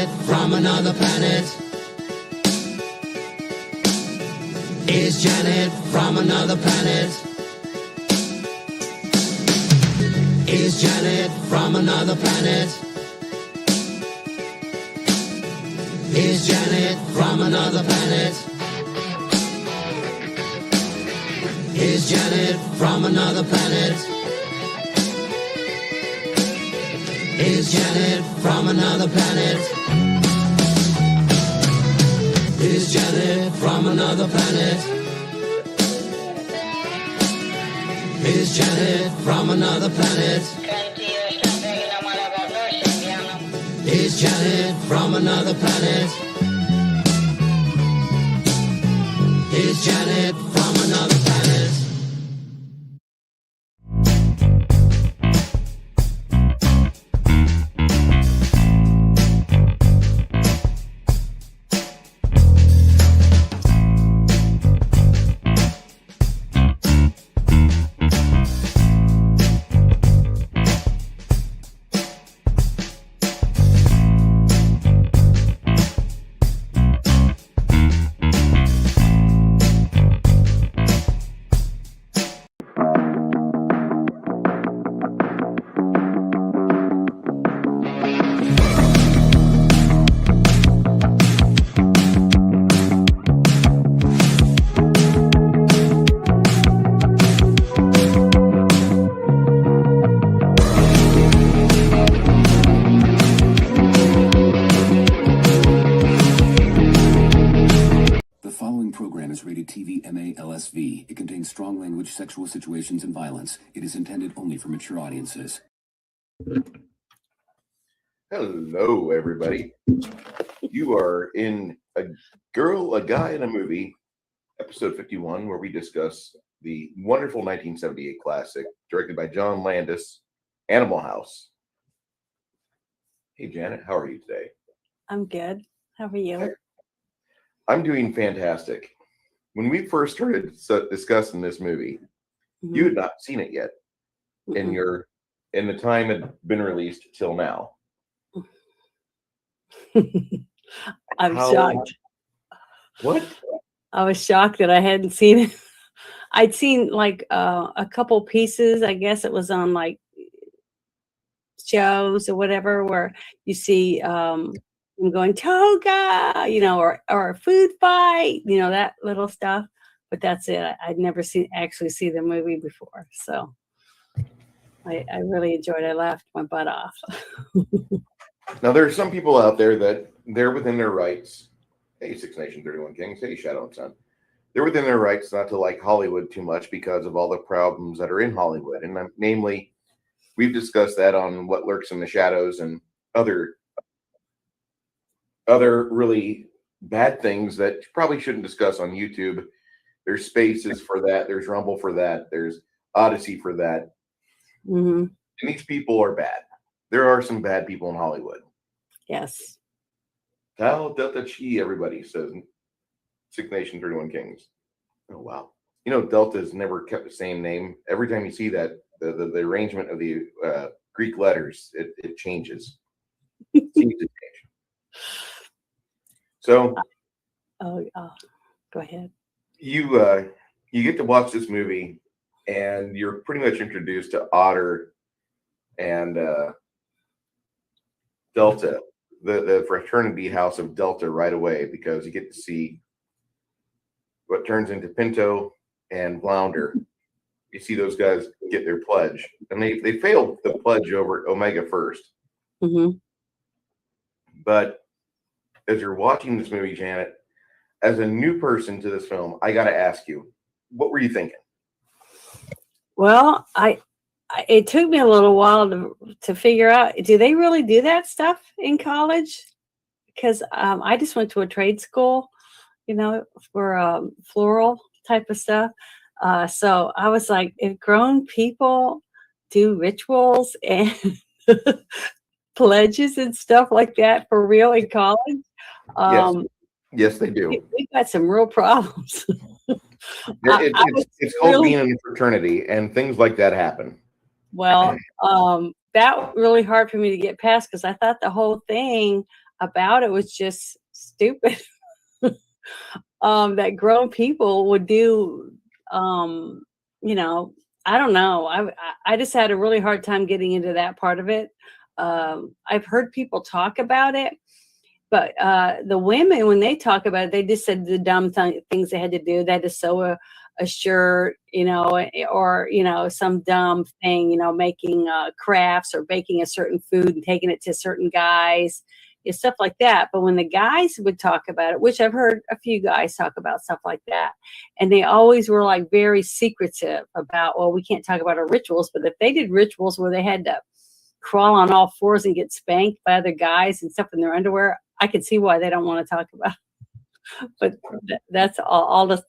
Janet from another planet? Is Janet from another planet? Is Janet from another planet? Is Janet from another planet? Is Janet from another planet? Is Janet from another planet? Is Janet from another planet? Is Janet from another planet? Is Janet from another planet? Is Janet from another planet? LSV. It contains strong language, sexual situations, and violence. It is intended only for mature audiences. Hello, everybody. You are in A Girl, a Guy, and a Movie, episode 51, where we discuss the wonderful 1978 classic directed by John Landis, Animal House. Hey, Janet, how are you today? I'm good. How are you? I'm doing fantastic. When we first started discussing this movie, you had not seen it yet, and the time had been released till now. I'm shocked. What? I was shocked that I hadn't seen it. I'd seen like a couple pieces. I guess it was on like shows or whatever where you see him going toga, or a food fight, that little stuff. But that's it. I'd never actually see the movie before, so I really enjoyed it. I laughed my butt off. Now, there are some people out there that they're within their rights. Hey, 6 Nation 31 Kings. Hey, Shadow and Sun. They're within their rights not to like Hollywood too much because of all the problems that are in Hollywood. And namely, we've discussed that on What Lurks in the Shadows and other really bad things that you probably shouldn't discuss on YouTube. There's Spaces for that. There's Rumble for that. There's Odyssey for that. Mm-hmm. And these people are bad. There are some bad people in Hollywood. Yes. Tau Delta Chi, everybody says. 6 Nation 31 Kings. Oh, wow. Delta's never kept the same name. Every time you see that, the arrangement of the Greek letters, it changes. It seems to change. So, go ahead. You get to watch this movie, and you're pretty much introduced to Otter and Delta, the fraternity house of Delta right away, because you get to see what turns into Pinto and Flounder. You see those guys get their pledge, and they failed the pledge over at Omega first. Mm-hmm. But as you're watching this movie, Janet, as a new person to this film, I got to ask you, what were you thinking? Well, it took me a little while to figure out, do they really do that stuff in college? Because I just went to a trade school, for floral type of stuff. So I was like, if grown people do rituals and pledges and stuff like that for real in college, yes, they do. We've got some real problems. It's called being in a fraternity, and things like that happen. Well, that was really hard for me to get past because I thought the whole thing about it was just stupid. That grown people would do, you know, I don't know. I just had a really hard time getting into that part of it. I've heard people talk about it, but the women, when they talk about it, they just said the dumb things they had to do. They had to sew a shirt, you know, or, you know, some dumb thing, you know, making crafts or baking a certain food and taking it to certain guys, stuff like that. But when the guys would talk about it, which I've heard a few guys talk about stuff like that, and they always were like very secretive about, well, we can't talk about our rituals, but if they did rituals where they had to crawl on all fours and get spanked by other guys and stuff in their underwear, I can see why they don't want to talk about it. But that's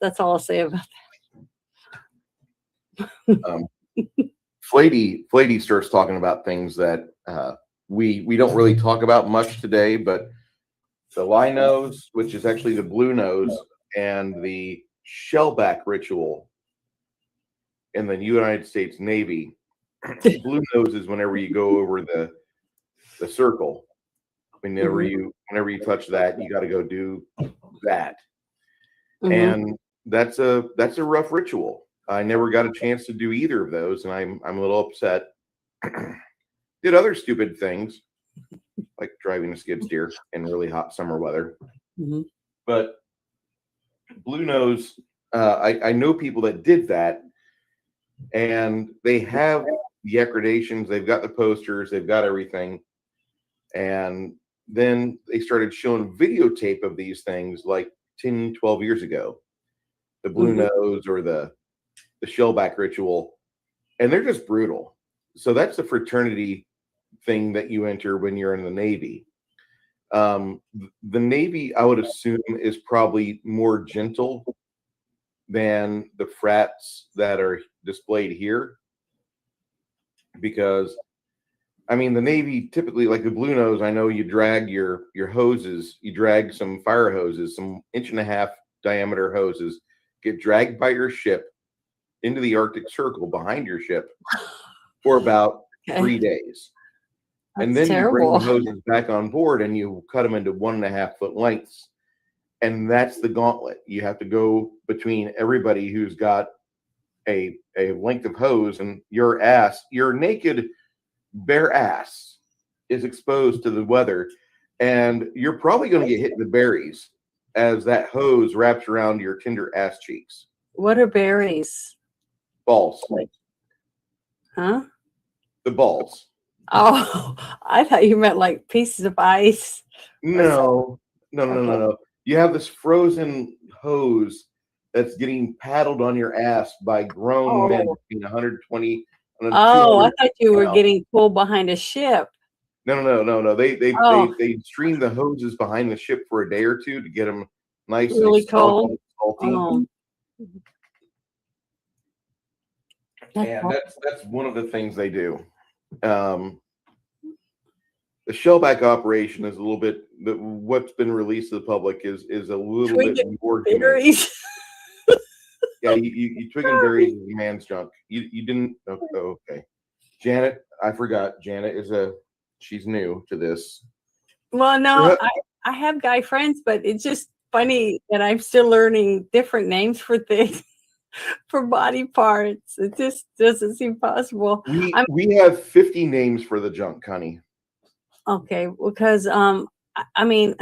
that's all I'll say about that. Flatey starts talking about things that we don't really talk about much today, but the lie nose, which is actually the blue nose, and the shellback ritual in the United States Navy. Blue nose is whenever you go over the circle. Whenever you touch that, you got to go do that, and that's a rough ritual. I never got a chance to do either of those, and I'm a little upset. Did other stupid things, like driving a skid steer in really hot summer weather. But blue nose, I know people that did that, and they have the accreditations, they've got the posters, they've got everything. And then they started showing videotape of these things like 10, 12 years ago, the blue nose or the shellback ritual, and they're just brutal. So that's the fraternity thing that you enter when you're in the Navy. The Navy, I would assume, is probably more gentle than the frats that are displayed here, because I mean, the Navy typically, like the blue nose, I know you drag your hoses, you drag some fire hoses, some 1.5-inch diameter hoses, get dragged by your ship into the Arctic Circle behind your ship for about 3 days. And then you bring the hoses back on board and you cut them into 1.5-foot lengths. And that's the gauntlet. You have to go between everybody who's got a length of hose, and your naked bare ass is exposed to the weather, and you're probably going to get hit in the berries as that hose wraps around your tender ass cheeks. What are berries? Balls. Huh? The balls. Oh, I thought you meant like pieces of ice. No. You have this frozen hose that's getting paddled on your ass by grown men between 120 and 200. Oh, I thought you were getting pulled behind a ship. No. They stream the hoses behind the ship for a day or two to get them nice really and cold. salty. And that's one of the things they do. The shellback operation is a little bit, what's been released to the public is a little bit more. Berries. Yeah, you twigging berries is a man's junk. You didn't. Oh, okay. Janet, I forgot. Janet she's new to this. Well, no, I have guy friends, but it's just funny that I'm still learning different names for things, for body parts. It just doesn't seem possible. We have 50 names for the junk, honey. Okay, because I mean,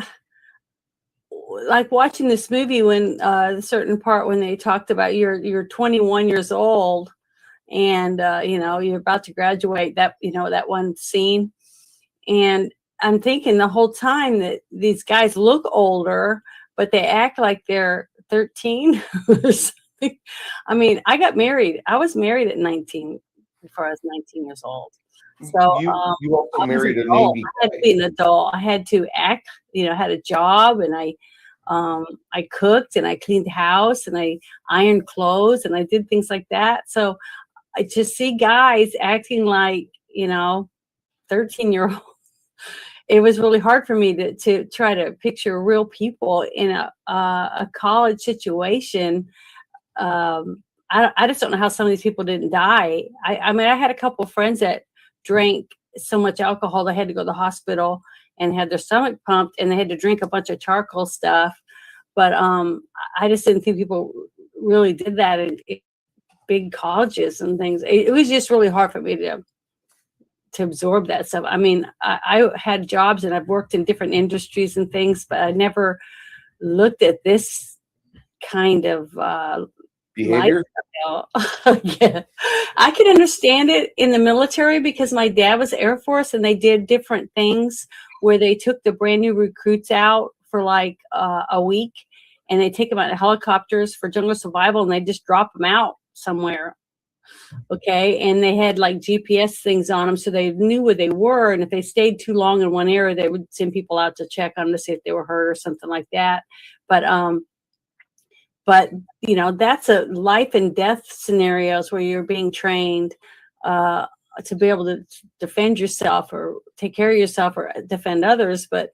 like watching this movie when the certain part when they talked about you're 21 years old and you know you're about to graduate, that that one scene, and I'm thinking the whole time that these guys look older but they act like they're 13 or something. I mean, I was married at 19 before I was 19 years old. So you also married a Navy guy. I had to be an adult. I had to act, had a job, and I cooked and I cleaned the house and I ironed clothes and I did things like that. So I just see guys acting like 13-year-olds. It was really hard for me to try to picture real people in a college situation. I just don't know how some of these people didn't die. I mean, I had a couple of friends that drank so much alcohol they had to go to the hospital and had their stomach pumped, and they had to drink a bunch of charcoal stuff. But I just didn't think people really did that in big colleges and things. It was just really hard for me to absorb that stuff. I mean, I had jobs and I've worked in different industries and things, but I never looked at this kind of behavior. Yeah. I could understand it in the military because my dad was Air Force, and they did different things where they took the brand new recruits out for like a week, and they take them out in helicopters for jungle survival, and they just drop them out somewhere. Okay. And they had like GPS things on them, so they knew where they were. And if they stayed too long in one area, they would send people out to check on them to see if they were hurt or something like that. But you know, that's a life and death scenarios where you're being trained to be able to defend yourself or take care of yourself or defend others. But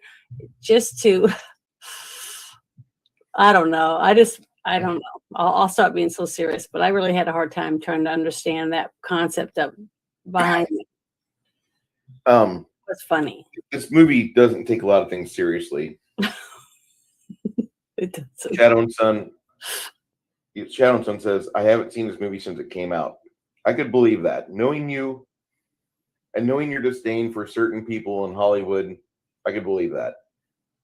just to, I don't know. I don't know. I'll stop being so serious, but I really had a hard time trying to understand that concept of behind it. It's funny. This movie doesn't take a lot of things seriously. It doesn't. Shadow and Son says, I haven't seen this movie since it came out. I could believe that. Knowing you and knowing your disdain for certain people in Hollywood, I could believe that.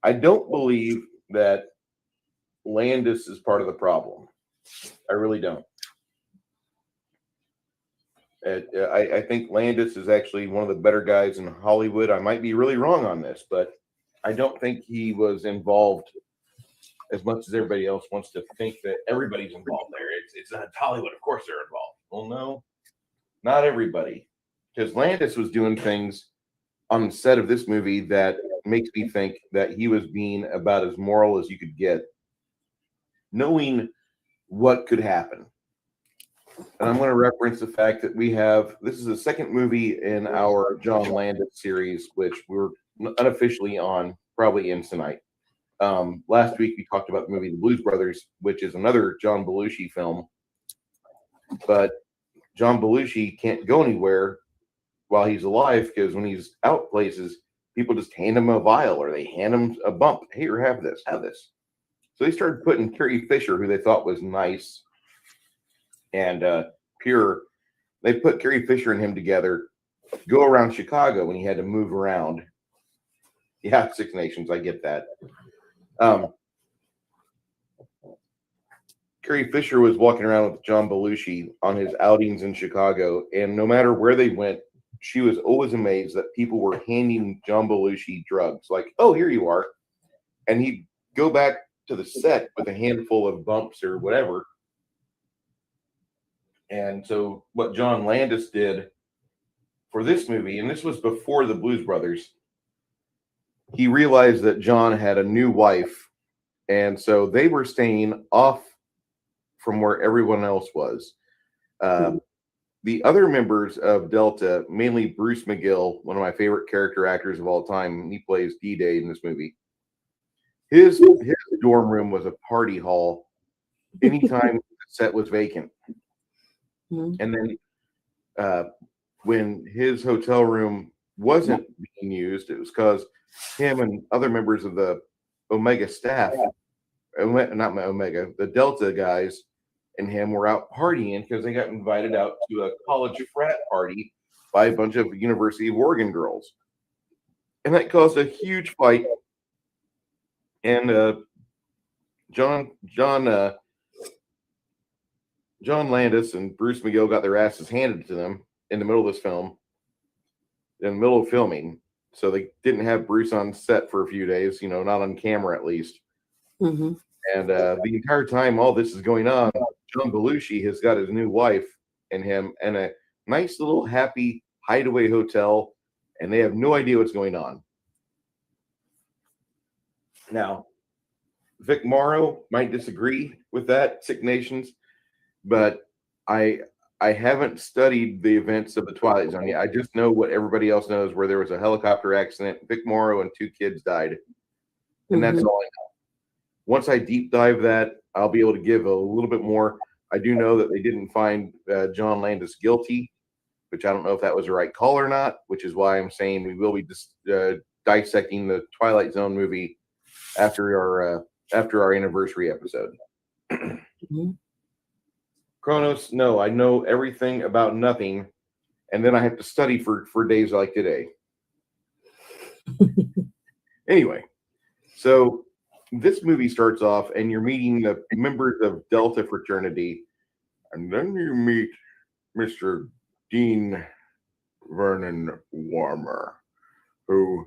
I don't believe that Landis is part of the problem. I really don't. I think Landis is actually one of the better guys in Hollywood. I might be really wrong on this, but I don't think he was involved as much as everybody else wants to think that everybody's involved there. It's not Hollywood. Of course they're involved. Well, no, not everybody. Because Landis was doing things on the set of this movie that makes me think that he was being about as moral as you could get, knowing what could happen. And I'm going to reference the fact that this is the second movie in our John Landis series, which we're unofficially on, probably in tonight. Last week we talked about the movie The Blues Brothers, which is another John Belushi film. But John Belushi can't go anywhere while he's alive, because when he's out places, people just hand him a vial or they hand him a bump. Here, have this. So they started putting Carrie Fisher, who they thought was nice and pure. They put Carrie Fisher and him together, go around Chicago when he had to move around. Yeah, Six Nations, I get that. Carrie Fisher was walking around with John Belushi on his outings in Chicago, and no matter where they went, she was always amazed that people were handing John Belushi drugs. Like, oh, here you are. And he'd go back to the set with a handful of bumps or whatever. And so what John Landis did for this movie, and this was before The Blues Brothers, he realized that John had a new wife, and so they were staying off from where everyone else was. The other members of Delta, mainly Bruce McGill, one of my favorite character actors of all time, he plays D-Day in this movie. His dorm room was a party hall anytime the set was vacant. And then when his hotel room wasn't being used, it was because him and other members of the Omega staff, not my Omega, the Delta guys and him were out partying because they got invited out to a college frat party by a bunch of University of Oregon girls. And that caused a huge fight. And John Landis and Bruce McGill got their asses handed to them in the middle of this film, in the middle of filming. So they didn't have Bruce on set for a few days, not on camera at least. Mm-hmm. And the entire time all this is going on, John Belushi has got his new wife and him in a nice little happy hideaway hotel, and they have no idea what's going on. Now, Vic Morrow might disagree with that, Six Nations, but I haven't studied the events of the Twilight Zone yet. I just know what everybody else knows, where there was a helicopter accident, Vic Morrow and 2 kids died. And that's all I know. Once I deep dive that, I'll be able to give a little bit more. I do know that they didn't find John Landis guilty which I don't know if that was the right call or not, which is why I'm saying we will be dissecting the Twilight Zone movie after our anniversary episode. Mm-hmm. Kronos, no, I know everything about nothing, and then I have to study for days like today. Anyway, so this movie starts off, and you're meeting the members of Delta fraternity, and then you meet Mr. Dean Vernon Warmer, who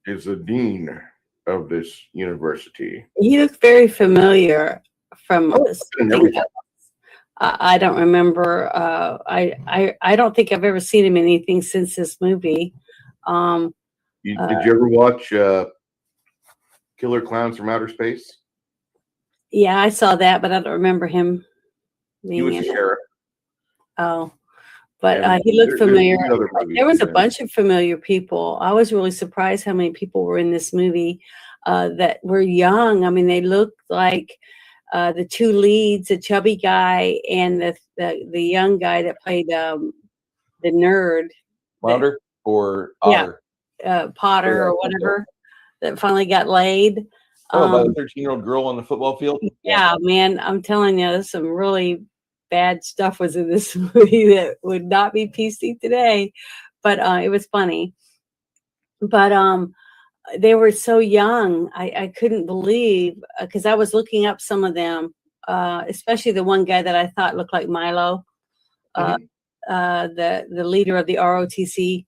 is the dean of this university. He looked very familiar from Everything. I don't remember. I don't think I've ever seen him in anything since this movie. Did you ever watch Killer Clowns from Outer Space? Yeah, I saw that, but I don't remember him He was being the in it. sheriff. Oh, but And he looked familiar. there's other movies There was a in bunch of familiar people. I was really surprised how many people were in this movie that were young. I mean, they looked like the two leads, the chubby guy and the young guy that played the nerd. Flounder or Otter? Potter or whatever, that finally got laid. By the 13-year-old girl on the football field? Yeah, man, I'm telling you, there's some really bad stuff was in this movie that would not be PC today, but it was funny. But they were so young. I couldn't believe, because I was looking up some of them, especially the one guy that I thought looked like Milo, the leader of the ROTC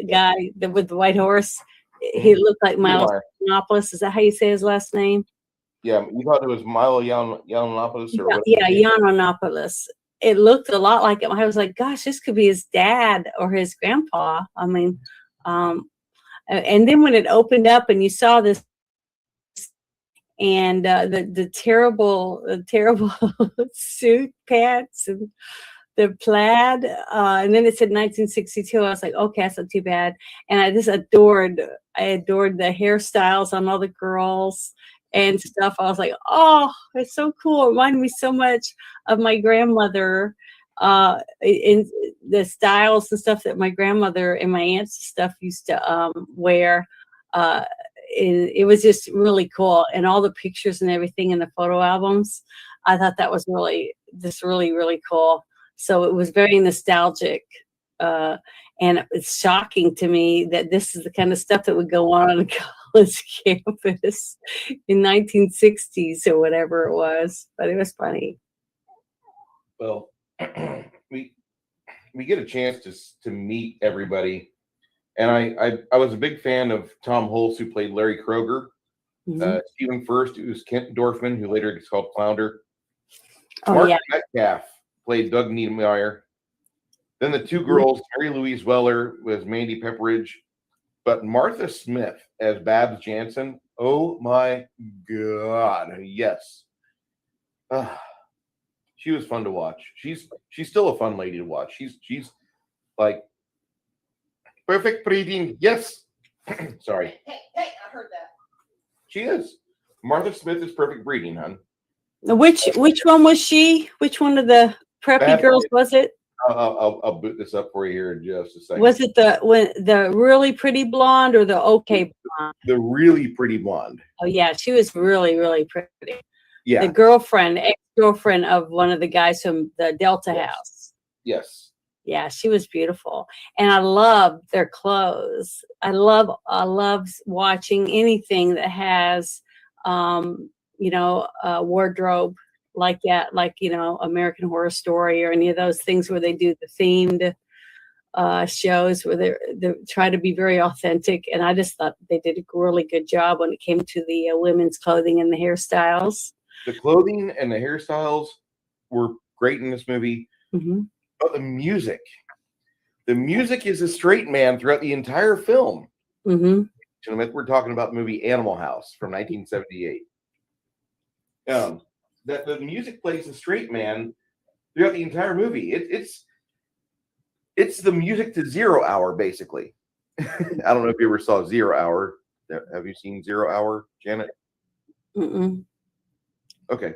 guy with the white horse. He looked like Milo Yiannopoulos. Is that how you say his last name? Yeah, you thought it was Milo Yiannopoulos or what? Yeah, Yiannopoulos. It looked a lot like him. I was like, gosh, this could be his dad or his grandpa. I mean, and then when it opened up and you saw this, and the terrible suit pants and the plaid, and then it said 1962. I was like, okay, that's not too bad. And I adored the hairstyles on all the girls and stuff. I was like, oh, it's so cool. It reminded me so much of my grandmother, in the styles and stuff that my grandmother and my aunts and stuff used to wear. It was just really cool, and all the pictures and everything in the photo albums, I thought that was really really cool. So it was very nostalgic, and it's shocking to me that this is the kind of stuff that would go on a college campus in 1960s or whatever it was. But it was funny. Well, we get a chance to meet everybody, and I was a big fan of Tom Hulce, who played Larry Kroger. Stephen First, who was Kent Dorfman, who later gets called Flounder. Mark Metcalf played Doug Niedermeyer. Then the two girls, Mary Louise Weller was Mandy Pepperidge, but Martha Smith as Babs Jansen. Oh my God, yes. She was fun to watch. She's still a fun lady to watch. She's like perfect breeding. Yes. Sorry. Hey, I heard that. She is. Martha Smith is perfect breeding, hon. Which one was she? Which one of the preppy girls was it? I'll boot this up for you here in just a second. Was it the really pretty blonde or the okay blonde? The really pretty blonde. Oh yeah, she was really, really pretty. Yeah. The ex-girlfriend of one of the guys from the Delta House. Yes. Yeah, she was beautiful. And I love their clothes. I love watching anything that has wardrobe like that, like, American Horror Story or any of those things where they do the themed shows where they try to be very authentic. And I just thought they did a really good job when it came to the women's clothing and the hairstyles. The clothing and the hairstyles were great in this movie. But the music is a straight man throughout the entire film. We're talking about the movie Animal House from 1978. That the music plays a straight man throughout the entire movie. It's the music to Zero Hour, basically. I don't know if you ever saw Zero Hour. Have you seen Zero Hour, Janet? Okay.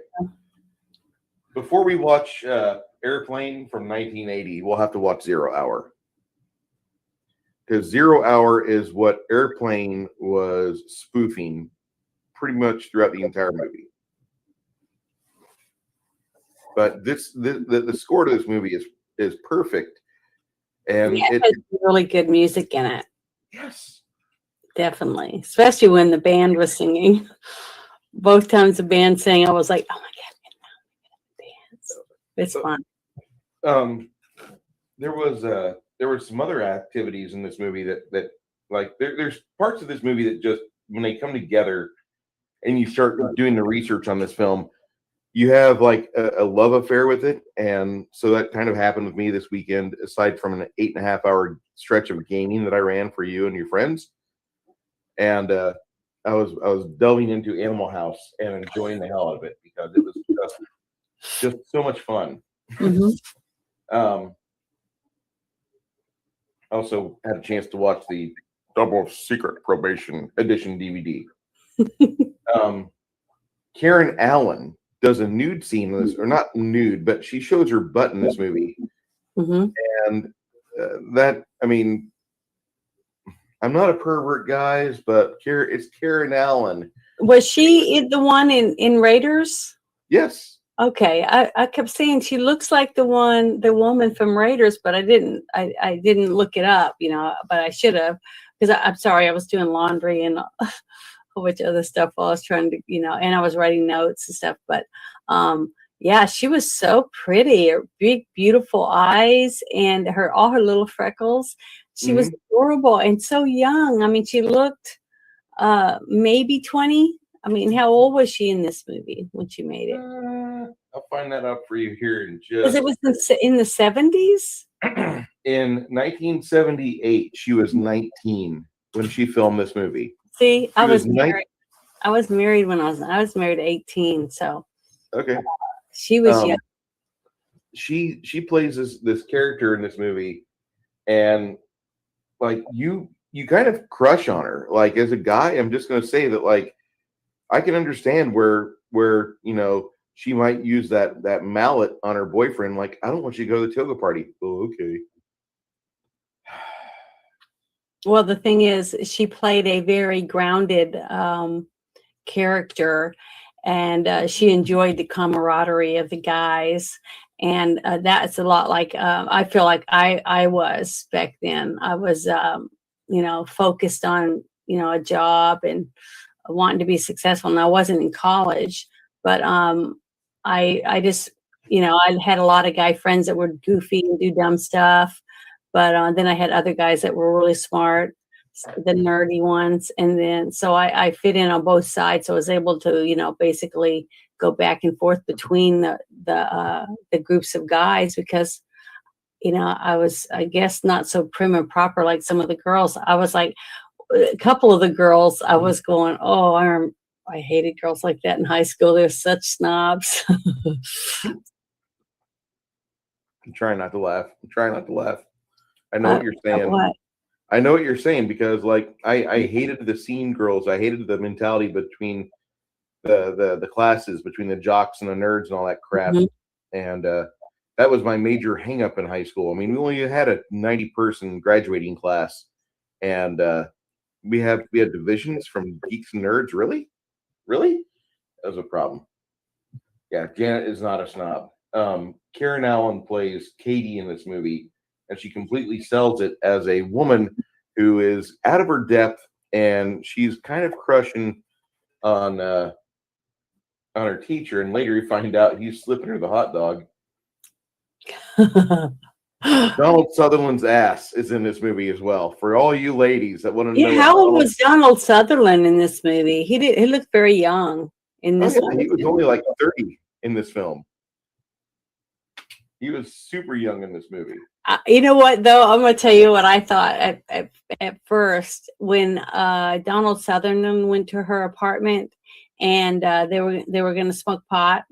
Before we watch Airplane from 1980, we'll have to watch Zero Hour. because 0 Hour is what Airplane was spoofing pretty much throughout the entire movie. But the score to this movie is perfect, and Yeah, it has really good music in it. Yes, definitely, especially when the band was singing. Both times the band sang, I was like, "Oh my god, it's fun." There were some other activities in this movie that like there's parts of this movie that just when they come together and you start doing the research on this film, you have like a love affair with it. And so that kind of happened with me this weekend, aside from an 8.5 hour stretch of gaming that I ran for you and your friends. And I was delving into Animal House and enjoying the hell out of it because it was just so much fun. Mm-hmm. Also had a chance to watch the Double Secret Probation Edition DVD. Karen Allen does a nude scene in this, or not nude, but she shows her butt in this movie. Mm-hmm. And that, I mean, I'm not a pervert, guys, but it's Karen Allen. Was she the one in Raiders? Yes. Okay, I kept saying she looks like the woman from Raiders, but I didn't look it up, but I should have, because I'm sorry, I was doing laundry and a whole bunch of other stuff while I was trying to, and I was writing notes and stuff, but yeah, she was so pretty, her big, beautiful eyes and all her little freckles. She was adorable and so young. I mean, she looked maybe 20. I mean, how old was she in this movie when she made it? I'll find that out for you here in just. Because it was in the 70s? In 1978, she was 19 when she filmed this movie. See, I was married. I was married when I was married at 18, so. Okay. She was young. She plays this character in this movie, and like you kind of crush on her. Like as a guy, I'm just going to say that like I can understand where she might use that mallet on her boyfriend. Like, I don't want you to go to the toga party. Oh, okay. Well, the thing is, she played a very grounded character, and she enjoyed the camaraderie of the guys. And that's a lot like I feel like I was back then. I was, focused on, a job and wanting to be successful. And I wasn't in college, but I just, I had a lot of guy friends that were goofy and do dumb stuff. But then I had other guys that were really smart, the nerdy ones. And then, so I fit in on both sides. So I was able to, basically go back and forth between the groups of guys because, I was, I guess, not so prim and proper like some of the girls. I was like, a couple of the girls, I was going, oh, I hated girls like that in high school. They're such snobs. I'm trying not to laugh. I know what you're saying. What? I know what you're saying because, like, I hated the scene girls. I hated the mentality between the classes, between the jocks and the nerds and all that crap. And that was my major hang up in high school. I mean, we only had a 90-person graduating class, and we had divisions from geeks and nerds. Really? That was a problem. Yeah, Janet is not a snob. Karen Allen plays Katie in this movie, and she completely sells it as a woman who is out of her depth, and she's kind of crushing on her teacher. And later you find out he's slipping her the hot dog. Donald Sutherland's ass is in this movie as well. For all you ladies that want to know, how old was Donald Sutherland in this movie? He looked very young in this. He was only like 30 in this film. He was super young in this movie. You know what, though? I'm going to tell you what I thought at first when Donald Sutherland went to her apartment and they were going to smoke pot,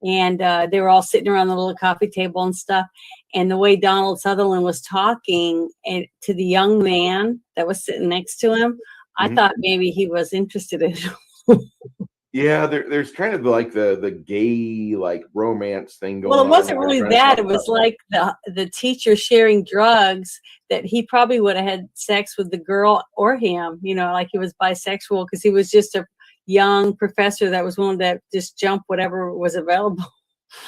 and they were all sitting around the little coffee table and stuff. And the way Donald Sutherland was talking to the young man that was sitting next to him, I thought maybe he was interested in him. Yeah, there's kind of like the gay like romance thing going Well, on. it wasn't They're really trying to that. talk It was about like the teacher sharing drugs that he probably would have had sex with the girl or him, like he was bisexual because he was just a young professor that was willing to just jump whatever was available.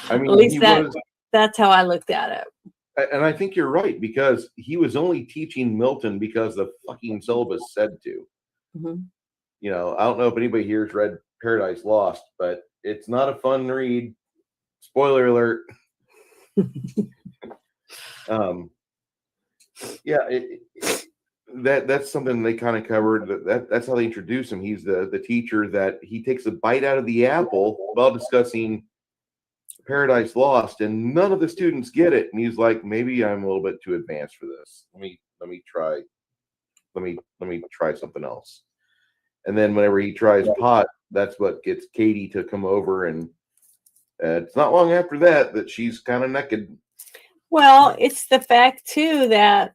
I At mean, least that's how I looked at it. and I think you're right, because he was only teaching Milton because the fucking syllabus said to. Mhm. I don't know if anybody here has read Paradise Lost, but it's not a fun read. Spoiler alert. Yeah, that's something they kind of covered. That's how they introduce him. He's the teacher that he takes a bite out of the apple while discussing Paradise Lost, and none of the students get it. And he's like, maybe I'm a little bit too advanced for this. Let me try something else. And then whenever he tries pot, that's what gets Katie to come over, and it's not long after that she's kind of naked. Well, it's the fact too that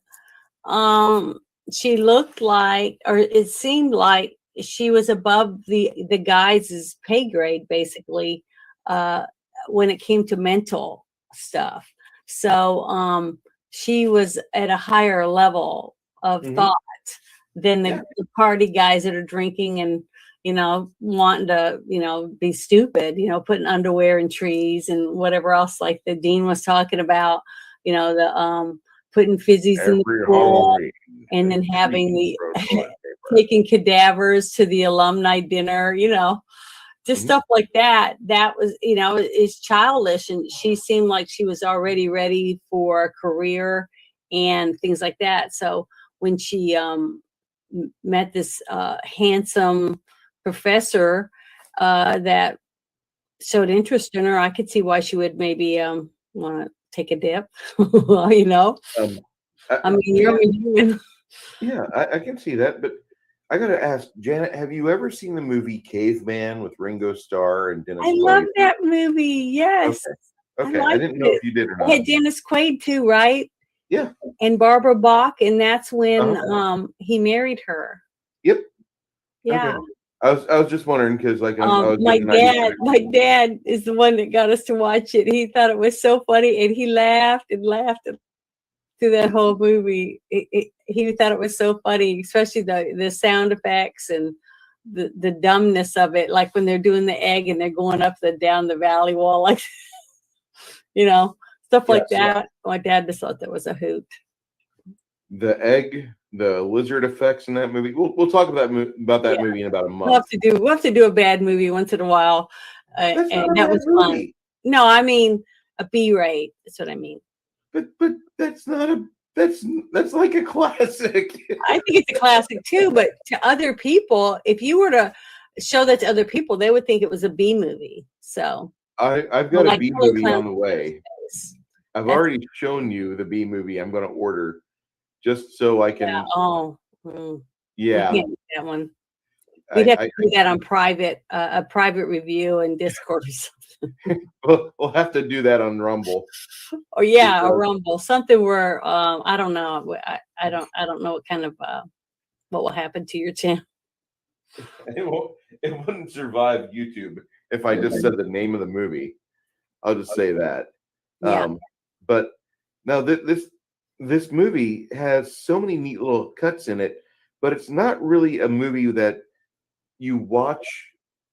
she looked like, or it seemed like she was above the guys' pay grade, basically, when it came to mental stuff. So she was at a higher level of thought than the party guys that are drinking and wanting to be stupid, putting underwear in trees and whatever else, like the dean was talking about, the putting fizzies in the pool, and then having the taking cadavers to the alumni dinner, just stuff like that. That was, is childish, and she seemed like she was already ready for a career and things like that. So when she met this handsome professor that showed interest in her, I could see why she would maybe want to take a dip. I mean, you're human. Yeah, I can see that, but I gotta ask, Janet, have you ever seen the movie Caveman with Ringo Starr and Dennis I Quaid? love that movie. Yes. Okay. I didn't know if you did or not. It had Dennis Quaid too, right? Yeah. And Barbara Bach, and that's when he married her. Yep. Yeah. Okay. I was just wondering because my dad is the one that got us to watch it. He thought it was so funny, and he laughed and laughed through that whole movie. He thought it was so funny, especially the sound effects and the dumbness of it, like when they're doing the egg and they're going up down the valley wall, like stuff like that. My dad just thought that was a hoot. The egg, the lizard effects in that movie. We'll talk about that movie in about a month. We'll have to do a bad movie once in a while, and that was fun. No, I mean a B-rate. That's what I mean. But that's not that's like a classic. I think it's a classic too, but to other people, if you were to show that to other people, they would think it was a B movie. So I've got a B movie on the way. I've already shown you the B movie I'm going to order, just so I can. Yeah. We can't do that one. We'd have to do that on a private review in Discord or something. We'll have to do that on Rumble. Or a Rumble, something where I don't know. I don't know what kind of what will happen to your channel. It wouldn't survive YouTube if I just said the name of the movie. I'll just say that. Yeah. But now this movie has so many neat little cuts in it, but it's not really a movie that you watch.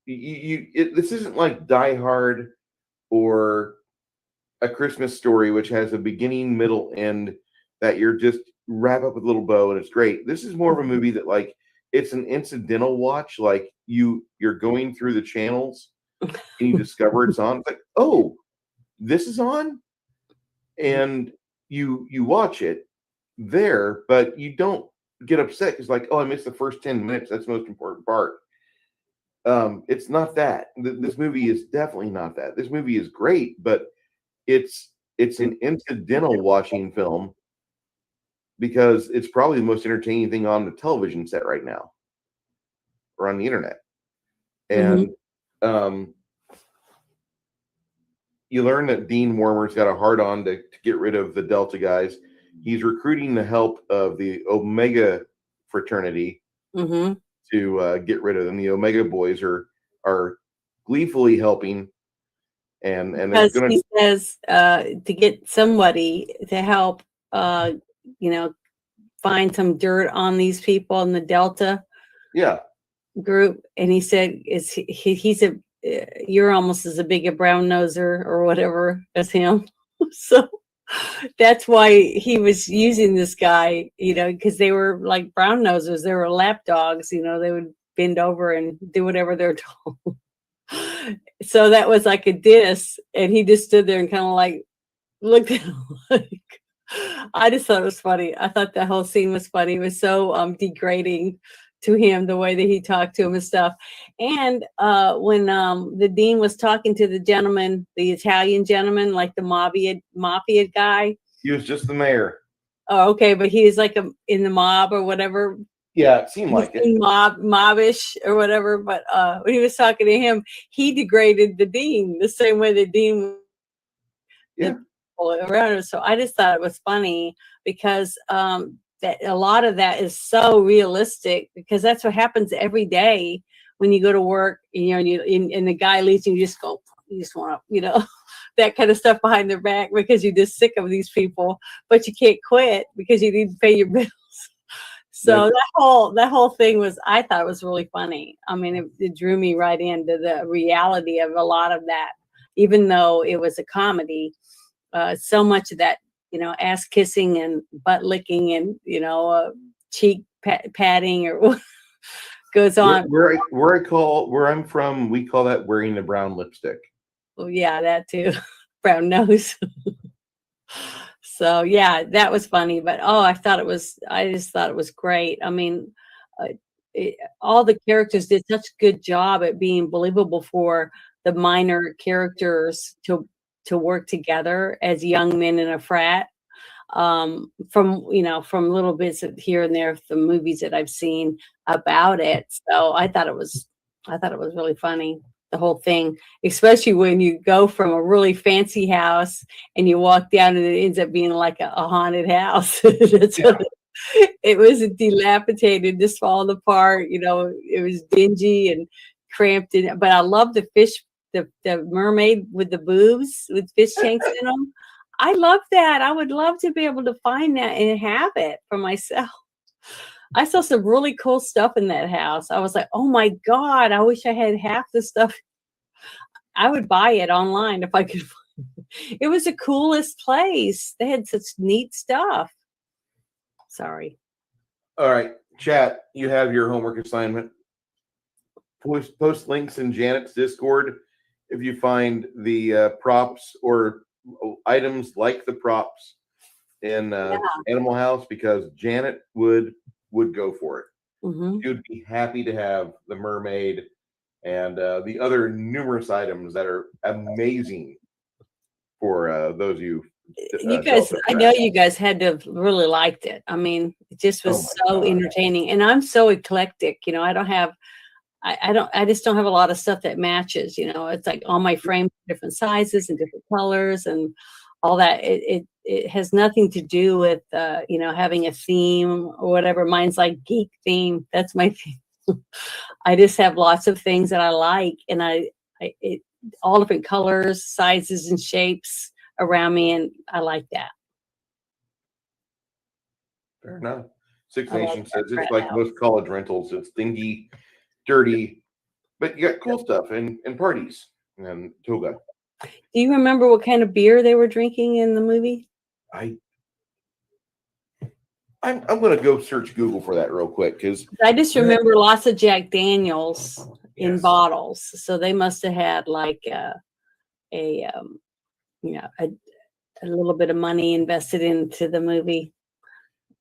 This isn't like Die Hard or A Christmas Story, which has a beginning, middle, end that you're just wrap up with a little bow and it's great. This is more of a movie that like it's an incidental watch. Like you're going through the channels and you discover it's on. It's like, oh, this is on, and you watch it there, but you don't get upset because like, oh, I missed the first 10 minutes. That's the most important part. It's not that. This movie is definitely not that. This movie is great, but it's an incidental watching film because it's probably the most entertaining thing on the television set right now or on the internet. And you learn that Dean Wormer's got a hard-on to get rid of the Delta guys. He's recruiting the help of the Omega fraternity to get rid of them. The Omega boys are gleefully helping, and Because it's gonna, he says to get somebody to help, you know, find some dirt on these people in the Delta yeah. group, and he said, "Is he's a you're almost as big a brown noser or whatever as him." So that's why he was using this guy, you know, because they were like brown nosers. They were lap dogs, you know. They would bend over and do whatever they're told. So that was like a diss, and he just stood there and kind of like looked at him like. I just thought it was funny. I thought the whole scene was funny. It was so degrading to him, the way that he talked to him and stuff. And when the dean was talking to the gentleman, the Italian gentleman, like the mafia guy. He was just the mayor. Oh, okay, but he was like in the mob or whatever. Yeah, it seemed like it. Mobbish or whatever. But when he was talking to him, he degraded the dean the same way the dean. Yeah. Around her. So I just thought it was funny because that a lot of that is so realistic, because that's what happens every day when you go to work, you know, and the guy leaves and you just go, you just want to, you know, that kind of stuff behind their back because you're just sick of these people, but you can't quit because you need to pay your bills. So that whole thing was, I thought it was really funny. I mean, it drew me right into the reality of a lot of that, even though it was a comedy. So much of that, you know, ass kissing and butt licking and, you know, cheek patting or goes on. Where I'm from, we call that wearing the brown lipstick. Well, yeah, that too. Brown nose. So yeah, that was funny. But I just thought it was great. I mean, all the characters did such a good job at being believable for the minor characters to work together as young men in a frat, from little bits of here and there, the movies that I've seen about it. So I thought it was really funny, the whole thing, especially when you go from a really fancy house and you walk down and it ends up being like a haunted house. It was dilapidated, just falling apart. You know, it was dingy and cramped in, but I love the fish. The mermaid with the boobs with fish tanks in them. I love that. I would love to be able to find that and have it for myself. I saw some really cool stuff in that house. I was like, oh my God, I wish I had half the stuff. I would buy it online if I could. It was the coolest place. They had such neat stuff. Sorry. All right, chat, you have your homework assignment. Post links in Janet's Discord if you find the props or items like the props in Animal House, because Janet would go for it. Mm-hmm. She would be happy to have the mermaid and the other numerous items that are amazing for those of you. You guys, I know you guys had to have really liked it. I mean, it just was so entertaining, and I'm so eclectic. You know, I just don't have a lot of stuff that matches. You know, it's like all my frames, different sizes and different colors and all that. It has nothing to do with having a theme or whatever. Mine's like geek theme. That's my theme. I just have lots of things that I like, and all different colors, sizes, and shapes around me, and I like that. Fair enough. Six Nation says it's like most college rentals. It's dingy, dirty, but you got cool stuff and parties and toga. Do you remember what kind of beer they were drinking in the movie? I'm going to go search Google for that real quick, because I just remember lots of Jack Daniels in bottles. So they must have had like a little bit of money invested into the movie.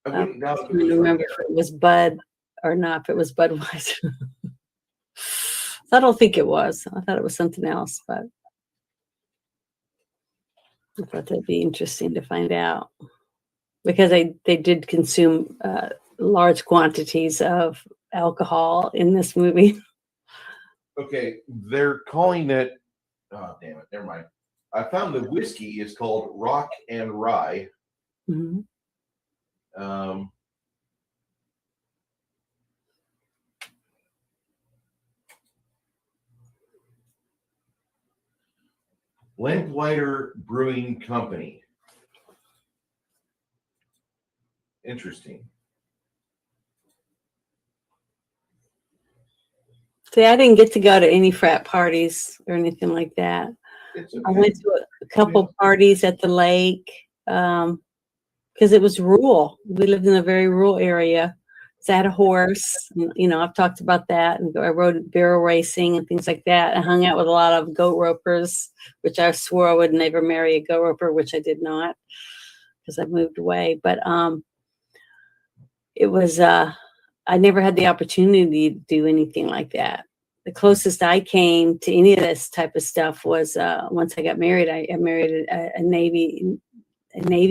I don't remember if it was Bud or not. If it was Budweiser, I don't think it was. I thought it was something else, but I thought that'd be interesting to find out, because they did consume large quantities of alcohol in this movie. Okay, they're calling it. Oh, damn it! Never mind. I found the whiskey is called Rock and Rye. Mm-hmm. Lamplighter Brewing Company. Interesting. See, I didn't get to go to any frat parties or anything like that. It's I went to a couple parties at the lake because it was rural. We lived in a very rural area. So I had a horse. And, I've talked about that. And I rode barrel racing and things like that. I hung out with a lot of goat ropers, which I swore I would never marry a goat roper, which I did not because I moved away. But it was I never had the opportunity to do anything like that. The closest I came to any of this type of stuff was once I got married. I married a Navy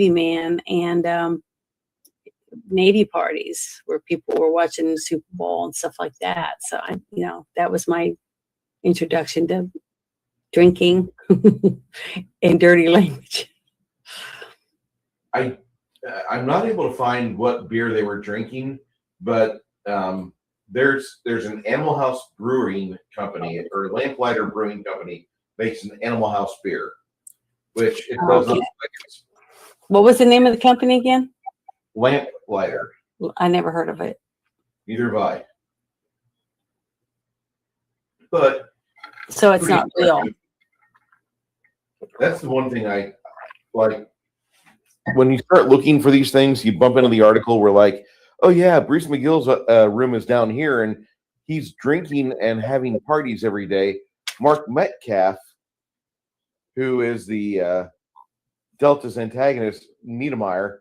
man, and Navy parties where people were watching the Super Bowl and stuff like that. So that was my introduction to drinking and dirty language. I'm not able to find what beer they were drinking, but there's an Animal House Brewing Company, or Lamplighter Brewing Company makes an Animal House beer, which it does look like it's. What was the name of the company again? Lamplighter. I never heard of it. Neither have I. But so it's not real. That's the one thing I like. When you start looking for these things, you bump into the article where like, oh yeah, Bruce McGill's room is down here and he's drinking and having parties every day. Mark Metcalf, who is the Delta's antagonist, Niedermeyer,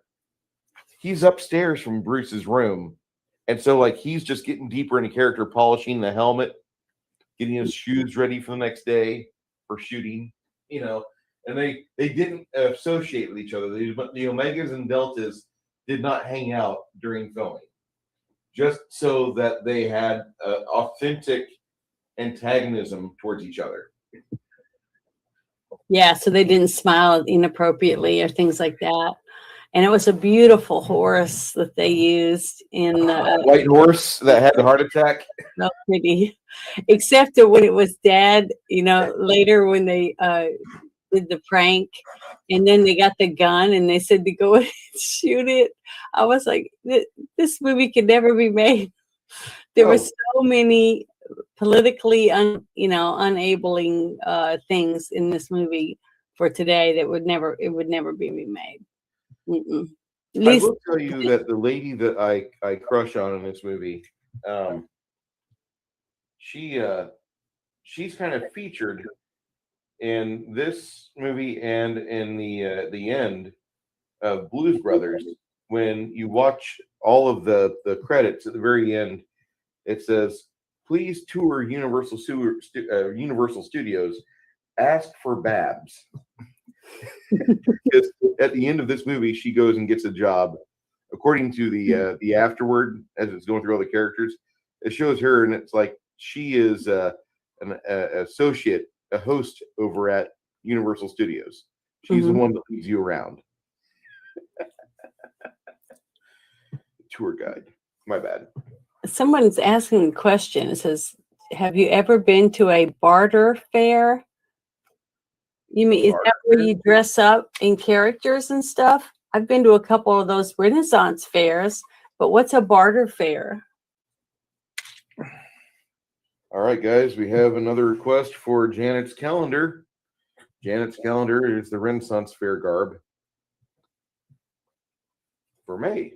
he's upstairs from Bruce's room. And so like he's just getting deeper into character, polishing the helmet, getting his shoes ready for the next day for shooting, and they didn't associate with each other. The Omegas and Deltas did not hang out during filming, just so that they had authentic antagonism towards each other. Yeah, so they didn't smile inappropriately or things like that. And it was a beautiful horse that they used in the white horse that had the heart attack. Not pretty, except that when it was Dad, later when they did the prank, and then they got the gun and they said to go and shoot it. I was like, this movie could never be made. There were so many politically unenabling things in this movie for today that would never be remade. I will tell you that the lady that I crush on in this movie, she's kind of featured in this movie and in the end of Blues Brothers. When you watch all of the credits at the very end, it says, "Please tour Universal Studios. Ask for Babs." Because at the end of this movie, she goes and gets a job. According to the afterword, as it's going through all the characters, it shows her, and it's like she is an associate, a host over at Universal Studios. She's the one that leads you around. Tour guide. My bad. Someone's asking a question. It says, "Have you ever been to a barter fair?" You mean, is that where you dress up in characters and stuff? I've been to a couple of those Renaissance fairs, but what's a barter fair? All right, guys, we have another request for Janet's calendar. Janet's calendar is the Renaissance fair garb for May.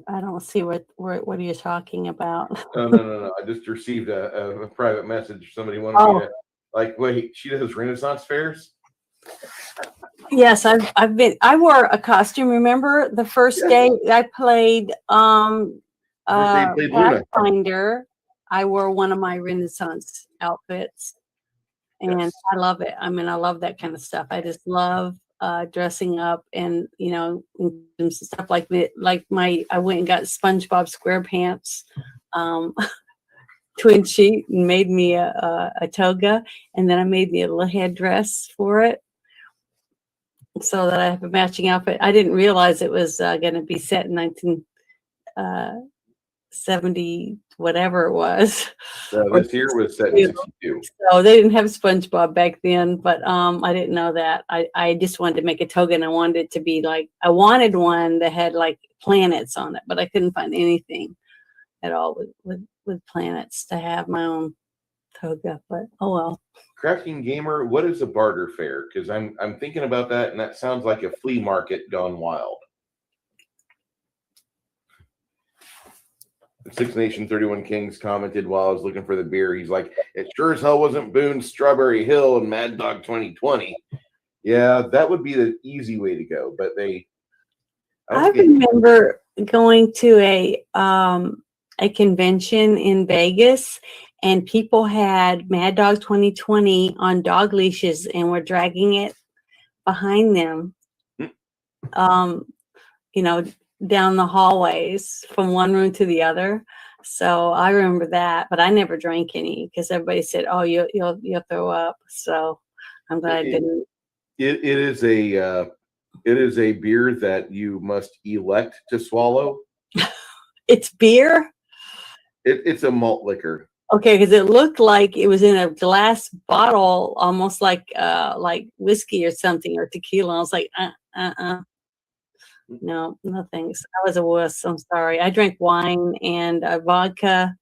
I don't see what are you talking about? No. I just received a private message. Somebody wanted me to. Like, wait, she does Renaissance fairs? Yes, I've been. I wore a costume. Remember the first day I played Pathfinder? I wore one of my Renaissance outfits, and I love it. I mean, I love that kind of stuff. I just love dressing up, and stuff like that. I went and got SpongeBob SquarePants. Twin sheet and made me a toga, and then I made me a little headdress for it so that I have a matching outfit. I didn't realize it was going to be set in 1970 70, whatever it was. This year was set in 62. So they didn't have SpongeBob back then, but I didn't know that. I just wanted to make a toga, and I wanted it to be like, I wanted one that had like planets on it, but I couldn't find anything at all with planets to have my own toga. But oh well. Crafting Gamer, what is a barter fair? Because I'm thinking about that, and that sounds like a flea market gone wild. Six Nation 31 Kings commented while I was looking for the beer. He's like, it sure as hell wasn't Boone's Strawberry Hill and Mad Dog 2020. Yeah, that would be the easy way to go. But I remember going to a convention in Vegas, and people had Mad Dog 2020 on dog leashes and were dragging it behind them. Down the hallways from one room to the other. So I remember that, but I never drank any because everybody said, "Oh, you'll throw up." So I'm glad I didn't. It is a beer that you must elect to swallow. It's beer. It's a malt liquor. Okay, because it looked like it was in a glass bottle, almost like whiskey or something, or tequila. I was like, No, thanks. I was a wuss. I'm sorry. I drank wine and vodka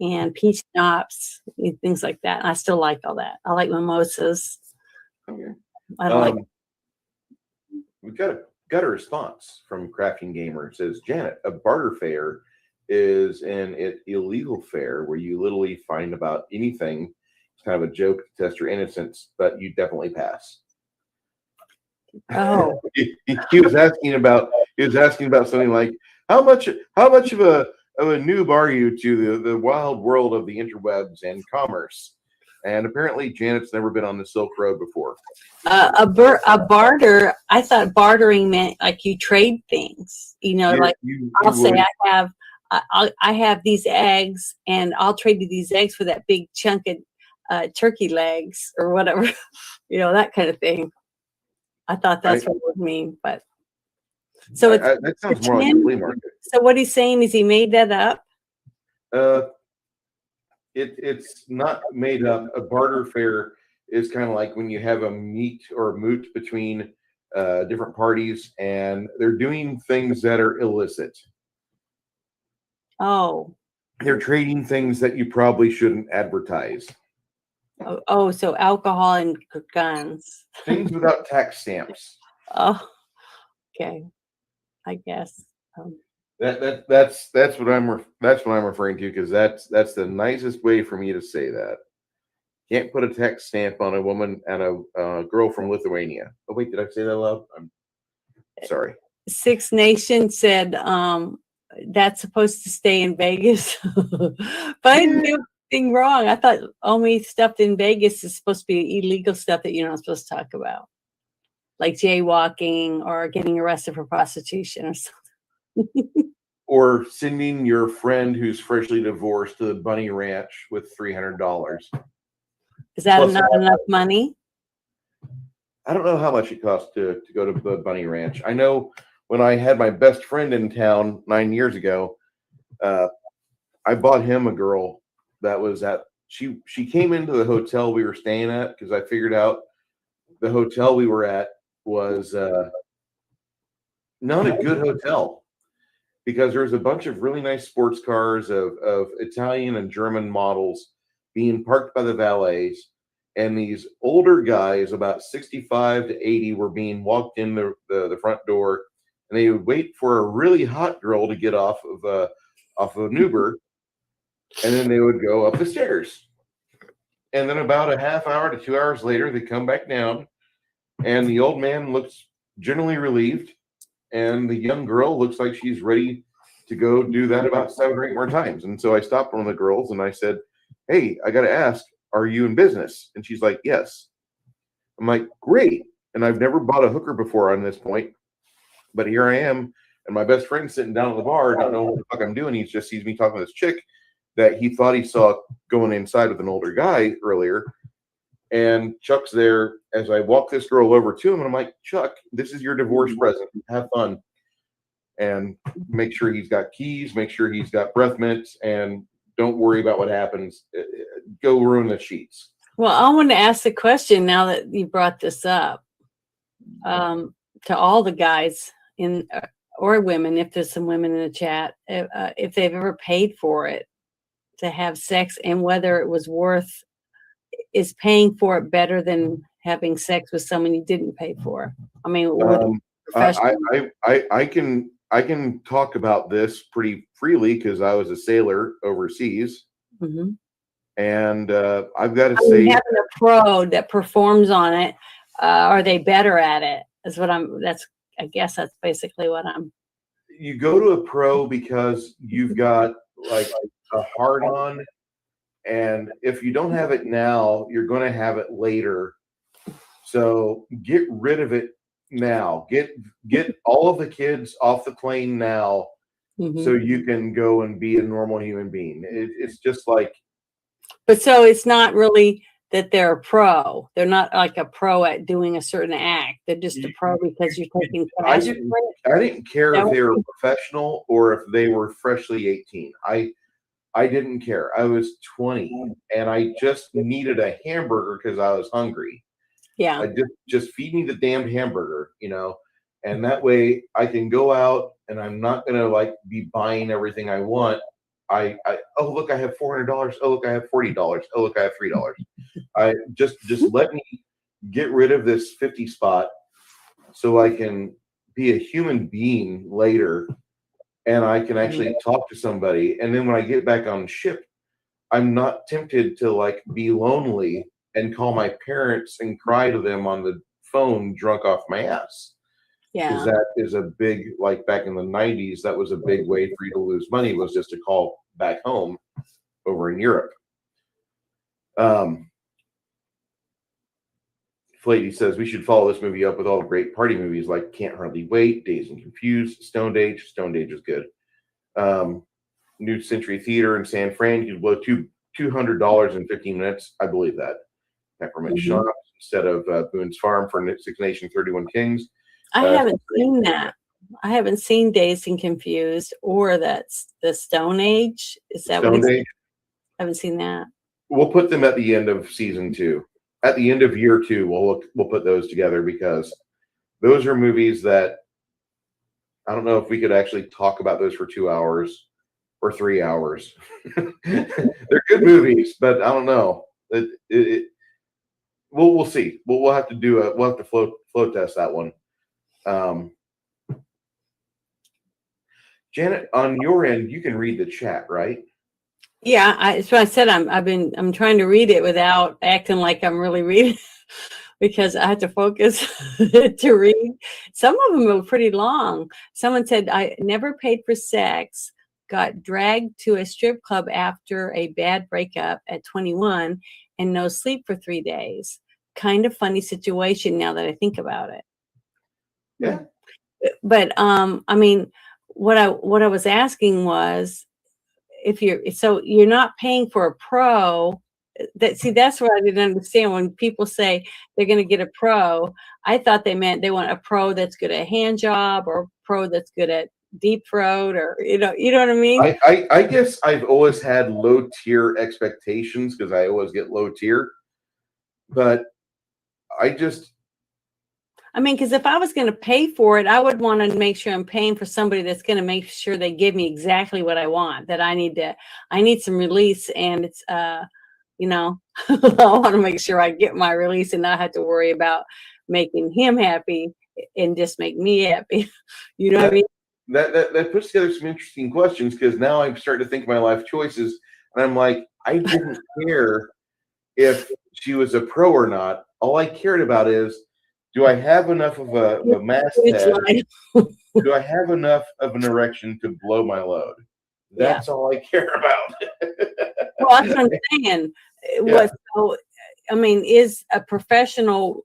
and peach schnapps and things like that. I still like all that. I like mimosas. Okay. I don't like. We got a response from Crafting Gamer. It says, Janet, a barter fair is an illegal fair where you literally find about anything. It's kind of a joke to test your innocence, but you definitely pass. Oh, he was asking about something like how much of a noob are you to the wild world of the interwebs and commerce? And apparently Janet's never been on the Silk Road before. A barter. I thought bartering meant like you trade things. I'll say I have these eggs, and I'll trade you these eggs for that big chunk of turkey legs or whatever. That kind of thing. I thought that's what it would mean, but so that sounds more like a flea market. So what he's saying is he made that up. It's not made up. A barter fair is kind of like when you have a meet or moot between different parties, and they're doing things that are illicit. Oh, they're trading things that you probably shouldn't advertise. Oh, so alcohol and guns. Things without tax stamps. Oh, okay. I guess. That's what I'm referring to, because that's the nicest way for me to say that. Can't put a tax stamp on a woman and a girl from Lithuania. Oh wait, did I say that loud? I'm sorry. Six Nations said that's supposed to stay in Vegas, but I didn't do anything wrong. I thought only stuff in Vegas is supposed to be illegal stuff that you're not supposed to talk about, like jaywalking or getting arrested for prostitution or something. Or sending your friend who's freshly divorced to the bunny ranch with $300. Is that not enough money? I don't know how much it costs to go to the bunny ranch. I know when I had my best friend in town 9 years ago, I bought him a girl that was she came into the hotel we were staying at, because I figured out the hotel we were at was not a good hotel, because there's a bunch of really nice sports cars of Italian and German models being parked by the valets, and these older guys about 65 to 80 were being walked in the front door, and they would wait for a really hot girl to get off of an Uber, and then they would go up the stairs. And then about a half hour to 2 hours later, they come back down, and the old man looks generally relieved, and the young girl looks like she's ready to go do that about 7 or 8 more times. And so I stopped one of the girls and I said, "Hey, I got to ask, are you in business?" And she's like, "Yes." I'm like, "Great." And I've never bought a hooker before on this point, but here I am, and my best friend's sitting down at the bar, don't know what the fuck I'm doing. He just sees me talking to this chick that he thought he saw going inside with an older guy earlier. And Chuck's there as I walk this girl over to him, and I'm like, "Chuck, this is your divorce present. Have fun." and make sure he's got keys, make sure he's got breath mints, and don't worry about what happens. Go ruin the sheets. Well, I want to ask the question now that you brought this up, to all the guys in or women, if there's some women in the chat, if they've ever paid for it to have sex, and whether it was worth, is paying for it better than having sex with someone you didn't pay for? I mean, I can talk about this pretty freely because I was a sailor overseas. Mm-hmm. And I've got to say, having a pro that performs on it, are they better at it? Is what I guess that's basically what I'm. You go to a pro because you've got like a hard on, and if you don't have it now, you're going to have it later. So get rid of it now. Get all of the kids off the plane now, so you can go and be a normal human being. It's just like. But so it's not really that they're a pro. They're not like a pro at doing a certain act. They're just a pro because you're taking classes. I didn't care if they were professional or if they were freshly 18. I didn't care. I was 20 and I just needed a hamburger because I was hungry. Yeah. I just feed me the damn hamburger, and that way I can go out and I'm not gonna like be buying everything I want. Oh look, I have $400. Oh look, I have $40. Oh look, I have $3. I just let me get rid of this 50 spot so I can be a human being later, and I can actually talk to somebody. And then when I get back on ship, I'm not tempted to like be lonely and call my parents and cry to them on the phone drunk off my ass. Yeah. Because that is a big, like back in the 90s, that was a big way for you to lose money, was just to call back home over in Europe. Flatey says we should follow this movie up with all the great party movies like Can't Hardly Wait, Dazed and Confused, Stoned Age. Stoned Age is good. New Century Theater in San Fran, you could blow $200 in 15 minutes. I believe that. Peppermint Schnapps instead of Boone's Farm for Six Nation 31 Kings. I haven't seen that. I haven't seen Dazed and Confused or that's the Stone Age. Is that Stone Age? I haven't seen that. We'll put them at the end of season 2. At the end of year 2, we'll put those together because those are movies that I don't know if we could actually talk about those for 2 hours or 3 hours. They're good movies, but I don't know. We'll see. We'll have to we'll have to float test that one. Janet, on your end, you can read the chat, right? Yeah, that's what I said. I'm trying to read it without acting like I'm really reading because I have to focus to read. Some of them are pretty long. Someone said, I never paid for sex, got dragged to a strip club after a bad breakup at 21 and no sleep for 3 days. Kind of funny situation now that I think about it. Yeah. But I mean, what I was asking was, if you're not paying for a pro, that's what I didn't understand when people say they're going to get a pro. I thought they meant they want a pro that's good at hand job or a pro that's good at deep throat, or you know what I mean. I guess I've always had low tier expectations because I always get low tier, but I mean, because if I was going to pay for it, I would want to make sure I'm paying for somebody that's going to make sure they give me exactly what I want. That I need some release, and it's I want to make sure I get my release and not have to worry about making him happy and just make me happy. You know what I mean? That puts together some interesting questions because now I'm starting to think of my life choices, and I'm like, I didn't care if she was a pro or not. All I cared about is, do I have enough of a masthead? Do I have enough of an erection to blow my load? That's all I care about. Well, that's what I'm saying. So, I mean, is a professional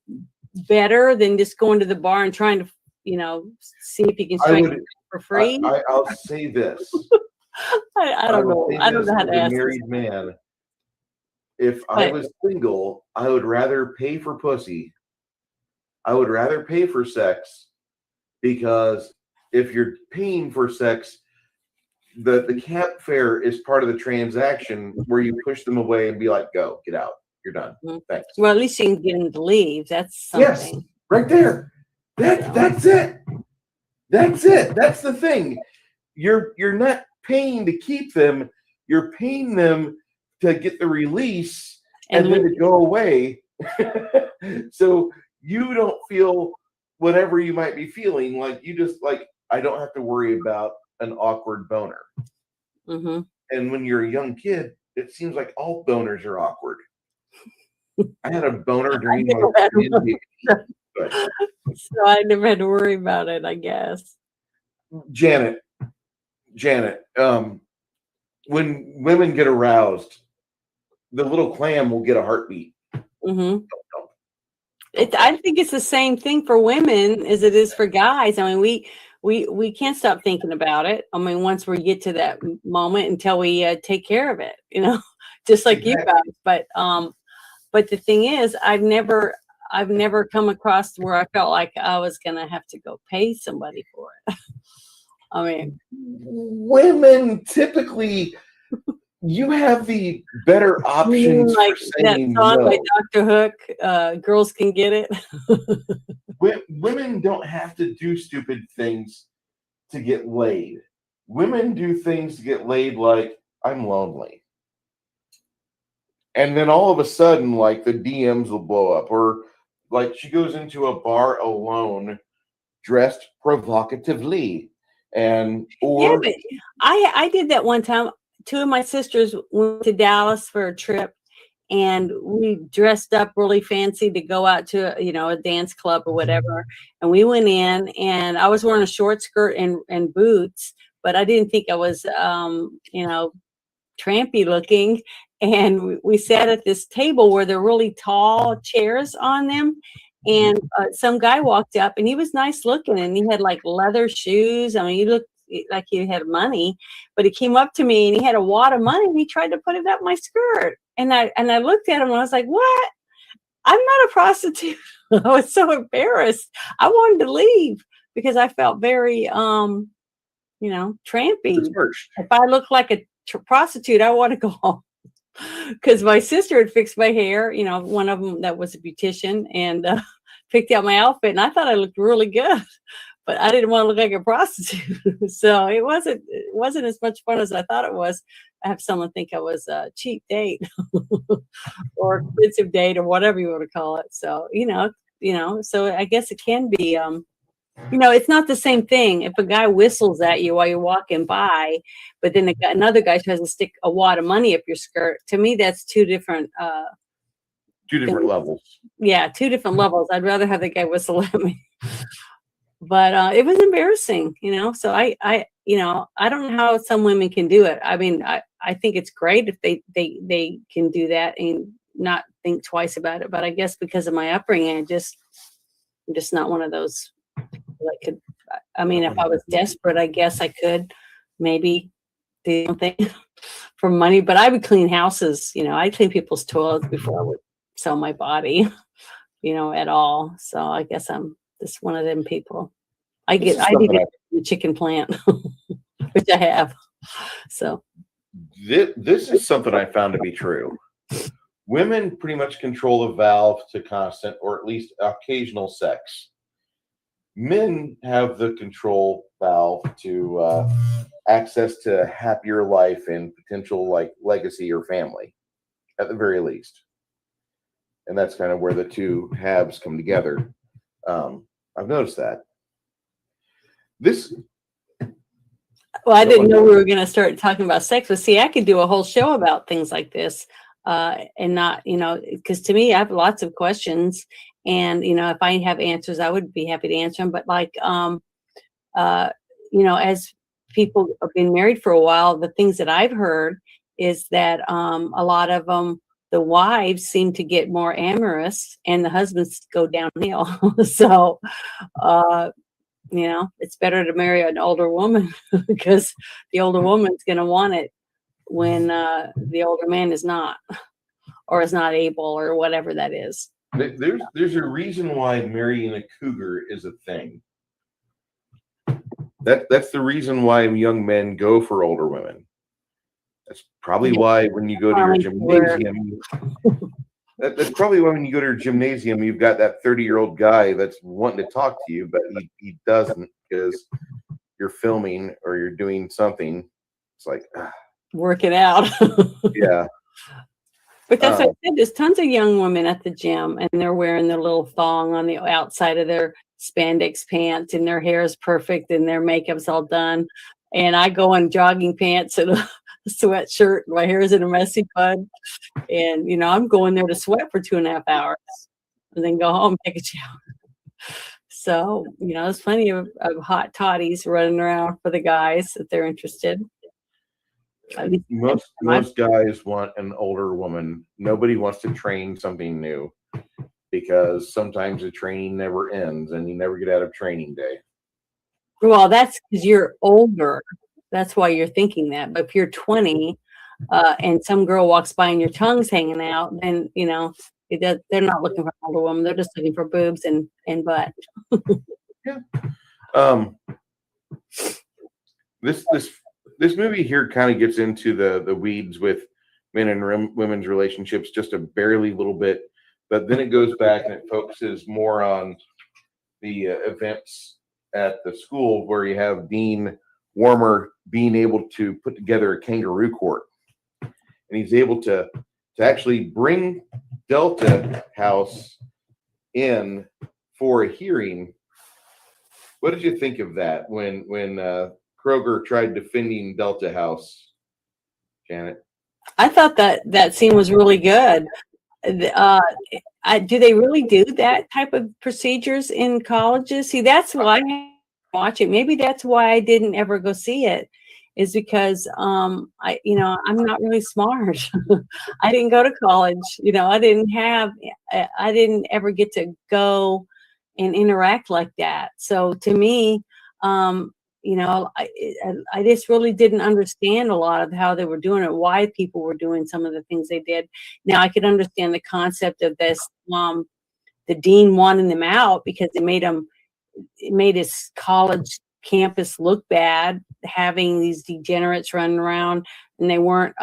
better than just going to the bar and trying to, see if you can strike it for free? I'll say this. I don't know. I don't know how to ask. Married man. If I was single, I would rather pay for pussy. I would rather pay for sex because if you're paying for sex, the cab fare is part of the transaction where you push them away and be like, go, get out. You're done. Thanks. Well, at least you can get them to leave. That's Yes, something. right there. That's it. That's it. That's the thing. You're not paying to keep them. You're paying them to get the release and then to go away. So you don't feel whatever you might be feeling. Like you just like, I don't have to worry about an awkward boner. Mm-hmm. And when you're a young kid, it seems like all boners are awkward. I had a boner during my puberty, but so I never had to worry about it, I guess. Janet, when women get aroused, the little clam will get a heartbeat. Mm-hmm. I think it's the same thing for women as it is for guys. I mean, we can't stop thinking about it. I mean, once we get to that moment until we take care of it, you know, just like you guys. But the thing is, I've never come across where I felt like I was gonna have to go pay somebody for it. I mean, women typically, you have the better options like for saying that song no. by Dr. Hook, "Girls Can Get It." Women don't have to do stupid things to get laid. Women do things to get laid, like I'm lonely. And then all of a sudden, like the DMs will blow up, or like she goes into a bar alone, dressed provocatively, or but I did that one time. Two of my sisters went to Dallas for a trip, and we dressed up really fancy to go out to a dance club or whatever. And we went in, and I was wearing a short skirt and boots, but I didn't think I was trampy looking. And we sat at this table where there were really tall chairs on them. And some guy walked up, and he was nice looking, and he had like leather shoes. I mean, he looked like he had money, but he came up to me and he had a wad of money, and he tried to put it up my skirt. And I looked at him, and I was like, what? I'm not a prostitute. I was so embarrassed. I wanted to leave because I felt very, trampy. If I look like a prostitute, I want to go home. Because my sister had fixed my hair, one of them that was a beautician, and picked out my outfit, and I thought I looked really good, but I didn't want to look like a prostitute. So it wasn't as much fun as I thought it was. I have someone think I was a cheap date or expensive date or whatever you want to call it. So so I guess it can be. It's not the same thing if a guy whistles at you while you're walking by, but then another guy tries to stick a wad of money up your skirt. To me, that's two different levels. Yeah, two different levels. I'd rather have the guy whistle at me. But it was embarrassing, So I don't know how some women can do it. I mean, I think it's great if they can do that and not think twice about it. But I guess because of my upbringing, I'm just not one of those. If I was desperate, I guess I could maybe do something for money, but I would clean houses. I'd clean people's toilets before I would sell my body, at all. So I guess I'm just one of them people. I did a chicken plant, which I have. So this is something I found to be true. Women pretty much control the valve to constant or at least occasional sex. Men have the control valve to access to a happier life and potential like legacy or family, at the very least. And that's kind of where the two halves come together. I've noticed that. Well, I didn't know we were going to start talking about sex, but see, I could do a whole show about things like this, and not, because to me, I have lots of questions. And, if I have answers, I would be happy to answer them. But as people have been married for a while, the things that I've heard is that a lot of them, the wives seem to get more amorous and the husbands go downhill. So, it's better to marry an older woman because the older woman's going to want it when the older man is not, or is not able, or whatever that is. There's a reason why marrying a cougar is a thing. That's the reason why young men go for older women. That's probably why when you go to your gymnasium, that's probably why when you go to your gymnasium, you've got that 30-year-old guy that's wanting to talk to you, but he doesn't because you're filming or you're doing something. It's like working out. yeah. But that's what I said. There's tons of young women at the gym, and they're wearing their little thong on the outside of their spandex pants, and their hair is perfect, and their makeup's all done. And I go in jogging pants and a sweatshirt. My hair is in a messy bun, and I'm going there to sweat for 2.5 hours, and then go home and take a shower. So there's plenty of hot toddies running around for the guys if they're interested. Most guys want an older woman. Nobody wants to train something new because sometimes the training never ends and you never get out of training day. Well, that's because you're older. That's why you're thinking that. But if you're 20 and some girl walks by and your tongue's hanging out, then they're not looking for an older woman. They're just looking for boobs and butt. Yeah. This movie here kind of gets into the weeds with men and women's relationships just a barely little bit, but then it goes back and it focuses more on the events at the school where you have Dean Warmer being able to put together a kangaroo court, and he's able to actually bring Delta House in for a hearing. What did you think of that when Kroger tried defending Delta House, Janet? I thought that scene was really good. Do they really do that type of procedures in colleges? See, that's why I watch it. Maybe that's why I didn't ever go see it, is because I'm not really smart. I didn't go to college. I didn't ever get to go and interact like that. So to me, I just really didn't understand a lot of how they were doing it, why people were doing some of the things they did. Now I could understand the concept of this, the dean wanting them out because it made his college campus look bad, having these degenerates running around, and they weren't,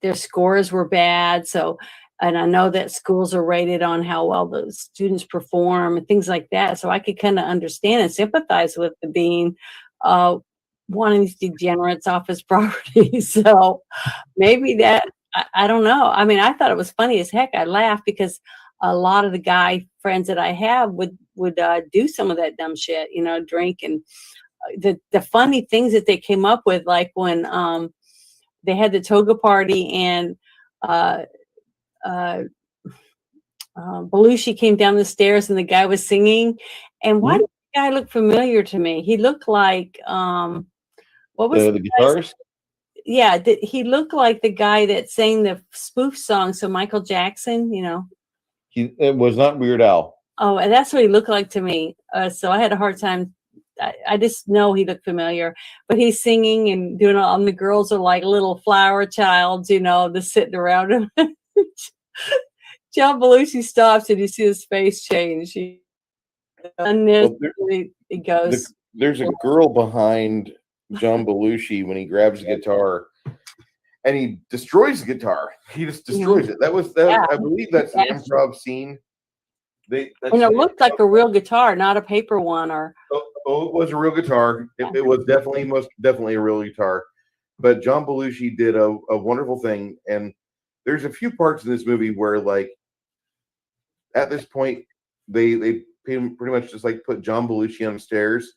their scores were bad. So, and I know that schools are rated on how well the students perform and things like that. So I could kind of understand and sympathize with the dean wanting these degenerates off his property. So maybe that, I don't know. I mean, I thought it was funny as heck. I laughed because a lot of the guy friends that I have would do some of that dumb shit, drink. And the funny things that they came up with, like when they had the toga party and Belushi came down the stairs and the guy was singing. And why did the guy look familiar to me? He looked like what was the guitarist? Yeah, he looked like the guy that sang the spoof song. So Michael Jackson, It was not Weird Al. Oh, and that's what he looked like to me. So I had a hard time. I just know he looked familiar, but he's singing and doing all, and the girls are like little flower childs, just sitting around him. John Belushi stops and you see his face change. He goes. There's a girl behind John Belushi when he grabs the guitar and he destroys the guitar. He just destroys it. That was I believe that's an improv scene. And it looked like a real guitar, not a paper one. Or it was a real guitar. It was most definitely a real guitar. But John Belushi did a wonderful thing. And there's a few parts in this movie where, like, at this point, they pretty much just like put John Belushi on the stairs,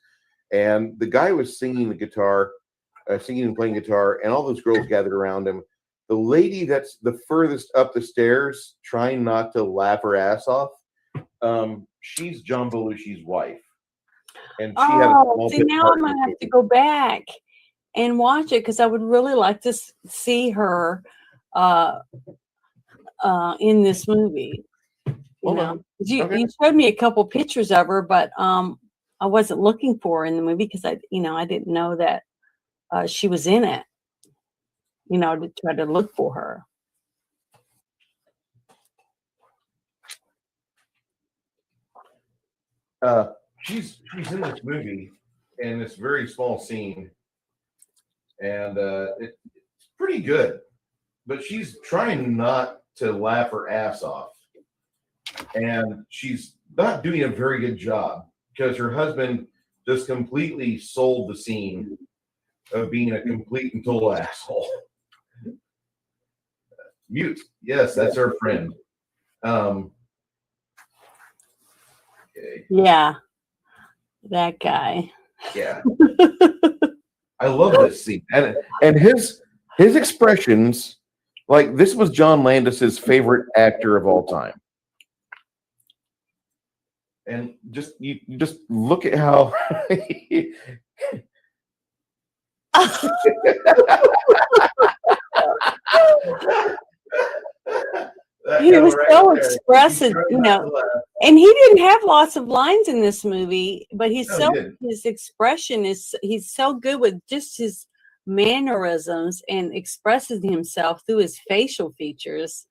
and the guy was singing the guitar, singing and playing guitar, and all those girls gathered around him. The lady that's the furthest up the stairs, trying not to laugh her ass off, she's John Belushi's wife, and she had a small see, now I'm gonna have to go back and watch it because I would really like to see her in this movie. You showed me a couple pictures of her, but I wasn't looking for her in the movie because I didn't know that she was in it. To try to look for her. She's in this movie, in this very small scene, and it's pretty good. But she's trying not to laugh her ass off, and she's not doing a very good job because her husband just completely sold the scene of being a complete and total asshole. Mute. Yes, that's our friend. Okay. Yeah, that guy. Yeah. I love this scene. And his expressions, like this was John Landis's favorite actor of all time. And just you just look at how he was so expressive, and he didn't have lots of lines in this movie, but his expression he's so good with just his mannerisms and expresses himself through his facial features.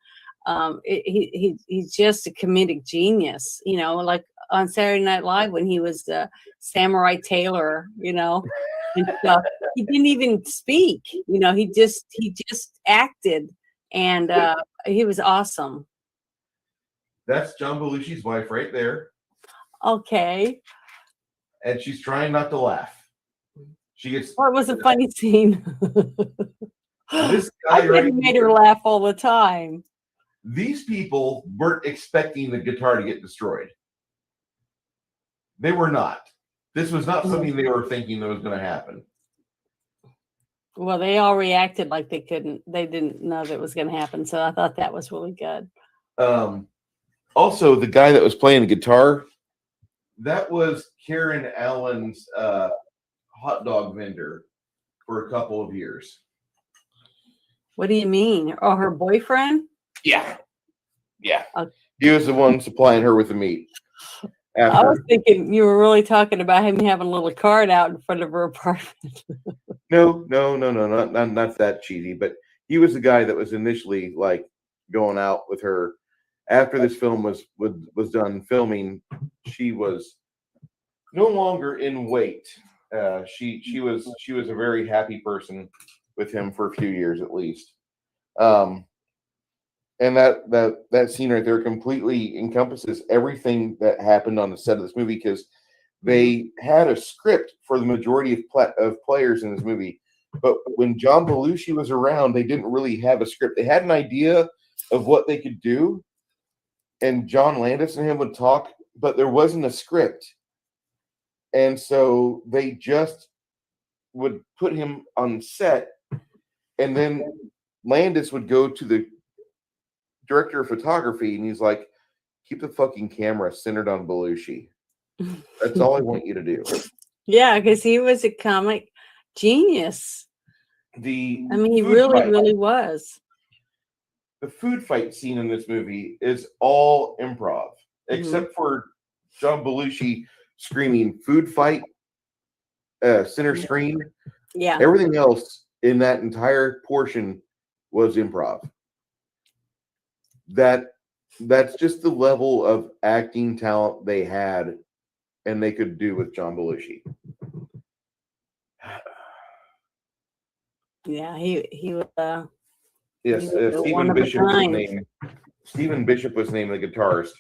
He's just a comedic genius, like on Saturday Night Live when he was the Samurai Taylor, and stuff. He didn't even speak, he just acted, and he was awesome. That's John Belushi's wife right there. Okay. And she's trying not to laugh. She gets. Well, it was a funny scene. This guy made her laugh all the time. These people weren't expecting the guitar to get destroyed. They were not. This was not something they were thinking that was going to happen. Well, they all reacted like they didn't know that it was going to happen. So I thought that was really good. Also, the guy that was playing the guitar, that was Karen Allen's hot dog vendor for a couple of years. What do you mean? Oh, her boyfriend? Yeah. Okay. He was the one supplying her with the meat. I was thinking you were really talking about him having a little cart out in front of her apartment. No, not that cheesy. But he was the guy that was initially like going out with her. After this film was done filming, she was no longer in wait. She was a very happy person with him for a few years at least. And that scene right there completely encompasses everything that happened on the set of this movie, because they had a script for the majority of players in this movie. But when John Belushi was around, they didn't really have a script. They had an idea of what they could do, and John Landis and him would talk, but there wasn't a script. And so they just would put him on set, and then Landis would go to the director of photography, and he's like, keep the fucking camera centered on Belushi. That's all I want you to do. Yeah, because he was a comic genius. He really was. The food fight scene in this movie is all improv, except for John Belushi screaming "food fight" center screen. Yeah, everything else in that entire portion was improv. That's just the level of acting talent they had, and they could do with John Belushi. Yeah, he was. Yes, Stephen Bishop was named. Stephen Bishop was named the guitarist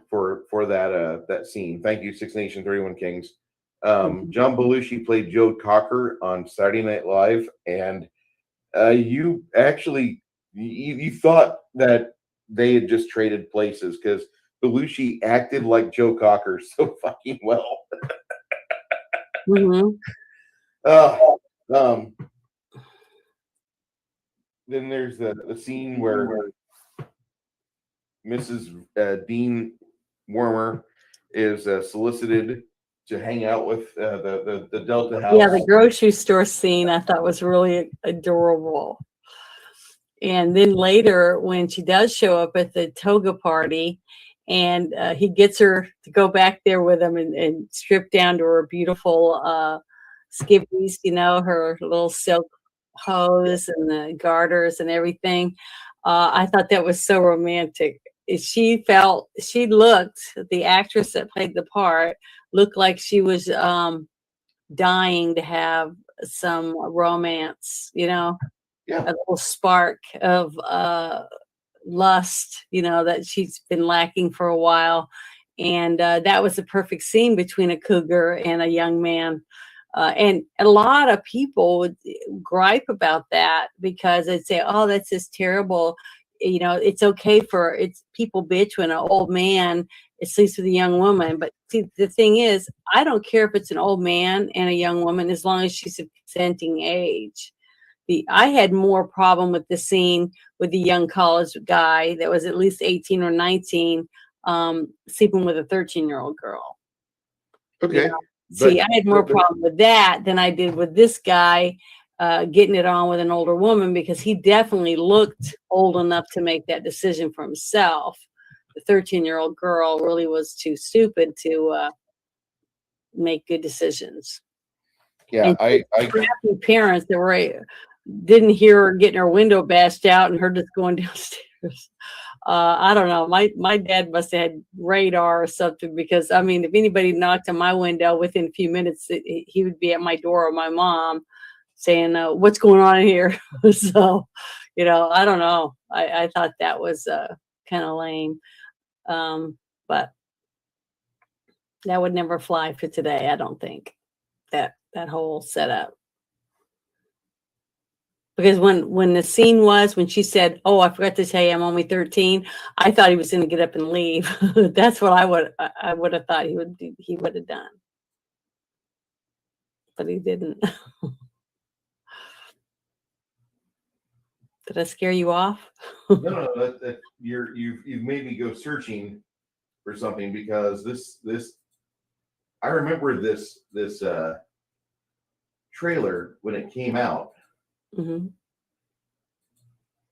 for that scene. Thank you, Six Nation 31 Kings. John Belushi played Joe Cocker on Saturday Night Live, and you actually you thought that they had just traded places because Belushi acted like Joe Cocker so fucking well. Then there's the scene where Mrs. Dean Wormer is solicited to hang out with the Delta House. Yeah, the grocery store scene I thought was really adorable. And then later, when she does show up at the toga party, and he gets her to go back there with him and strip down to her beautiful skivvies, her little silk hose and the garters and everything. I thought that was so romantic. The actress that played the part looked like she was dying to have some romance, Yeah. a little spark of lust, that she's been lacking for a while. And that was the perfect scene between a cougar and a young man. And a lot of people would gripe about that because they'd say, oh, that's just terrible. It's okay it's people bitch when an old man sleeps with a young woman. But see, the thing is, I don't care if it's an old man and a young woman as long as she's of consenting age. I had more problem with the scene with the young college guy that was at least 18 or 19 sleeping with a 13-year-old girl. Okay. See, I had more problem with that than I did with this guy getting it on with an older woman, because he definitely looked old enough to make that decision for himself. The 13-year-old girl really was too stupid to make good decisions. Yeah, and crappy parents that didn't hear her getting her window bashed out and her just going downstairs. I don't know. My dad must have had radar or something, because I mean, if anybody knocked on my window within a few minutes, he would be at my door, or my mom, saying, "What's going on here?" So, I don't know. I thought that was kind of lame, but that would never fly for today. I don't think that whole setup. Because when the scene was, when she said, "Oh, I forgot to tell you, I'm only 13," I thought he was going to get up and leave. That's what I would have thought he would have done, but he didn't. Did I scare you off? No, you've made me go searching for something, because this I remember this trailer when it came out. Mm-hmm.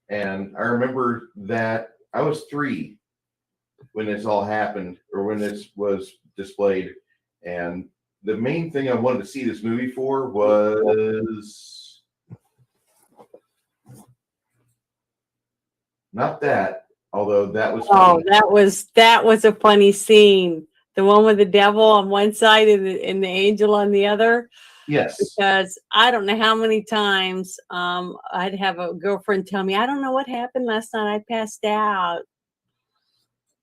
And I remember that I was 3 when this all happened, or when this was displayed. And the main thing I wanted to see this movie for was not that, although that was funny. Oh, that was a funny scene. The one with the devil on one side and the angel on the other. Yes. Because I don't know how many times I'd have a girlfriend tell me, "I don't know what happened last night. I passed out."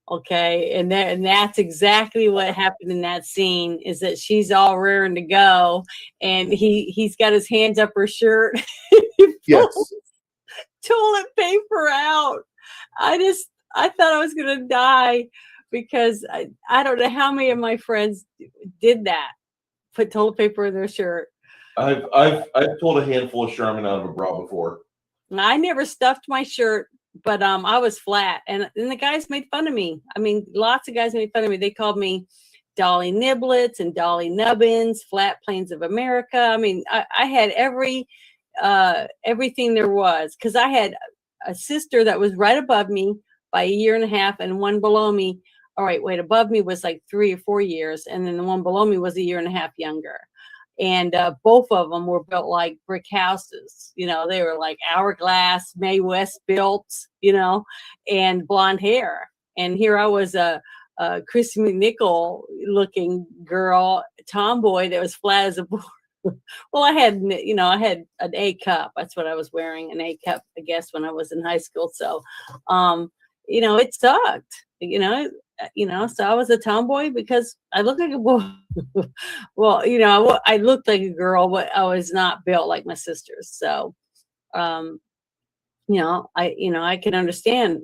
Okay, and that's exactly what happened in that scene. Is that she's all raring to go, and he's got his hands up her shirt. Yes. Toilet paper out. I thought I was gonna die, because I don't know how many of my friends did that. Put toilet paper in their shirt. I've pulled a handful of Charmin out of a bra before. I never stuffed my shirt, but I was flat, and the guys made fun of me. I mean, lots of guys made fun of me. They called me Dolly Niblets and Dolly Nubbins, Flat Plains of America. I mean, I had everything there was, because I had a sister that was right above me by a year and a half, and one below me. All right, wait, above me was like 3 or 4 years, and then the one below me was a year and a half younger. And both of them were built like brick houses. They were like hourglass, Mae West built, and blonde hair. And here I was a Christy McNichol looking girl, tomboy that was flat as a board. Well, I had an A cup. That's what I was wearing, an A cup, I guess, when I was in high school. So, it sucked, so I was a tomboy because I looked like a boy. Well, I looked like a girl, but I was not built like my sisters. So, I can understand,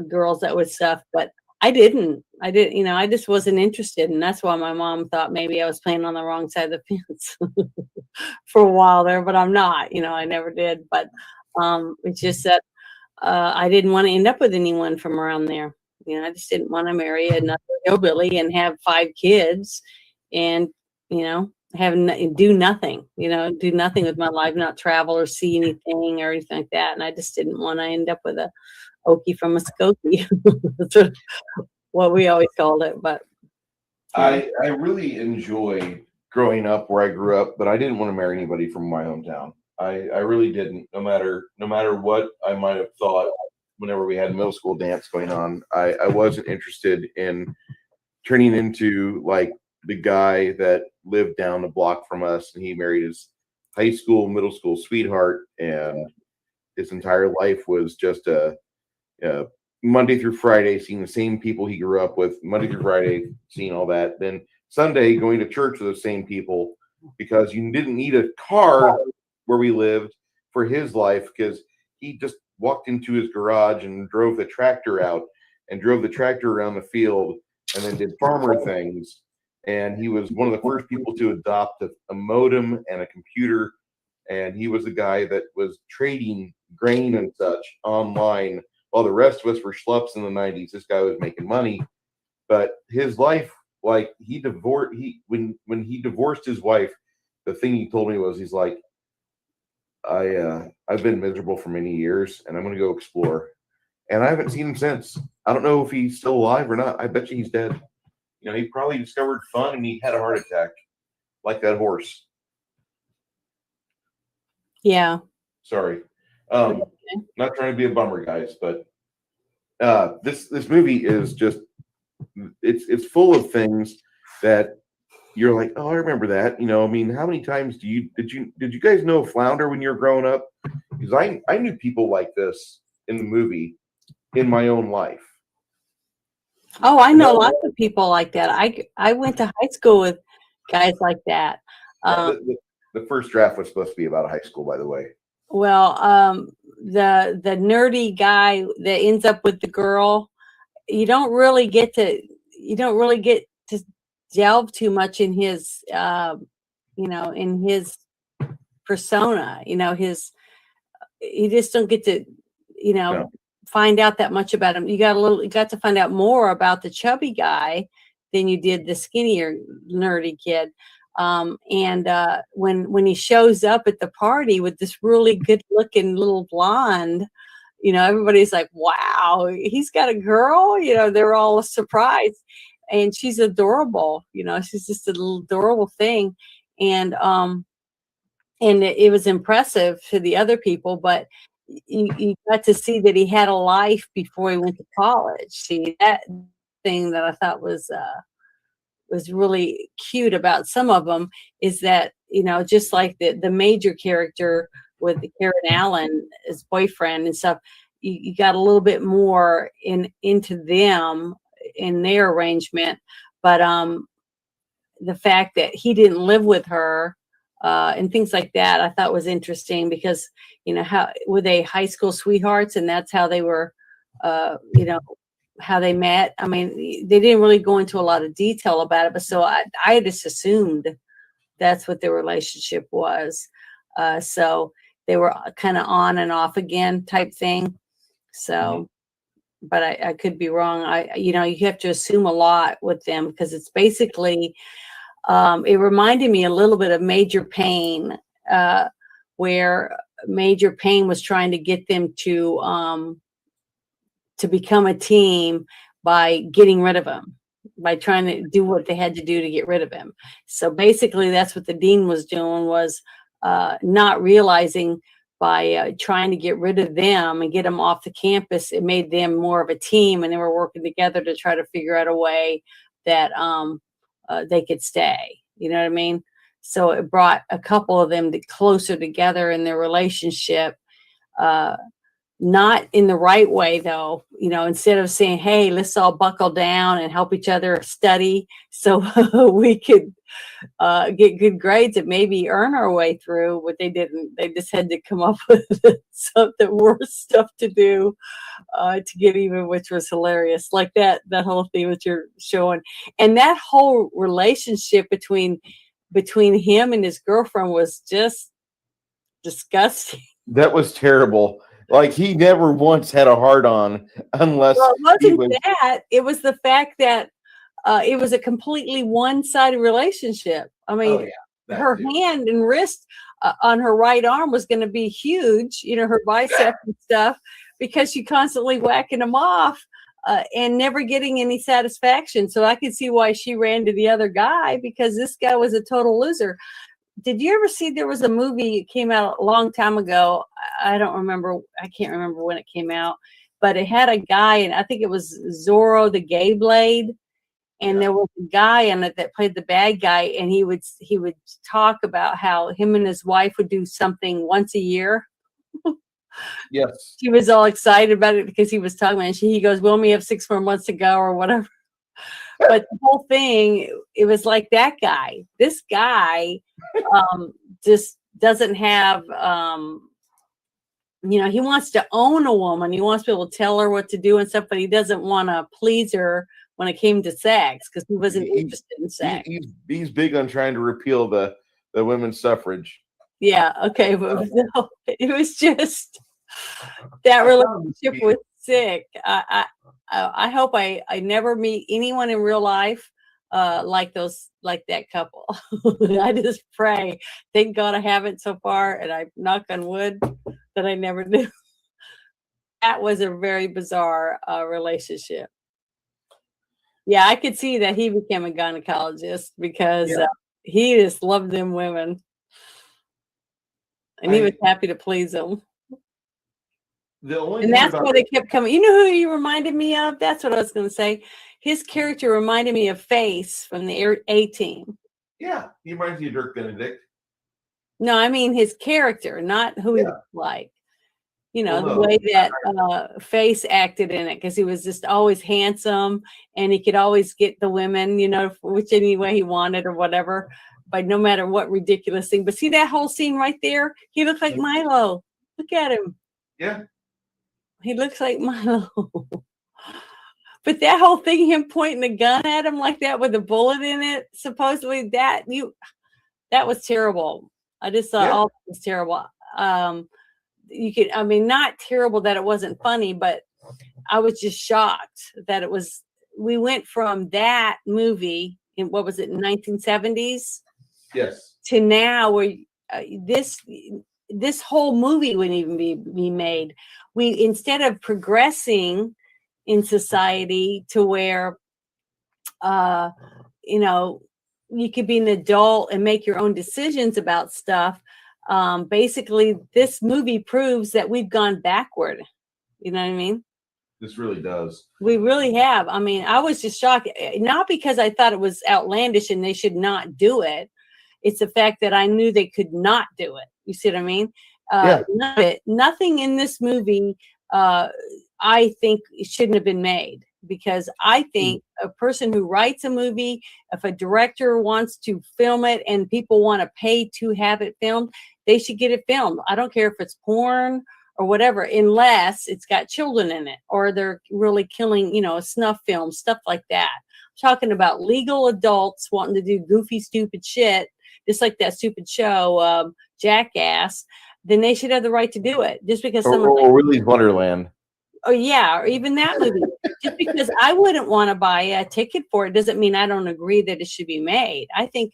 girls that would stuff, but I didn't, I just wasn't interested. And that's why my mom thought maybe I was playing on the wrong side of the fence for a while there, but I'm not, I never did. But it's just that I didn't want to end up with anyone from around there. I just didn't want to marry another hillbilly and have 5 kids and, do nothing with my life, not travel or see anything or anything like that. And I just didn't want to end up with a Okie from Muskogee. That's what we always called it. But I really enjoyed growing up where I grew up, but I didn't want to marry anybody from my hometown. I really didn't. No matter what I might have thought whenever we had middle school dance going on, I wasn't interested in turning into like the guy that lived down the block from us, and he married his high school, middle school sweetheart, and his entire life was just a Monday through Friday, seeing the same people he grew up with, Monday through Friday, seeing all that. Then Sunday, going to church with the same people, because you didn't need a car where we lived for his life, because he just walked into his garage and drove the tractor out and drove the tractor around the field and then did farmer things. And he was one of the first people to adopt a modem and a computer. And he was the guy that was trading grain and such online while the rest of us were schlups in the 90s. This guy was making money. But his life, like when he divorced his wife, the thing he told me was, he's like, I've been miserable for many years and I'm going to go explore. And I haven't seen him since. I don't know if he's still alive or not. I bet you he's dead. You know, he probably discovered fun and he had a heart attack, like that horse. Yeah. Sorry. Not trying to be a bummer, guys, but this movie is just, it's full of things that you're like, oh, I remember that. You know, I mean, how many times did you guys know Flounder when you were growing up? Because I knew people like this in the movie in my own life. Oh, I know lots of people like that. I went to high school with guys like that. The first draft was supposed to be about high school, by the way. Well, the nerdy guy that ends up with the girl, you don't really get to delve too much in his in his persona. You just don't get to No. find out that much about him. You got to find out more about the chubby guy than you did the skinnier nerdy kid. And when he shows up at the party with this really good looking little blonde, everybody's like, wow, he's got a girl. They're all surprised, and she's adorable. She's just a little adorable thing. And it was impressive to the other people, but you got to see that he had a life before he went to college. See, that thing that I thought was really cute about some of them is that, just like the major character with Karen Allen, his boyfriend and stuff, you got a little bit more into them in their arrangement. But the fact that he didn't live with her and things like that, I thought was interesting, because, how were they high school sweethearts, and that's how they were, how they met. I mean, they didn't really go into a lot of detail about it, but so I just assumed that's what their relationship was. So they were kind of on and off again type thing. So, but I could be wrong. You have to assume a lot with them, because it's basically, it reminded me a little bit of Major Payne, where Major Payne was trying to get them to become a team by getting rid of him, by trying to do what they had to do to get rid of him. So basically that's what the dean was doing, was not realizing by trying to get rid of them and get them off the campus, it made them more of a team, and they were working together to try to figure out a way that they could stay. You know what I mean? So it brought a couple of them closer together in their relationship. Not in the right way, though. Instead of saying, hey, let's all buckle down and help each other study so we could get good grades and maybe earn our way through. But they didn't. They just had to come up with something worse stuff to do to get even, which was hilarious. Like that whole thing that you're showing. And that whole relationship between him and his girlfriend was just disgusting. That was terrible. Like, he never once had a hard on, unless it wasn't that. It was the fact that it was a completely one-sided relationship. I mean, her hand and wrist on her right arm was going to be huge, her bicep and stuff, because she constantly whacking them off and never getting any satisfaction. So I could see why she ran to the other guy, because this guy was a total loser. Did you ever see, there was a movie that came out a long time ago? I can't remember when it came out, but it had a guy, and I think it was Zorro the Gay Blade. And there was a guy in it that played the bad guy, and he would talk about how him and his wife would do something once a year. Yes. She was all excited about it because he was talking about it. He goes, "We only have 6 more months to go," or whatever. But the whole thing, it was like that guy. This guy just doesn't have, he wants to own a woman. He wants to be able to tell her what to do and stuff, but he doesn't want to please her when it came to sex because he wasn't interested in sex. He's big on trying to repeal the women's suffrage. Yeah, okay. But no, it was just that relationship was sick. I hope I never meet anyone in real life like that couple. I just pray. Thank God I haven't so far, and I knock on wood that I never do. That was a very bizarre relationship. Yeah, I could see that he became a gynecologist because he just loved them women. And he was happy to please them. And that's why they kept coming. You know who he reminded me of? That's what I was going to say. His character reminded me of Face from the A-Team. Yeah, he reminds you of Dirk Benedict. No, I mean his character, not who he was like. The way that Face acted in it, because he was just always handsome and he could always get the women, which any way he wanted or whatever, but no matter what ridiculous thing. But see that whole scene right there? He looked like Milo. Look at him. Yeah. He looks like Milo. But that whole thing, him pointing a gun at him like that with a bullet in it, supposedly that was terrible. I just thought all that was terrible. Not terrible that it wasn't funny, but I was just shocked that it was. We went from that movie in what was it, 1970s? Yes. To now, where this whole movie wouldn't even be made. We, instead of progressing in society to where, you could be an adult and make your own decisions about stuff. Basically, this movie proves that we've gone backward. You know what I mean? This really does. We really have. I mean, I was just shocked, not because I thought it was outlandish and they should not do it. It's the fact that I knew they could not do it. You see what I mean? Nothing in this movie, I think, shouldn't have been made, because I think a person who writes a movie, if a director wants to film it and people want to pay to have it filmed, they should get it filmed. I don't care if it's porn or whatever, unless it's got children in it or they're really killing, a snuff film, stuff like that. I'm talking about legal adults wanting to do goofy, stupid shit, just like that stupid show, Jackass. Then they should have the right to do it. Just because someone or Willy's Wonderland. Oh yeah, or even that movie. Just because I wouldn't want to buy a ticket for it doesn't mean I don't agree that it should be made. I think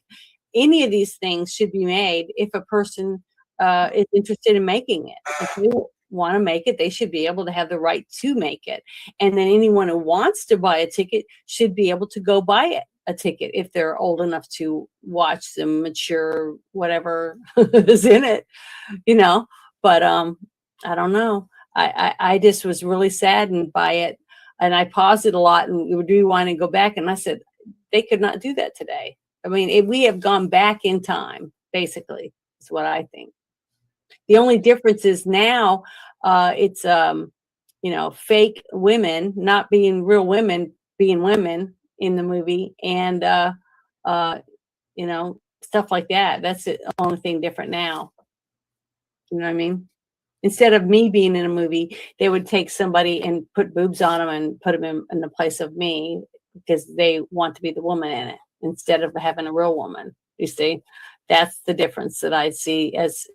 any of these things should be made if a person is interested in making it. If they want to make it, they should be able to have the right to make it. And then anyone who wants to buy a ticket should be able to go buy a ticket if they're old enough to watch some mature whatever is in it, But I don't know. I just was really saddened by it, and I paused it a lot and would rewind and go back, and I said they could not do that today. I mean, we have gone back in time, basically, is what I think. The only difference is now it's fake women not being real women, being women in the movie, and stuff like that. That's the only thing different now. You know what I mean? Instead of me being in a movie, they would take somebody and put boobs on them and put them in the place of me because they want to be the woman in it instead of having a real woman. You see, that's the difference that I see as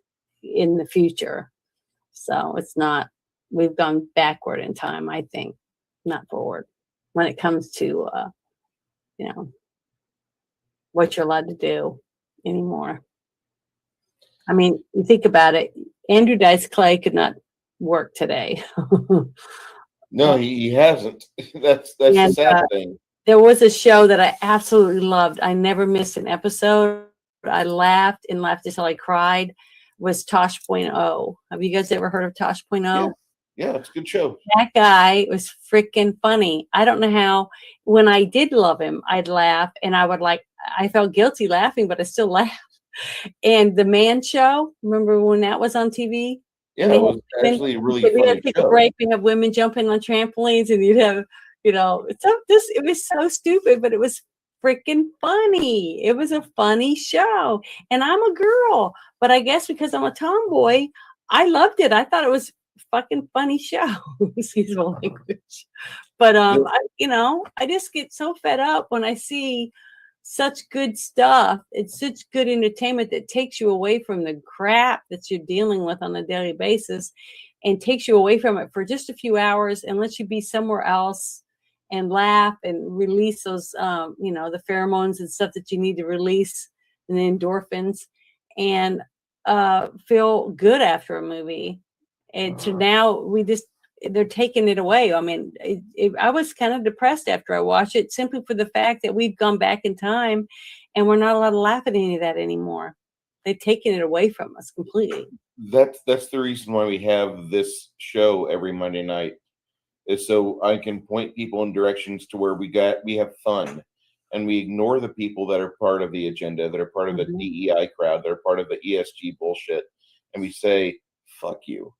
in the future. So it's not, we've gone backward in time, I think, not forward when it comes to, what you're allowed to do anymore. I mean, you think about it. Andrew Dice Clay could not work today. No, he hasn't. That's the sad thing. There was a show that I absolutely loved. I never missed an episode. I laughed until I cried. Was Tosh.0. Have you guys ever heard of Tosh.0? Yeah, it's a good show. That guy was freaking funny. I don't know how, when I did love him, I'd laugh and I felt guilty laughing, but I still laughed. And the Man Show, remember when that was on TV? Yeah, it was actually a really we'd have funny to take a show. break. We have women jumping on trampolines, and you'd have, it was so stupid, but it was freaking funny. It was a funny show, and I'm a girl, but I guess because I'm a tomboy, I loved it. I thought it was a fucking funny show. Excuse my language, but I just get so fed up when I see such good stuff. It's such good entertainment that takes you away from the crap that you're dealing with on a daily basis and takes you away from it for just a few hours and lets you be somewhere else and laugh and release those, the pheromones and stuff that you need to release and the endorphins and feel good after a movie. And so now they're taking it away. I mean, I was kind of depressed after I watched it simply for the fact that we've gone back in time and we're not allowed to laugh at any of that anymore. They've taken it away from us completely. That's the reason why we have this show every Monday night, is so I can point people in directions to where we have fun, and we ignore the people that are part of the agenda, that are part of the DEI crowd, that are part of the ESG bullshit, and we say, fuck you.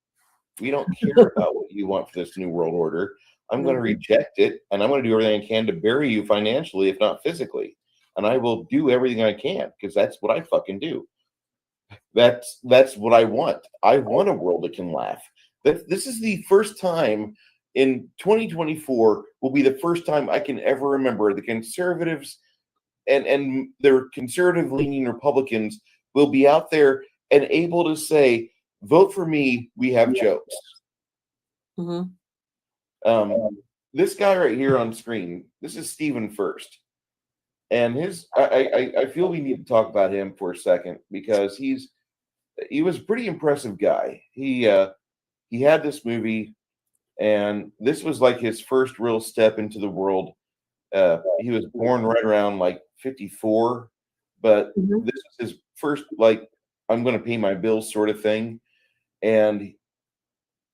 We don't care about what you want for this new world order. I'm going to reject it, and I'm going to do everything I can to bury you financially, if not physically. And I will do everything I can, because that's what I fucking do. That's what I want. I want a world that can laugh. This is the first time in 2024 will be the first time I can ever remember the conservatives and their conservative-leaning Republicans will be out there and able to say, vote for me, we have jokes. This guy right here on screen, this is Stephen First. And I feel we need to talk about him for a second, because he was a pretty impressive guy. He had this movie, and this was like his first real step into the world. He was born right around like 54, but this was his first, like, I'm going to pay my bills sort of thing. And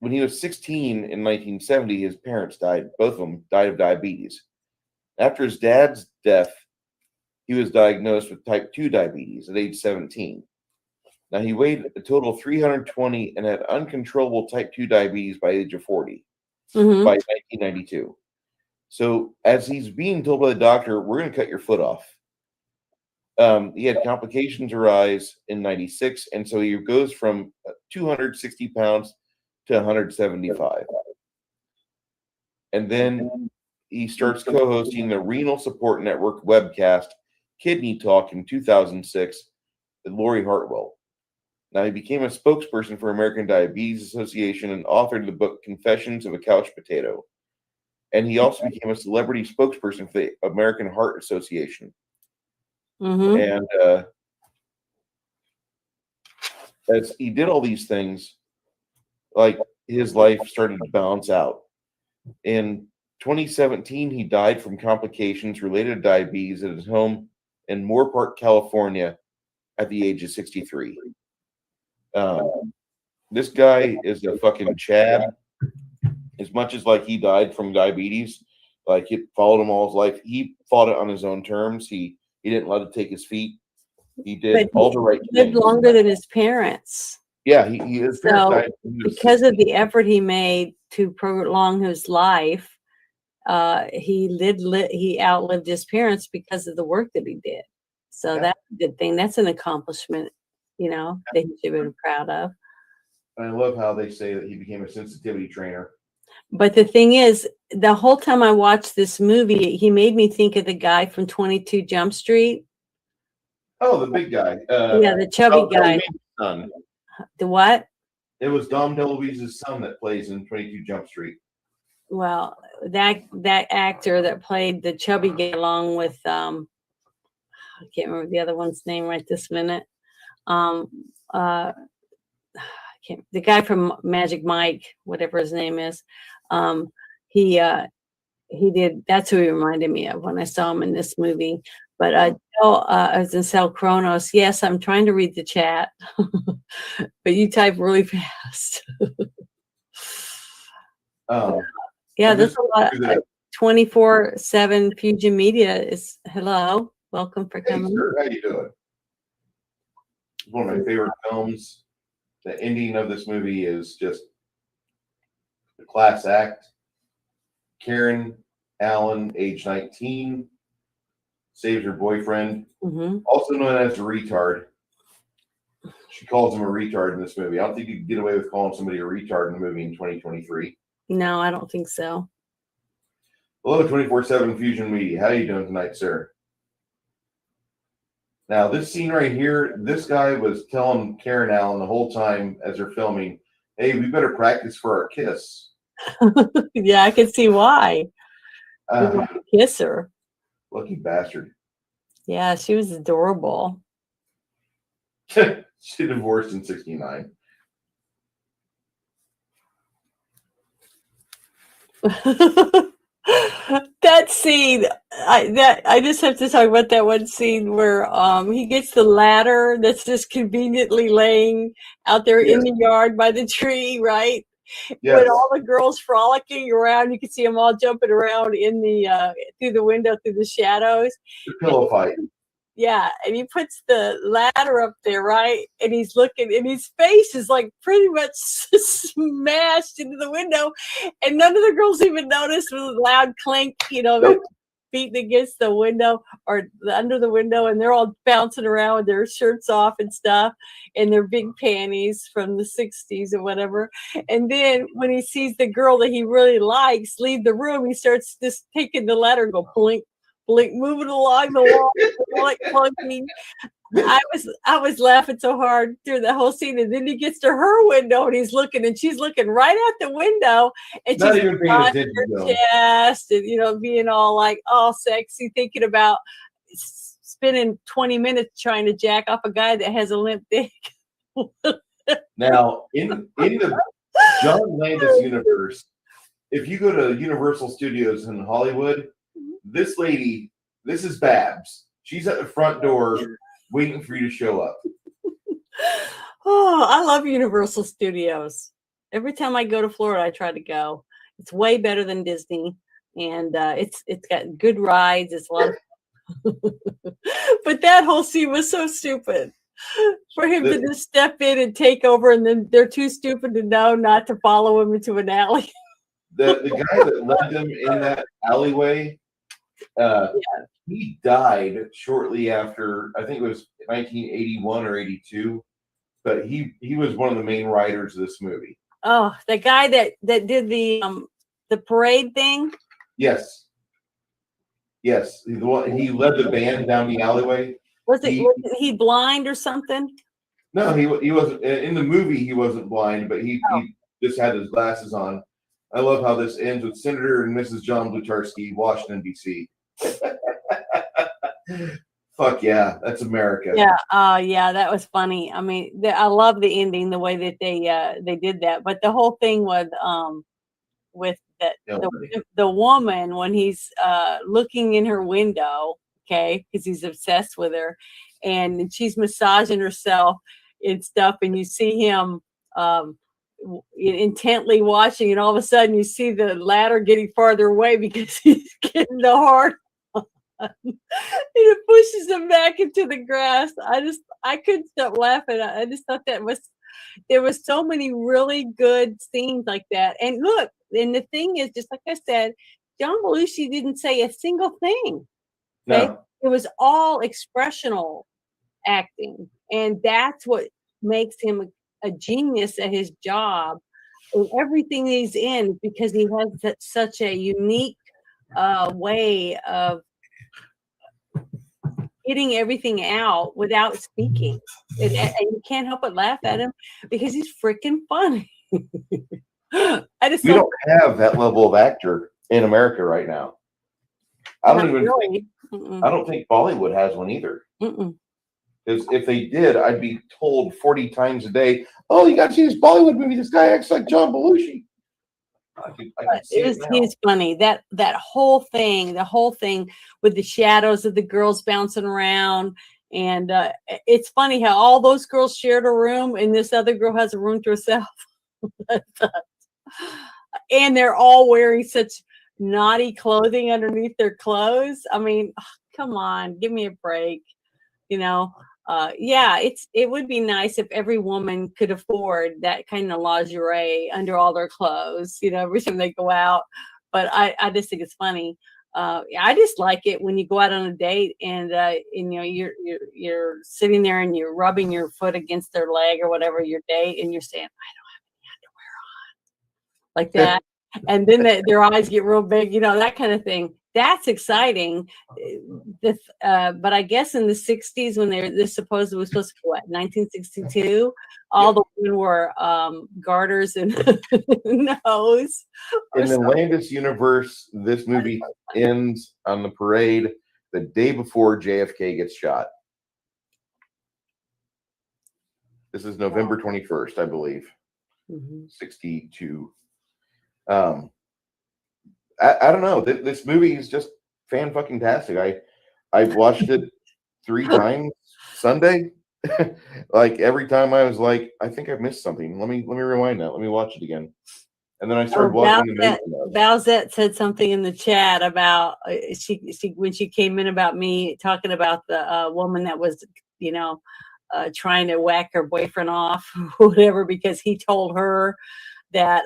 when he was 16 in 1970, his parents died. Both of them died of diabetes. After his dad's death, he was diagnosed with type 2 diabetes at age 17. Now, he weighed a total of 320 and had uncontrollable type 2 diabetes by age of 40 by 1992. So as he's being told by the doctor, we're going to cut your foot off. He had complications arise in 96, and so he goes from 260 pounds to 175. And then he starts co-hosting the Renal Support Network webcast Kidney Talk in 2006 with Lori Hartwell. Now, he became a spokesperson for American Diabetes Association and authored the book Confessions of a Couch Potato. And he also became a celebrity spokesperson for the American Heart Association. And as he did all these things, like, his life started to balance out. In 2017, he died from complications related to diabetes at his home in Moorpark, California, at the age of 63. This guy is a fucking Chad. As much as like he died from diabetes, like it followed him all his life. He fought it on his own terms. He didn't let it take his feet. He did all the right things. Lived longer than his parents. Yeah, he is. So because of the effort he made to prolong his life, he outlived his parents because of the work that he did. So that's a good thing. That's an accomplishment, that he should have been proud of. And I love how they say that he became a sensitivity trainer. But the thing is, the whole time I watched this movie, he made me think of the guy from 22 Jump Street. Oh, the big guy. The chubby guy. Son. The what? It was Dom DeLuise's son that plays in 22 Jump Street. Well, that actor that played the chubby guy along with I can't remember the other one's name right this minute. The guy from Magic Mike, whatever his name is, he did. That's who he reminded me of when I saw him in this movie. But I was in Cell Chronos. Yes, I'm trying to read the chat, but you type really fast. Yeah, I'm there's just a lot. through the- 24/7 Fusion Media is hello. Welcome for Hey, coming. sir, how you doing? It's one of my favorite films. The ending of this movie is just a class act. Karen Allen, age 19, saves her boyfriend, Hmm. also known as a retard. She calls him a retard in this movie. I don't think you can get away with calling somebody a retard in a movie in 2023. No, I don't think so. Hello, 24/7 Fusion Media. How you doing tonight, sir? Now, this scene right here, this guy was telling Karen Allen the whole time as they're filming, hey, we better practice for our kiss. Yeah, I can see why. He Uh, wanted to kiss her. lucky bastard. Yeah, she was adorable. She divorced in 69. That scene, I just have to talk about that one scene where he gets the ladder that's just conveniently laying out there in the yard by the tree, right? Yes. When all the girls frolicking around, you can see them all jumping around in the through the window, through the shadows. The pillow fight. Yeah, and he puts the ladder up there, right? And he's looking, and his face is like pretty much smashed into the window, and none of the girls even notice with a loud clink, they're beating against the window or under the window, and they're all bouncing around with their shirts off and stuff, and their big panties from the 60s or whatever. And then when he sees the girl that he really likes leave the room, he starts just taking the ladder and go blink, blink, moving along the wall, like clunking. I was laughing so hard through the whole scene, and then he gets to her window and he's looking, and she's looking right at the window, and Not she's even paying attention to her him. chest, and being all like all sexy, thinking about spending 20 minutes trying to jack off a guy that has a limp dick. Now, in the John Landis universe, if you go to Universal Studios in Hollywood, this lady, this is Babs. She's at the front door waiting for you to show up. Oh, I love Universal Studios. Every time I go to Florida, I try to go. It's way better than Disney, and it's got good rides. It's a lot of but that whole scene was so stupid for him to just step in and take over, and then they're too stupid to know not to follow him into an alley. The guy that led them in that alleyway, he died shortly after, I think it was 1981 or 82, but he was one of the main writers of this movie. Oh, the guy that did the parade thing? Yes. Yes. He led the band down the alleyway. Was he blind or something? No, he wasn't. In the movie, he wasn't blind, but he just had his glasses on. I love how this ends with Senator and Mrs. John Blutarski, Washington, D.C. Fuck yeah, that's America. Yeah, yeah, that was funny. I mean, I love the ending, the way that they did that. But the whole thing with that the woman, when he's looking in her window, okay, because he's obsessed with her, and she's massaging herself and stuff, and you see him intently watching, and all of a sudden you see the ladder getting farther away because he's getting the hard on. And it pushes him back into the grass. I couldn't stop laughing. I just thought there was so many really good scenes like that. And look, and the thing is, just like I said, John Belushi didn't say a single thing. Okay? No. It was all expressional acting, and that's what makes him a genius at his job and everything he's in, because he has such a unique way of getting everything out without speaking. And you can't help but laugh at him because he's freaking funny. We don't have that level of actor in America right now. I don't think Bollywood has one either. Because if they did, I'd be told 40 times a day, "Oh, you got to see this Bollywood movie. This guy acts like John Belushi." He's funny. That whole thing, with the shadows of the girls bouncing around, and it's funny how all those girls shared a room, and this other girl has a room to herself. and they're all wearing such naughty clothing underneath their clothes. I mean, come on, give me a break. You know, yeah, it would be nice if every woman could afford that kind of lingerie under all their clothes, you know, every time they go out. But I just think it's funny. I just like it when you go out on a date and you know you're sitting there and you're rubbing your foot against their leg or whatever your date, and you're saying, like that. And then their eyes get real big, you know, that kind of thing. That's exciting. But I guess in the 60s, when this supposedly was supposed to be what, 1962, all the women wore garters and nose. In the Landis universe, this movie ends on the parade the day before JFK gets shot. This is November 21st, I believe. 62. I don't know. This movie is just fan-fucking-tastic. I've watched it 3 times Sunday. Like every time I was like, I think I've missed something. Let me rewind that. Let me watch it again. And then I started watching the movie. Bowsette said something in the chat about she when she came in about me talking about the woman that was, you know, trying to whack her boyfriend off or whatever because he told her that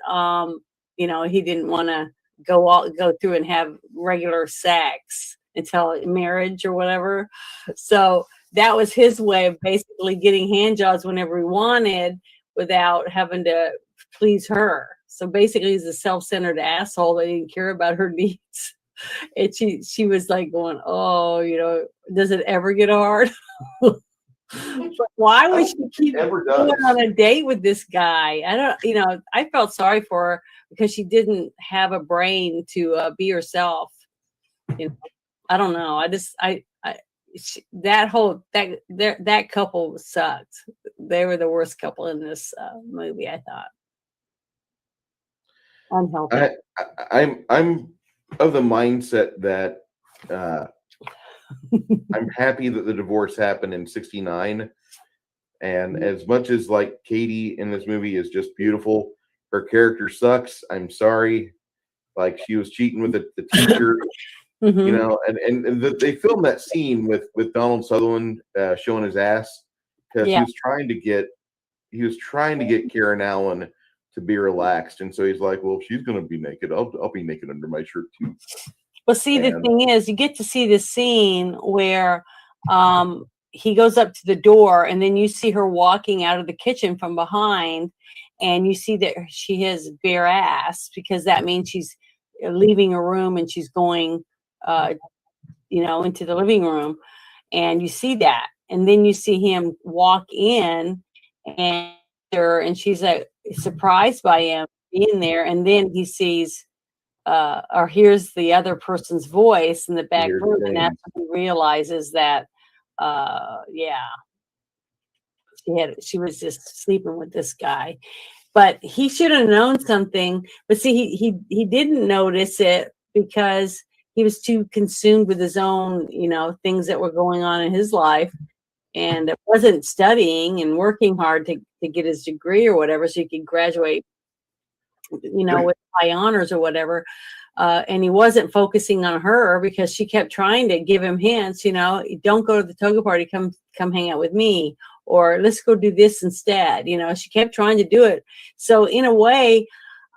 you know, he didn't want to go through and have regular sex until marriage or whatever. So that was his way of basically getting hand jobs whenever he wanted without having to please her. So basically he's a self-centered asshole that didn't care about her needs. And she was like going, oh, you know, does it ever get hard? But why would she keep going on a date with this guy? I don't, you know, I felt sorry for her because she didn't have a brain to be herself. You know, I don't know. That couple sucked. They were the worst couple in this movie, I thought. Unhealthy. I'm of the mindset that I'm happy that the divorce happened in 69. And as much as like Katie in this movie is just beautiful, her character sucks. I'm sorry. Like she was cheating with the teacher, you know, and they filmed that scene with Donald Sutherland showing his ass because he was trying to get Karen Allen to be relaxed. And so he's like, well, if she's going to be naked, I'll be naked under my shirt too. Well, see, the thing is, you get to see the scene where he goes up to the door and then you see her walking out of the kitchen from behind and you see that she has bare ass because that means she's leaving a room and she's going, you know, into the living room. And you see that. And then you see him walk in and she's like surprised by him being there. And then he sees or hears the other person's voice in the back room, and that's when he realizes that, she was just sleeping with this guy. But he should have known something. But see, he didn't notice it because he was too consumed with his own, you know, things that were going on in his life, and wasn't studying and working hard to get his degree or whatever, so he could graduate, you know, with high honors or whatever. And he wasn't focusing on her because she kept trying to give him hints, you know, don't go to the toga party, come hang out with me, or let's go do this instead. You know, she kept trying to do it. So in a way,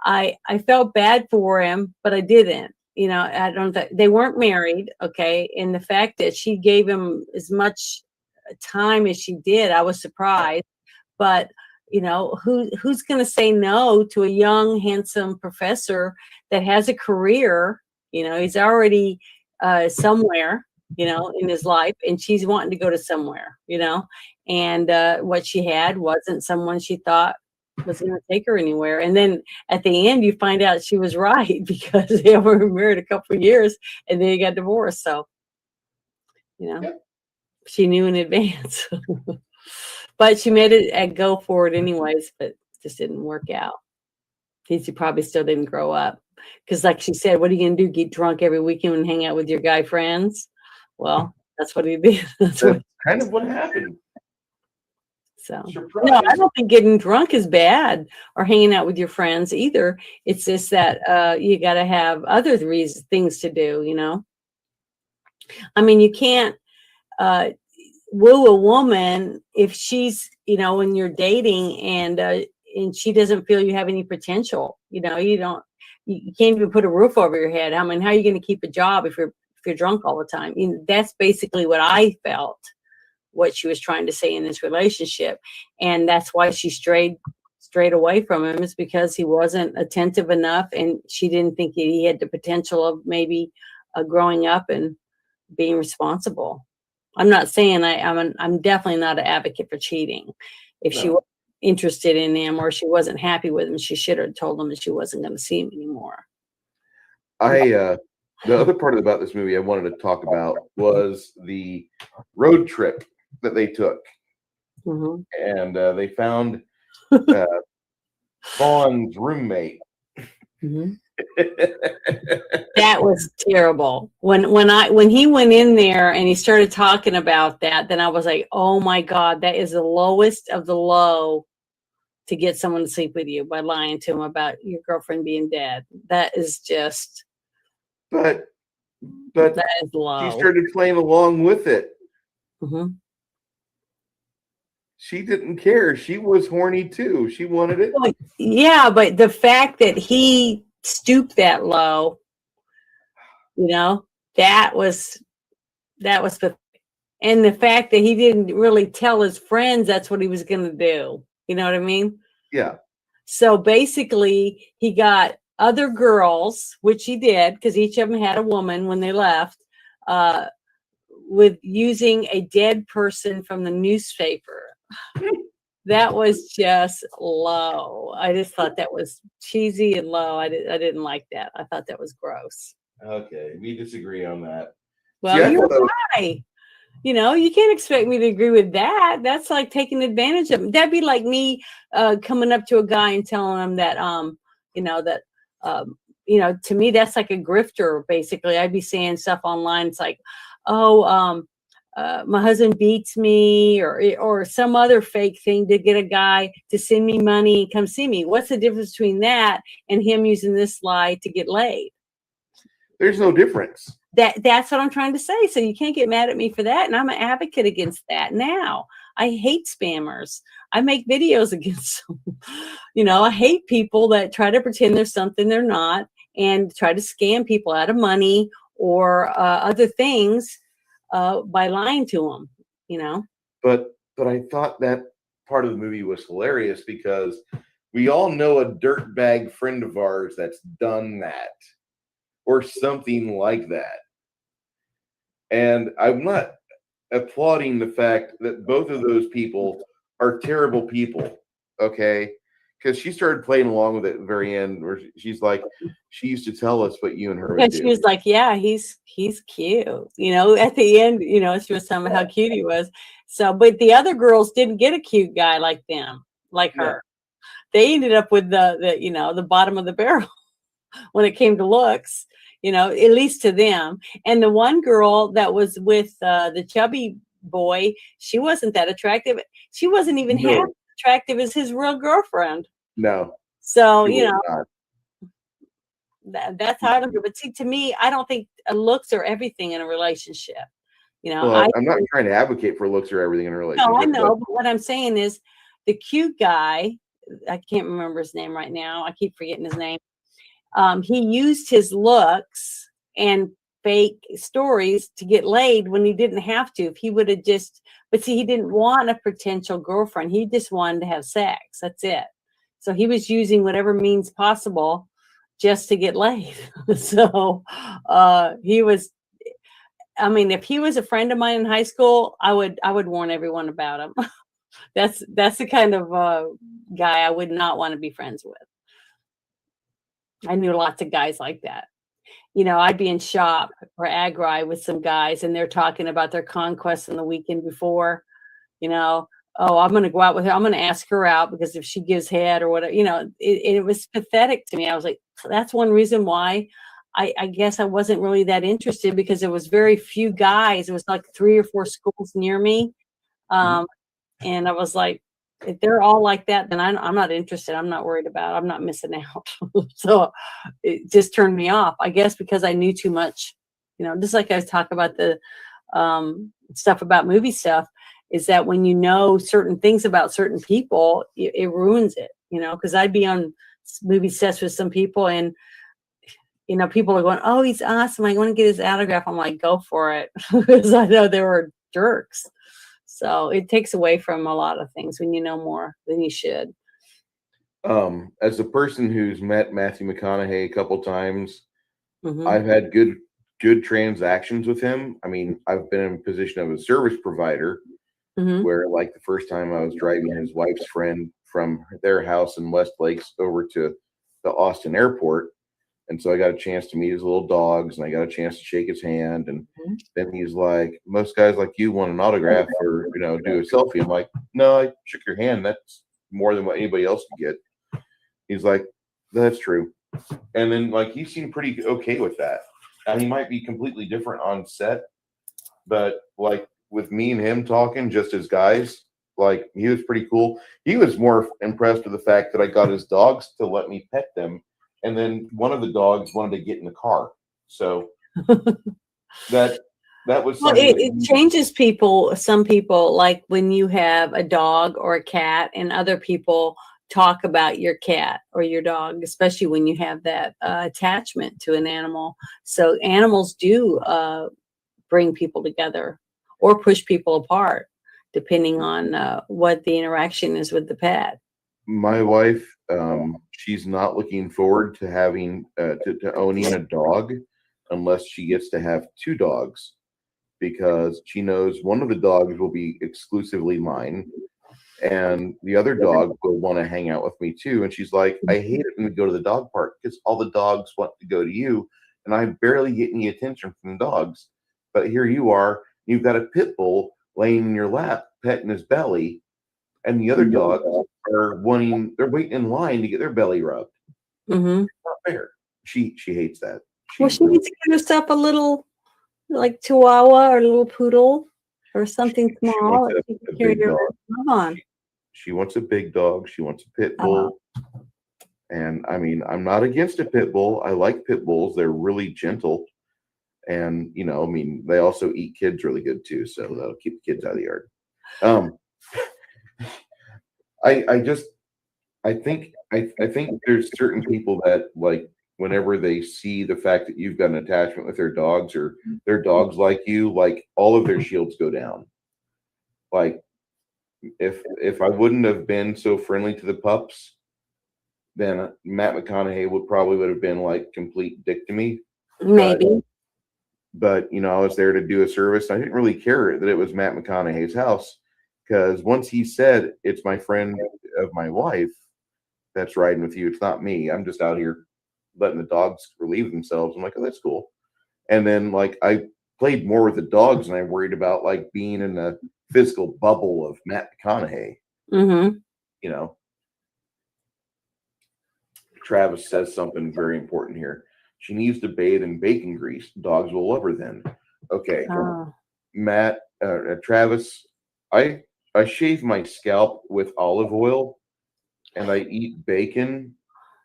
I felt bad for him, but I didn't. You know, I don't think they weren't married. Okay. And the fact that she gave him as much time as she did, I was surprised. But you know, who's going to say no to a young, handsome professor that has a career? You know, he's already somewhere, you know, in his life, and she's wanting to go to somewhere, you know, and what she had wasn't someone she thought was going to take her anywhere. And then at the end, you find out she was right because they were married a couple of years and then they got divorced. So, you know, she knew in advance. But she made it a go for it anyways, but just didn't work out. He probably still didn't grow up. Because like she said, what are you going to do? Get drunk every weekend and hang out with your guy friends? Well, that's what he did. That's kind of what happened. So Surprise. no, I don't think getting drunk is bad or hanging out with your friends either. It's just that you got to have other things to do, you know. I mean, you can't woo a woman if she's, you know, when you're dating and she doesn't feel you have any potential. You know, you can't even put a roof over your head. I mean, how are you going to keep a job if you're drunk all the time? You know, that's basically what I felt, what she was trying to say in this relationship. And that's why she strayed away from him, is because he wasn't attentive enough, and she didn't think he had the potential of maybe growing up and being responsible. I'm not saying I'm definitely not an advocate for cheating. If she was interested in him or she wasn't happy with him, she should have told him that she wasn't going to see him anymore. The other part about this movie I wanted to talk about was the road trip that they took. Mm-hmm. And they found Fawn's roommate. Mm-hmm. That was terrible. When he went in there and he started talking about that, then I was like, oh my God, that is the lowest of the low, to get someone to sleep with you by lying to him about your girlfriend being dead. That is just. But that is low. She started playing along with it. Mm-hmm. She didn't care. She was horny too. She wanted it. Well, yeah, but the fact that he stooped that low, you know, that was pathetic. And the fact that he didn't really tell his friends that's what he was going to do. You know what I mean? Yeah. So basically, he got other girls, which he did, because each of them had a woman when they left, with using a dead person from the newspaper. That was just low. I just thought that was cheesy and low. I didn't like that. I thought that was gross. Okay, we disagree on that. Well, you're a guy. You know, you can't expect me to agree with that. That's like taking advantage of him. That'd be like me coming up to a guy and telling him that, to me, that's like a grifter, basically. I'd be saying stuff online. It's like, my husband beats me, or some other fake thing to get a guy to send me money and come see me. What's the difference between that and him using this lie to get laid? There's no difference. That's what I'm trying to say. So you can't get mad at me for that. And I'm an advocate against that now. I hate spammers. I make videos against them. You know, I hate people that try to pretend there's something they're not and try to scam people out of money or other things by lying to them, you know. But I thought that part of the movie was hilarious because we all know a dirtbag friend of ours that's done that or something like that. And I'm not applauding the fact that both of those people are terrible people, okay? Because she started playing along with it at the very end, where she's like, she used to tell us what you and her would do. She was like, yeah, he's cute. You know, at the end, you know, she was telling me how cute he was. So, but the other girls didn't get a cute guy like them, like her. They ended up with the bottom of the barrel when it came to looks, you know, at least to them. And the one girl that was with the chubby boy, she wasn't that attractive. She wasn't even half attractive as his real girlfriend. No. So, you know, that's how I look at it. But see, to me, I don't think looks are everything in a relationship. You know, well, I'm not trying to advocate for looks or everything in a relationship. No, I know. But what I'm saying is the cute guy, I can't remember his name right now. I keep forgetting his name. He used his looks and fake stories to get laid when he didn't have to. If he would have but see, he didn't want a potential girlfriend. He just wanted to have sex. That's it. So he was using whatever means possible just to get laid. So he was, I mean, if he was a friend of mine in high school, I would warn everyone about him. That's the kind of guy I would not want to be friends with. I knew lots of guys like that. You know, I'd be in shop or agri with some guys and they're talking about their conquests on the weekend before, you know, oh, I'm going to go out with her. I'm going to ask her out because if she gives head or whatever, you know, it was pathetic to me. I was like, that's one reason why I guess I wasn't really that interested, because there was very few guys. It was like 3 or 4 schools near me. And I was like, if they're all like that, then I'm not interested. I'm not worried about it. I'm not missing out. So it just turned me off, I guess, because I knew too much. Just like I was talking about the stuff about movie stuff, is that when you know certain things about certain people, it ruins it, because I'd be on movie sets with some people and, people are going, oh, he's awesome. I want to get his autograph. I'm like, go for it. Because I know they were jerks. So it takes away from a lot of things when you know more than you should. As a person who's met Matthew McConaughey a couple times, Mm-hmm. I've had good transactions with him. I mean, I've been in a position of a service provider Mm-hmm. where, like, the first time I was driving his wife's friend from their house in West Lakes over to the Austin airport. And so I got a chance to meet his little dogs, and I got a chance to shake his hand. And then he's like, most guys like you want an autograph or, do a selfie. I'm like, no, I shook your hand. That's more than what anybody else can get. He's like, that's true. And then, like, he seemed pretty okay with that. Now, he might be completely different on set, but, like, with me and him talking just as guys, like, he was pretty cool. He was more impressed with the fact that I got his dogs to let me pet them. And then one of the dogs wanted to get in the car. So that was well, something. it changes people. Some people, like when you have a dog or a cat and other people talk about your cat or your dog, especially when you have that attachment to an animal. So animals do bring people together or push people apart, depending on what the interaction is with the pet. My wife, she's not looking forward to having to owning a dog unless she gets to have two dogs, because she knows one of the dogs will be exclusively mine and the other dog will want to hang out with me too. And she's like, I hate it when we go to the dog park because all the dogs want to go to you and I barely get any attention from the dogs. But here you are, you've got a pit bull laying in your lap, petting his belly, and the other dogs are they're waiting in line to get their belly rubbed. Mm-hmm. It's not fair. She hates that. She needs to get herself a little, like, Chihuahua or a little poodle or something small. She wants a big dog. She wants a pit bull. And I mean, I'm not against a pit bull. I like pit bulls. They're really gentle. And, I mean, they also eat kids really good too. So that'll keep the kids out of the yard. I think there's certain people that, like, whenever they see the fact that you've got an attachment with their dogs or their dogs like you, like, all of their shields go down. Like, if I wouldn't have been so friendly to the pups, then Matt McConaughey would have been like complete dick to me. Maybe. But I was there to do a service. I didn't really care that it was Matt McConaughey's house, because once he said, it's my friend of my wife that's riding with you, it's not me. I'm just out here letting the dogs relieve themselves. I'm like, oh, that's cool. And then, like, I played more with the dogs and I worried about, like, being in the physical bubble of Matt McConaughey. Mm-hmm. Travis says something very important here. She needs to bathe in bacon grease. Dogs will love her then. Okay. Matt, Travis, I shave my scalp with olive oil and I eat bacon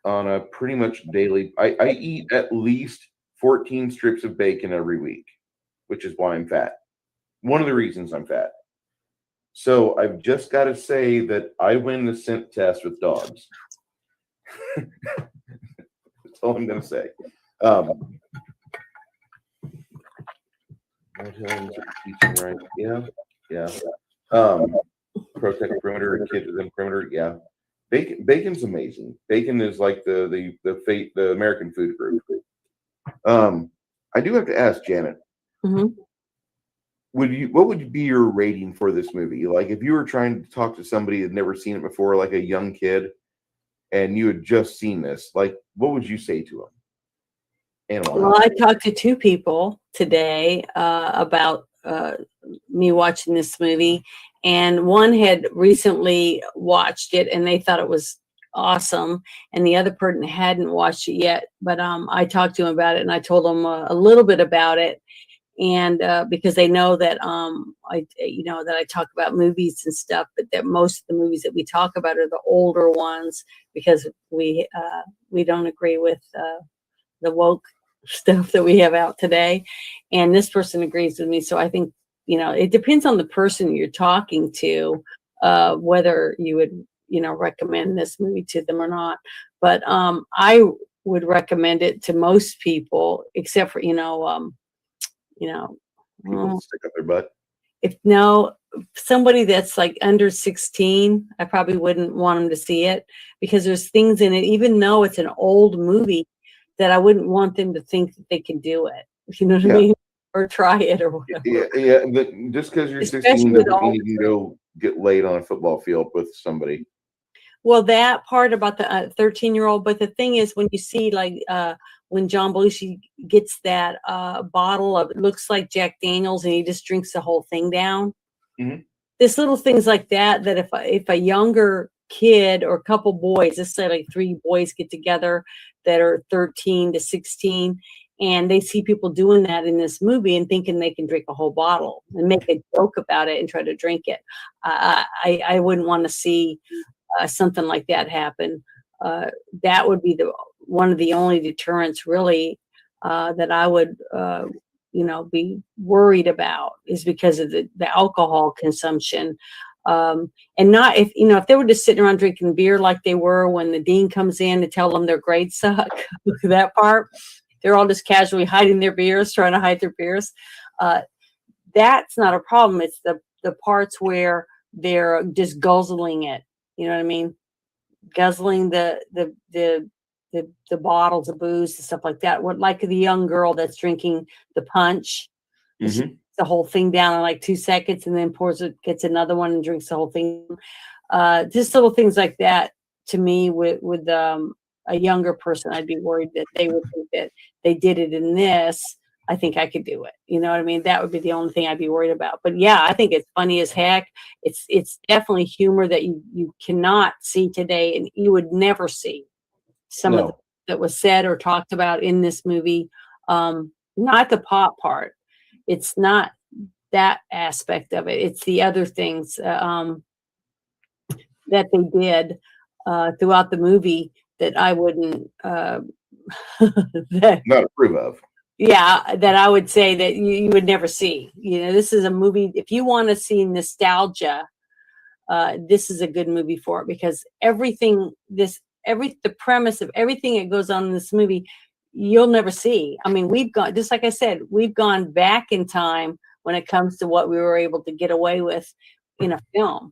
on a pretty much daily. I eat at least 14 strips of bacon every week, which is why I'm fat. One of the reasons I'm fat. So I've just got to say that I win the scent test with dogs. That's all I'm going to say. Right? Yeah. Protect perimeter, kids within perimeter. Yeah. Bacon's amazing. Bacon is like the American food group. I do have to ask Janet. Mm-hmm. What would be your rating for this movie? Like, if you were trying to talk to somebody who'd never seen it before, like a young kid, and you had just seen this, like, what would you say to them? Well, I talked to two people today about me watching this movie, and one had recently watched it and they thought it was awesome, and the other person hadn't watched it yet. But I talked to him about it and I told him a little bit about it, and because they know that that I talk about movies and stuff, but that most of the movies that we talk about are the older ones because we don't agree with the woke stuff that we have out today, and this person agrees with me. So I think it depends on the person you're talking to, whether you would recommend this movie to them or not. But I would recommend it to most people, except for People stick up their butt. if somebody that's like under 16, I probably wouldn't want them to see it because there's things in it, even though it's an old movie, that I wouldn't want them to think that they can do it. You know what I mean? Or try it or whatever. Yeah. But just because you're 16 doesn't mean you can go get laid on a football field with somebody. Well, that part about the 13-year-old, but the thing is, when you see when John Belushi gets that bottle of, it looks like Jack Daniels, and he just drinks the whole thing down. Mm-hmm. There's little things like that if a younger kid or a couple boys, let's say like 3 boys get together that are 13 to 16, and they see people doing that in this movie and thinking they can drink a whole bottle and make a joke about it and try to drink it. I wouldn't want to see something like that happen. That would be one of the only deterrents really that I would be worried about, is because of the alcohol consumption. And not if they were just sitting around drinking beer like they were when the dean comes in to tell them their grades suck. That part, they're all just casually hiding their beers, trying to hide their beers. That's not a problem. It's the parts where they're just guzzling it. You know what I mean? Guzzling the bottles of booze and stuff like that. What, like the young girl that's drinking the punch, Mm-hmm. the whole thing down in like 2 seconds, and then gets another one and drinks the whole thing. Just little things like that. To me, with a younger person, I'd be worried that they would think that they did it in this. I think I could do it. You know what I mean? That would be the only thing I'd be worried about. But yeah, I think it's funny as heck. It's definitely humor that you cannot see today, and you would never see some of that was said or talked about in this movie. Not the pop part. It's not that aspect of it. It's the other things that they did throughout the movie that I wouldn't not approve of. Yeah, that I would say that you would never see. This is a movie, if you want to see nostalgia, this is a good movie for it, because the premise of everything that goes on in this movie, you'll never see. I mean, just like I said, we've gone back in time when it comes to what we were able to get away with in a film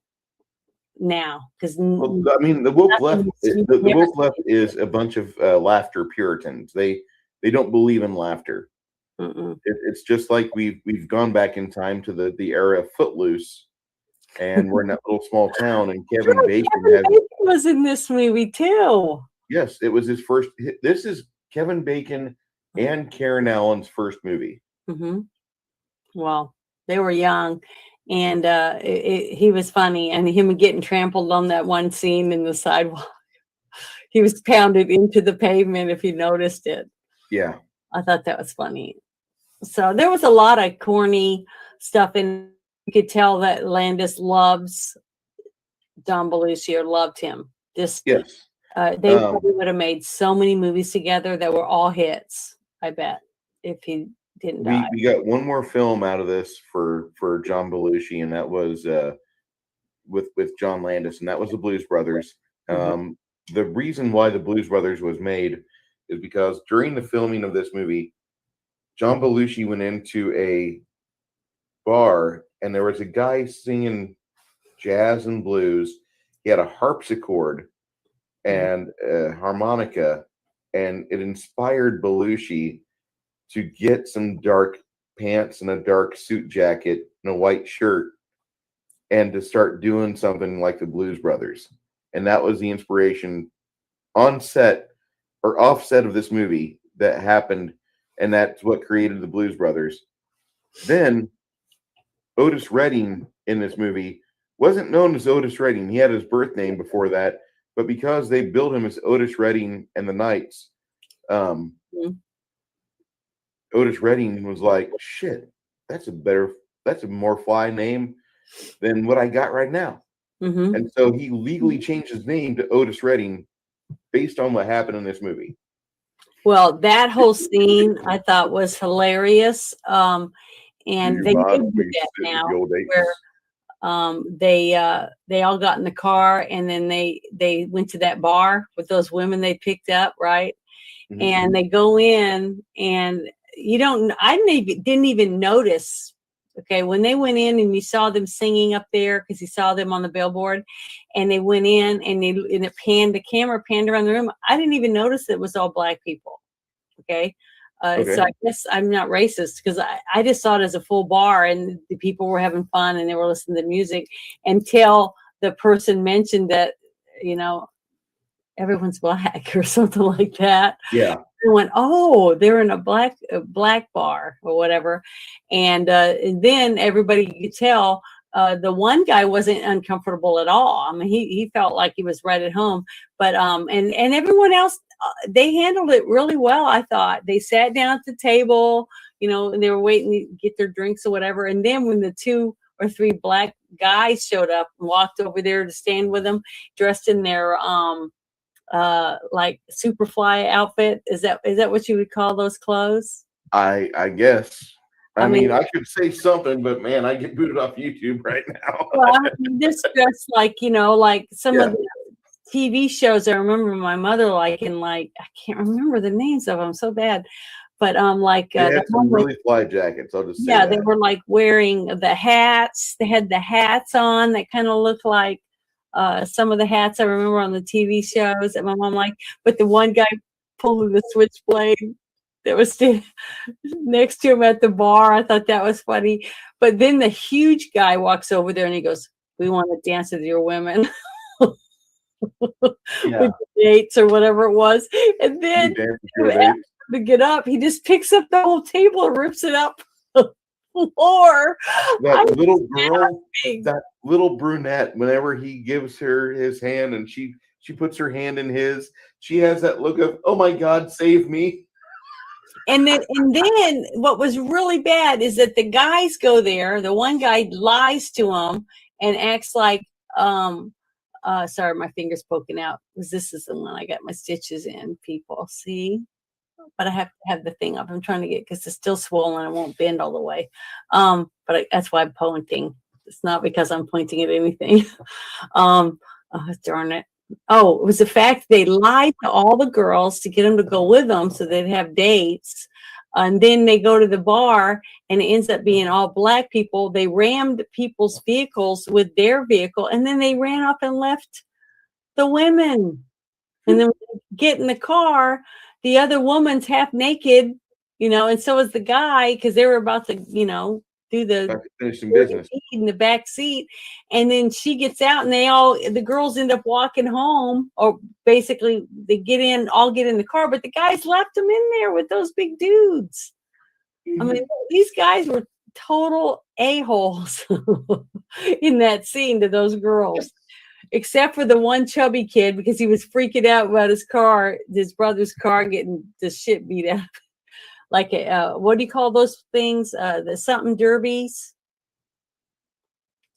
now. Because I mean, the woke left, the woke left is a bunch of laughter Puritans. They don't believe in laughter. It's just like we've gone back in time to the era of Footloose, and we're in that little small town, and Kevin Bacon was in this movie too. Yes, it was his first. This is Kevin Bacon and Karen Allen's first movie. Mm-hmm. Well, they were young, and he was funny, and him getting trampled on that one scene in the sidewalk. He was pounded into the pavement, if you noticed it. Yeah. I thought that was funny. So there was a lot of corny stuff, and you could tell that Landis loves John Belushi, or loved him. Yes. They probably would have made so many movies together that were all hits, I bet, if he didn't die. We got one more film out of this for John Belushi, and that was with John Landis, and that was the Blues Brothers. Mm-hmm. The reason why the Blues Brothers was made is because during the filming of this movie, John Belushi went into a bar, and there was a guy singing jazz and blues. He had a harpsichord and a harmonica, and it inspired Belushi to get some dark pants and a dark suit jacket and a white shirt, and to start doing something like the Blues Brothers. And that was the inspiration on set or offset of this movie that happened, and that's what created the Blues Brothers. Then Otis Redding in this movie wasn't known as Otis Redding. He had his birth name before that, but because they billed him as Otis Redding and the Knights, Otis Redding was like, shit, that's a more fly name than what I got right now. Mm-hmm. And so he legally changed his name to Otis Redding based on what happened in this movie. Well, that whole scene I thought was hilarious. And they do that now, where they all got in the car and then they went to that bar with those women they picked up, right? Mm-hmm. And they go in, and I didn't even notice. Okay, when they went in and you saw them singing up there, because you saw them on the billboard, and they went in and the camera panned around the room. I didn't even notice it was all black people. Okay. So I guess I'm not racist, because I just saw it as a full bar and the people were having fun and they were listening to music until the person mentioned that, everyone's black or something like that. Yeah. I went, oh, they're in a black bar or whatever. And then everybody could tell the one guy wasn't uncomfortable at all. I mean, he felt like he was right at home, but and everyone else, they handled it really well. I thought they sat down at the table, and they were waiting to get their drinks or whatever. And then when the 2 or 3 black guys showed up and walked over there to stand with them, dressed in their like Superfly outfit. Is that what you would call those clothes? I guess. I mean, I could say something, but man, I get booted off YouTube right now. Well, this dress like some of the TV shows I remember my mother liking, I can't remember the names of them so bad, but they had some really fly jackets. I'll just say they were like wearing the hats. They had the hats on that kind of looked like some of the hats I remember on the TV shows that my mom liked. But the one guy pulling the switchblade that was standing next to him at the bar, I thought that was funny. But then the huge guy walks over there and he goes, "We want to dance with your women." With the dates or whatever it was. And then to get up, he just picks up the whole table and rips it up. Floor. That little girl, that little brunette, whenever he gives her his hand and she puts her hand in his, she has that look of, oh my God, save me. And then what was really bad is that the guys go there, the one guy lies to him and acts like sorry, my finger's poking out, because this is the one I got my stitches in, people see. But I have to have the thing up. I'm trying to get, because it's still swollen. It won't bend all the way. But that's why I'm pointing. It's not because I'm pointing at anything. Darn it. Oh, it was the fact they lied to all the girls to get them to go with them so they'd have dates. And then they go to the bar and it ends up being all black people. They rammed people's vehicles with their vehicle, and then they ran up and left the women. And then when they get in the car, the other woman's half naked, and so is the guy, because they were about to, do the finishing business in the back seat. And then she gets out and the girls end up walking home, or basically they all get in the car, but the guys left them in there with those big dudes. Mm-hmm. I mean, these guys were total a-holes in that scene to those girls. Except for the one chubby kid, because he was freaking out about his brother's car getting the shit beat out. Like, what do you call those things? The something derbies?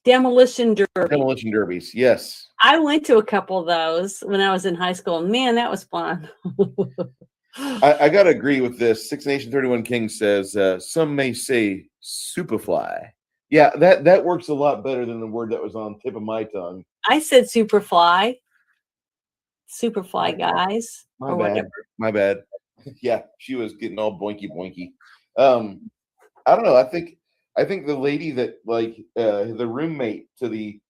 Demolition derby. Demolition derbies, yes. I went to a couple of those when I was in high school. Man, that was fun. I got to agree with this. 6 Nation 31 King says, some may say Superfly. Yeah, that works a lot better than the word that was on the tip of my tongue. I said Superfly guys. My bad. Yeah, she was getting all boinky boinky. I don't know. I think the lady that the roommate to the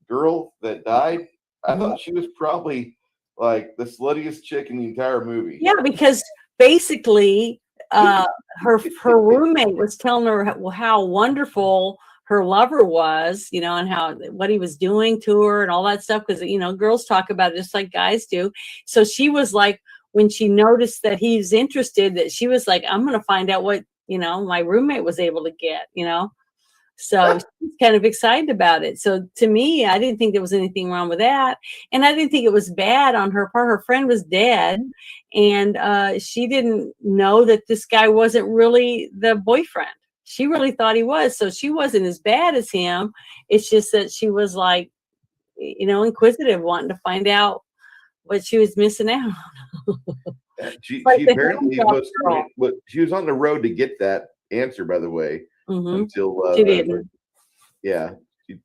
girl that died, I thought she was probably like the sluttiest chick in the entire movie. Yeah, because basically her roommate was telling her how wonderful her lover was, and what he was doing to her and all that stuff, because girls talk about it just like guys do. So she was like, when she noticed that he's interested, that she was like, I'm gonna find out what my roommate was able to get, So she's kind of excited about it. So to me, I didn't think there was anything wrong with that. And I didn't think it was bad on her part. Her friend was dead. And she didn't know that this guy wasn't really the boyfriend. She really thought he was. So she wasn't as bad as him. It's just that she was like, inquisitive, wanting to find out what she was missing out on. She Like the apparently hands-off girl. she was on the road to get that answer, by the way, until She didn't. yeah.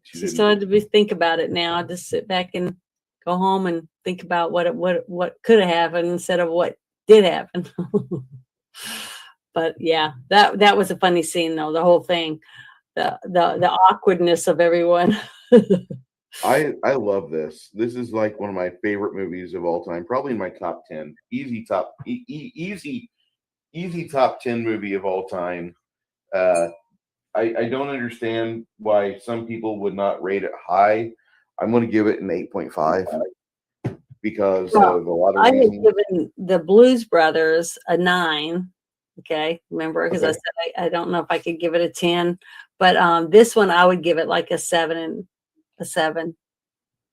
She started to think about it now. Just sit back and go home and think about what could have happened instead of what did happen. But yeah, that was a funny scene though. The whole thing, the awkwardness of everyone. I love this. This is like one of my favorite movies of all time. Probably in my top 10. Easy top top 10 movie of all time. I don't understand why some people would not rate it high. I'm going to give it an 8.5 because of a lot of I reasons. had given the Blues Brothers a 9. Okay, remember, because I said I don't know if I could give it a 10, but this one I would give it like a 7 and a 7.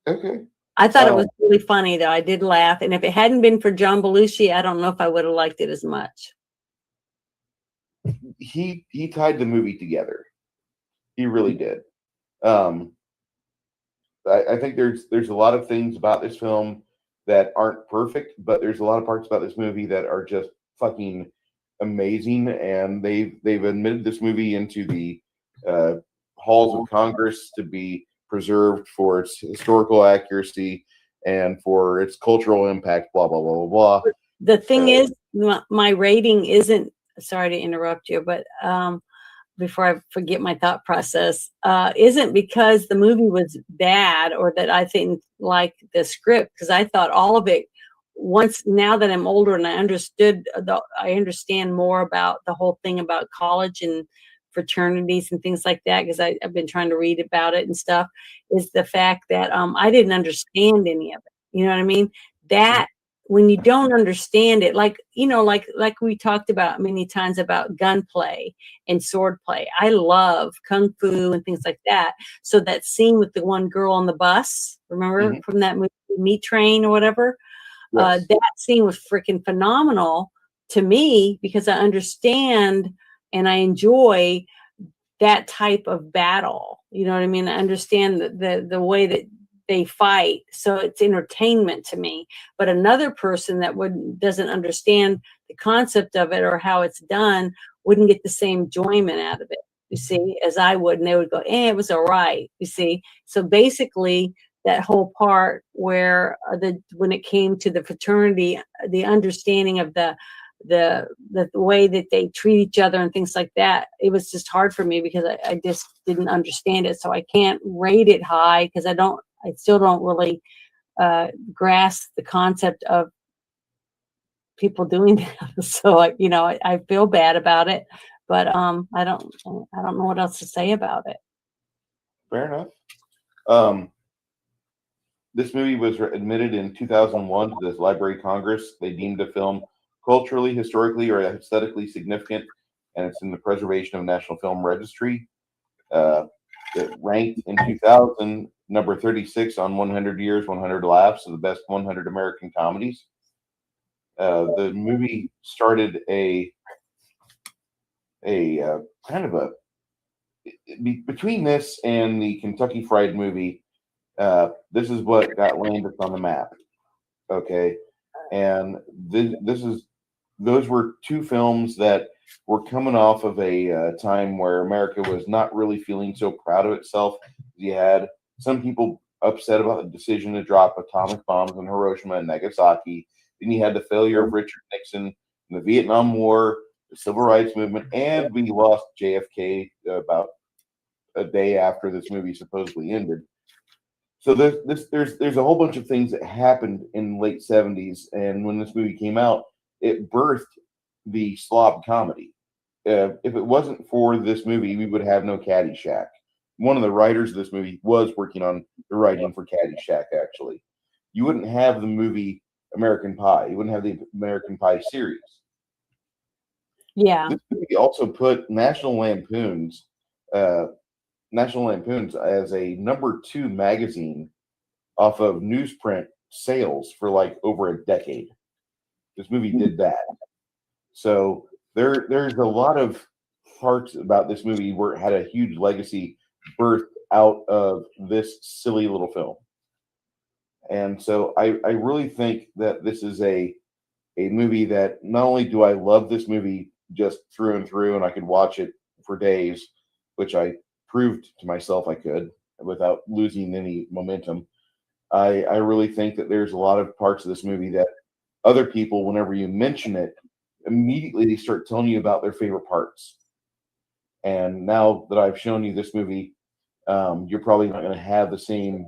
Okay. I thought it was really funny though. I did laugh, and if it hadn't been for John Belushi, I don't know if I would have liked it as much. He tied the movie together. He really did. I think there's a lot of things about this film that aren't perfect, but there's a lot of parts about this movie that are just fucking amazing, and they've admitted this movie into the halls of Congress to be preserved for its historical accuracy and for its cultural impact. Blah blah blah blah blah. The thing is, my rating isn't. Sorry to interrupt you, but before I forget my thought process, isn't because the movie was bad or that I think like the script, because I thought all of it. Now that I'm older and I understand more about the whole thing about college and fraternities and things like that, because I've been trying to read about it and stuff, is the fact that I didn't understand any of it. You know what I mean? That when you don't understand it, like we talked about many times about gunplay and sword play. I love kung fu and things like that. So that scene with the one girl on the bus, remember from that movie, Meat Train or whatever? Yes. That scene was freaking phenomenal to me because I understand and I enjoy that type of battle. You know what I mean? I understand the way that they fight, so it's entertainment to me. But another person that doesn't understand the concept of it or how it's done wouldn't get the same enjoyment out of it, you see, as I would, and they would go, it was all right, you see. So basically, that whole part where when it came to the fraternity, the understanding of the way that they treat each other and things like that, it was just hard for me because I just didn't understand it. So I can't rate it high because I still don't really grasp the concept of people doing that. So I feel bad about it, but I don't know what else to say about it. Fair enough. This movie was admitted in 2001 to the Library of Congress. They deemed the film culturally, historically, or aesthetically significant, and it's in the Preservation of National Film Registry. It ranked in 2000 number 36 on 100 Years, 100 Laughs of the best 100 American comedies. The movie started a kind of a between this and the Kentucky Fried Movie. This is what got Landis on the map. Okay, and those were two films that were coming off of a time where America was not really feeling so proud of itself. You had some people upset about the decision to drop atomic bombs on Hiroshima and Nagasaki. Then you had the failure of Richard Nixon in the Vietnam War, the Civil Rights Movement, and we lost JFK about a day after this movie supposedly ended. So there's a whole bunch of things that happened in the late 70s, and when this movie came out, it birthed the slob comedy. If it wasn't for this movie, we would have no Caddyshack. One of the writers of this movie was working on the writing for Caddyshack, actually. You wouldn't have the movie American Pie. You wouldn't have the American Pie series. Yeah. This movie also put National Lampoon's National Lampoon's as a #2 magazine off of newsprint sales for like over a decade. This movie did that. So there's a lot of parts about this movie where it had a huge legacy birthed out of this silly little film. And so I really think that this is a movie that not only do I love this movie just through and through, and I could watch it for days, which I proved to myself I could without losing any momentum. I really think that there's a lot of parts of this movie that other people, whenever you mention it, immediately they start telling you about their favorite parts. And now that I've shown you this movie, you're probably not going to have the same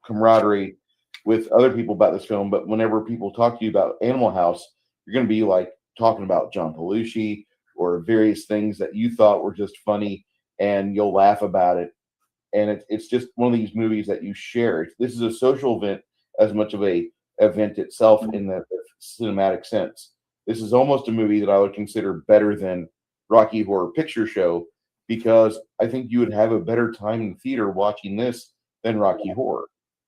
camaraderie with other people about this film. But whenever people talk to you about Animal House, you're going to be like talking about John Belushi or various things that you thought were just funny, and you'll laugh about it. And it's just one of these movies that you share. This is a social event as much of a event itself in the cinematic sense. This is almost a movie that I would consider better than Rocky Horror Picture Show, because I think you would have a better time in the theater watching this than Rocky Horror.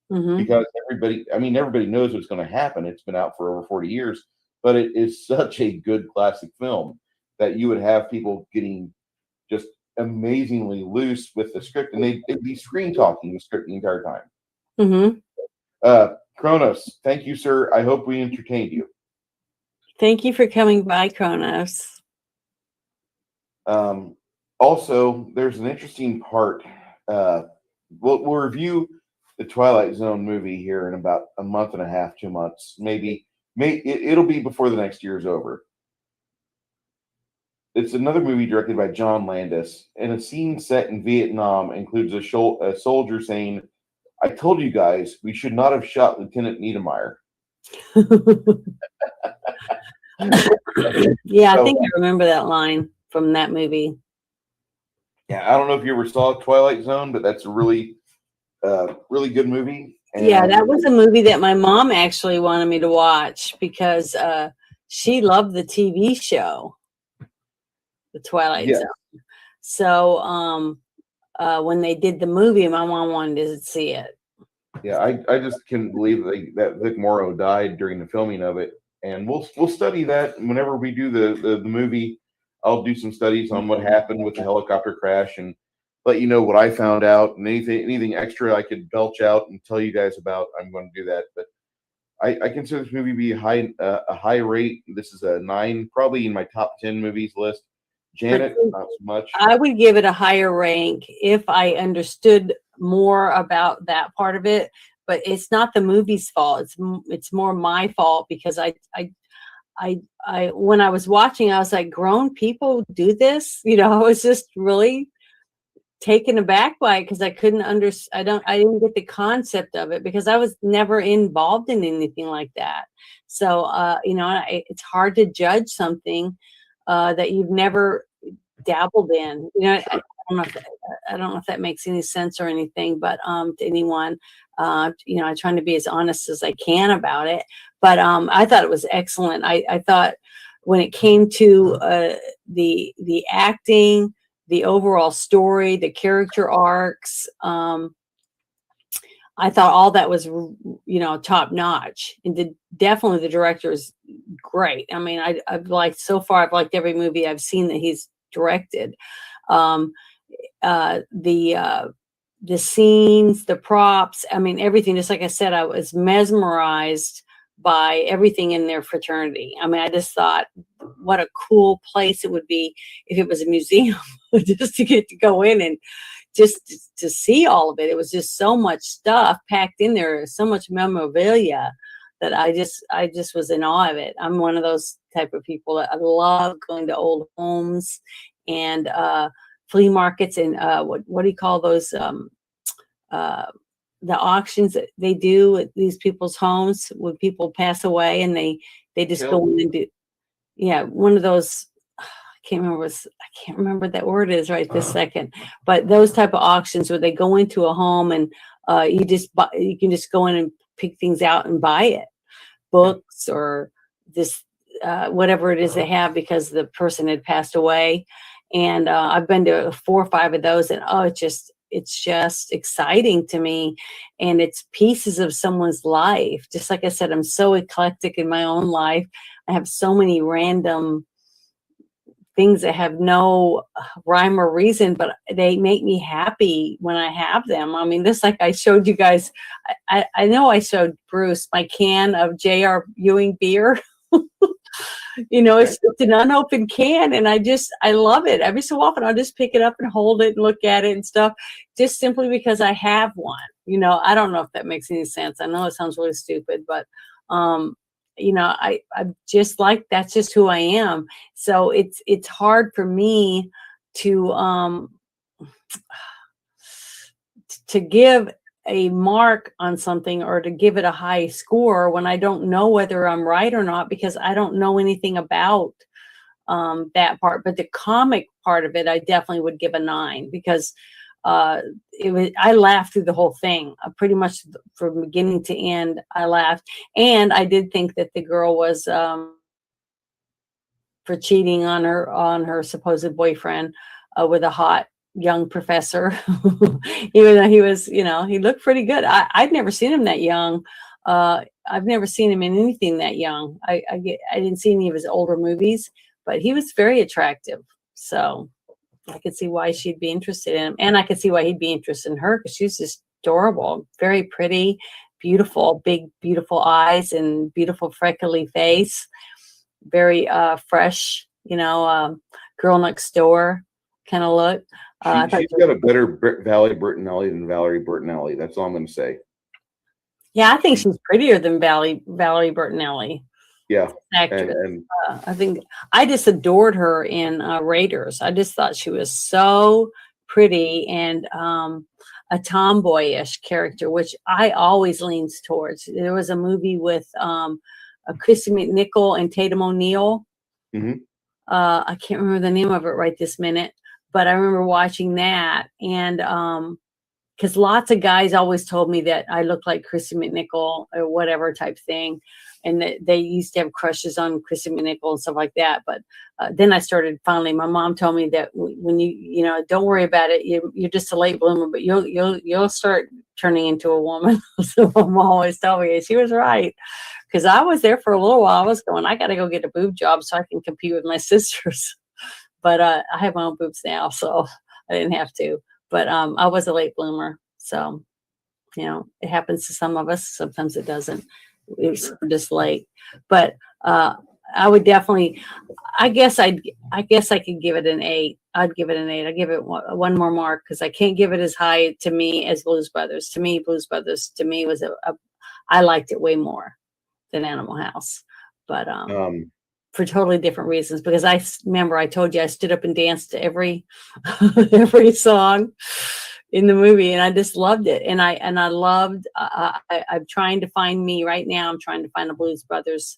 Mm-hmm. Because everybody knows what's going to happen. It's been out for over 40 years, but it is such a good classic film that you would have people getting just amazingly loose with the script, and they'd be screen talking the script the entire time. Mm-hmm. Kronos, thank you, sir. I hope we entertained you. Thank you for coming by, Kronos. Also, there's an interesting part. We'll review the Twilight Zone movie here in about a month and a half, 2 months, maybe. It'll be before the next year's over. It's another movie directed by John Landis, and a scene set in Vietnam includes a soldier saying, "I told you guys we should not have shot Lieutenant Niedermeyer." Yeah, I think I remember that line from that movie. Yeah, I don't know if you ever saw Twilight Zone, but that's a really good movie. And yeah, that was a movie that my mom actually wanted me to watch because she loved the TV show, The Twilight Zone. So when they did the movie, my mom wanted to see it. Yeah, I just can't believe that Vic Morrow died during the filming of it. And we'll study that whenever we do the movie. I'll do some studies on what happened with the helicopter crash and let you know what I found out, and anything extra I could belch out and tell you guys about. I'm going to do that. But I consider this movie to be a high rate. This is a 9, probably in my top 10 movies list. Janet, not so much. I would give it a higher rank if I understood more about that part of it. But it's not the movie's fault. It's more my fault because I when I was watching, I was like, grown people do this? You know, I was just really taken aback by it because I couldn't I didn't get the concept of it because I was never involved in anything like that. So, it's hard to judge something that you've never dabbled in. You know, I don't know if that makes any sense or anything, but to anyone, I'm trying to be as honest as I can about it. But I thought it was excellent. I thought when it came to the acting, the overall story, the character arcs, I thought all that was, top notch. And definitely the director is great. I mean, I've liked every movie I've seen that he's directed. The scenes, the props, I mean, everything. Just like I said, I was mesmerized by everything in their fraternity. I mean, I just thought what a cool place it would be if it was a museum just to get to go in and just to see all of it. It was just so much stuff packed in there, so much memorabilia that I just was in awe of it. I'm one of those type of people that I love going to old homes and flea markets and what do you call those? The auctions that they do at these people's homes when people pass away and they just go in and do, one of those. I can't remember what that word is right this second, but those type of auctions where they go into a home and you can just go in and pick things out and buy it, books or this whatever it is they have because the person had passed away. And I've been to 4 or 5 of those, and it's just exciting to me, and it's pieces of someone's life. Just like I said, I'm so eclectic in my own life. I have so many random things that have no rhyme or reason, but they make me happy when I have them. I mean, this, like I showed you guys, I know I showed Bruce my can of J.R. Ewing beer. It's an unopened can, and I love it. Every so often I'll just pick it up and hold it and look at it and stuff, just simply because I have one. I don't know if that makes any sense. I know it sounds really stupid, but I just like, that's just who I am. So it's hard for me to give a mark on something or to give it a high score when I don't know whether I'm right or not, because I don't know anything about that part. But the comic part of it, I definitely would give a 9, because I laughed through the whole thing, pretty much from beginning to end. I laughed, and I did think that the girl was for cheating on her supposed boyfriend with a hot young professor, even though he was, he looked pretty good. I'd never seen him that young. I've never seen him in anything that young. I didn't see any of his older movies, but he was very attractive. So I could see why she'd be interested in him, and I could see why he'd be interested in her, because she's just adorable, very pretty, beautiful, big, beautiful eyes and beautiful freckly face, very fresh, girl next door kind of look. She's got a better Valerie Bertinelli than Valerie Bertinelli. That's all I'm going to say. Yeah, I think she's prettier than Valerie Bertinelli. Yeah, actress. I think I just adored her in Raiders. I just thought she was so pretty, and a tomboyish character, which I always leans towards. There was a movie with Chrissy McNichol and Tatum O'Neal. Mm-hmm. I can't remember the name of it right this minute, but I remember watching that, and because lots of guys always told me that I looked like Chrissy McNichol or whatever type thing, and that they used to have crushes on Chrissy McNichol and stuff like that. But then I started, finally, my mom told me that when you don't worry about it, you're just a late bloomer, but you'll start turning into a woman. So my mom always told me, and she was right, because I was there for a little while. I was going, I got to go get a boob job so I can compete with my sisters. But I have my own boobs now, so I didn't have to. But I was a late bloomer, so it happens to some of us. Sometimes it doesn't. It's just late. But I would definitely. I guess I could give it an 8. I'd give it an 8. I'd give it one more mark, because I can't give it as high to me as Blues Brothers. To me, Blues Brothers was I liked it way more than Animal House, but for totally different reasons. Because I remember I told you I stood up and danced to every song in the movie, and I just loved it. And I loved. I'm trying to find me right now. I'm trying to find the Blues Brothers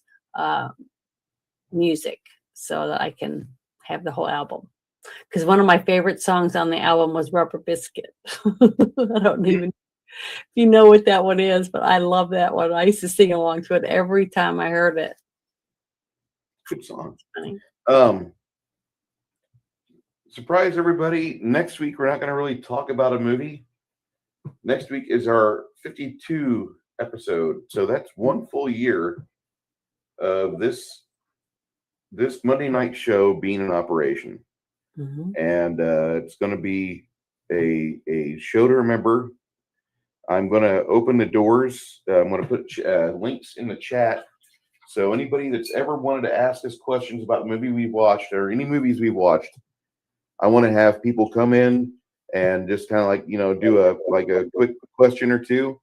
music so that I can have the whole album. Because one of my favorite songs on the album was Rubber Biscuit. I don't even if you know what that one is, but I love that one. I used to sing along to it every time I heard it. Good song. Surprise, everybody. Next week, we're not going to really talk about a movie. Next week is our 52 episode. So that's one full year of this Monday night show being in operation. Mm-hmm. And it's going to be a show to remember. I'm going to open the doors. I'm going to put links in the chat. So anybody that's ever wanted to ask us questions about the movie we've watched or any movies we've watched, I want to have people come in and just kind of like, do a quick question or two.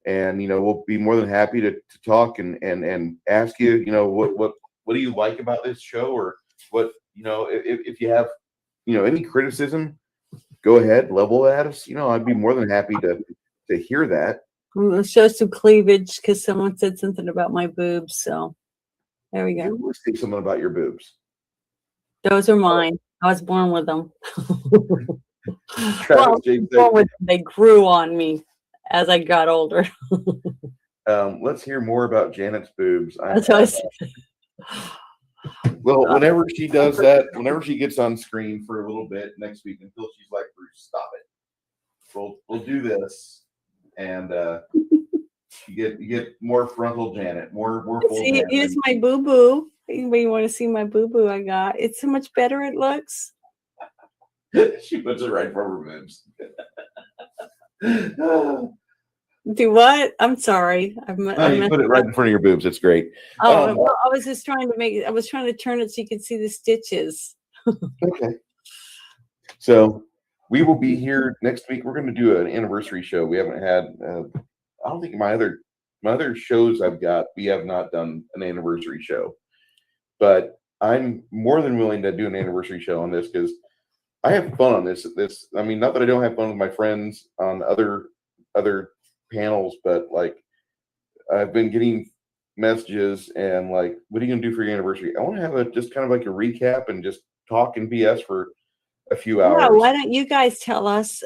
And, we'll be more than happy to talk and ask you, what do you like about this show, or what, if you have, any criticism, go ahead, level at us. I'd be more than happy to hear that. We'll show some cleavage because someone said something about my boobs. So there we go. You will say something about your boobs. Those are mine. I was born with them. Born with them. They grew on me as I got older. Let's hear more about Janet's boobs. That's what I said. Well, whenever she does that, whenever she gets on screen for a little bit next week until she's like, Bruce, stop it. We'll do this, and you get more frontal Janet, more full See, Janet. here's my boo boo. Anybody want to see my boo boo? I got. It's so much better. It looks. She puts it right from her boobs. Do what? I'm sorry. You put it right in front of your boobs. It's great. Oh, well, I was just trying to I was trying to turn it so you could see the stitches. Okay. So we will be here next week. We're going to do an anniversary show. We haven't had. I don't think my other shows I've got. We have not done an anniversary show, but I'm more than willing to do an anniversary show on this because I have fun on this. I mean, not that I don't have fun with my friends on other panels, but like I've been getting messages and like, what are you gonna do for your anniversary? I want to have just kind of like a recap and just talk and BS for a few hours. Yeah, why don't you guys tell us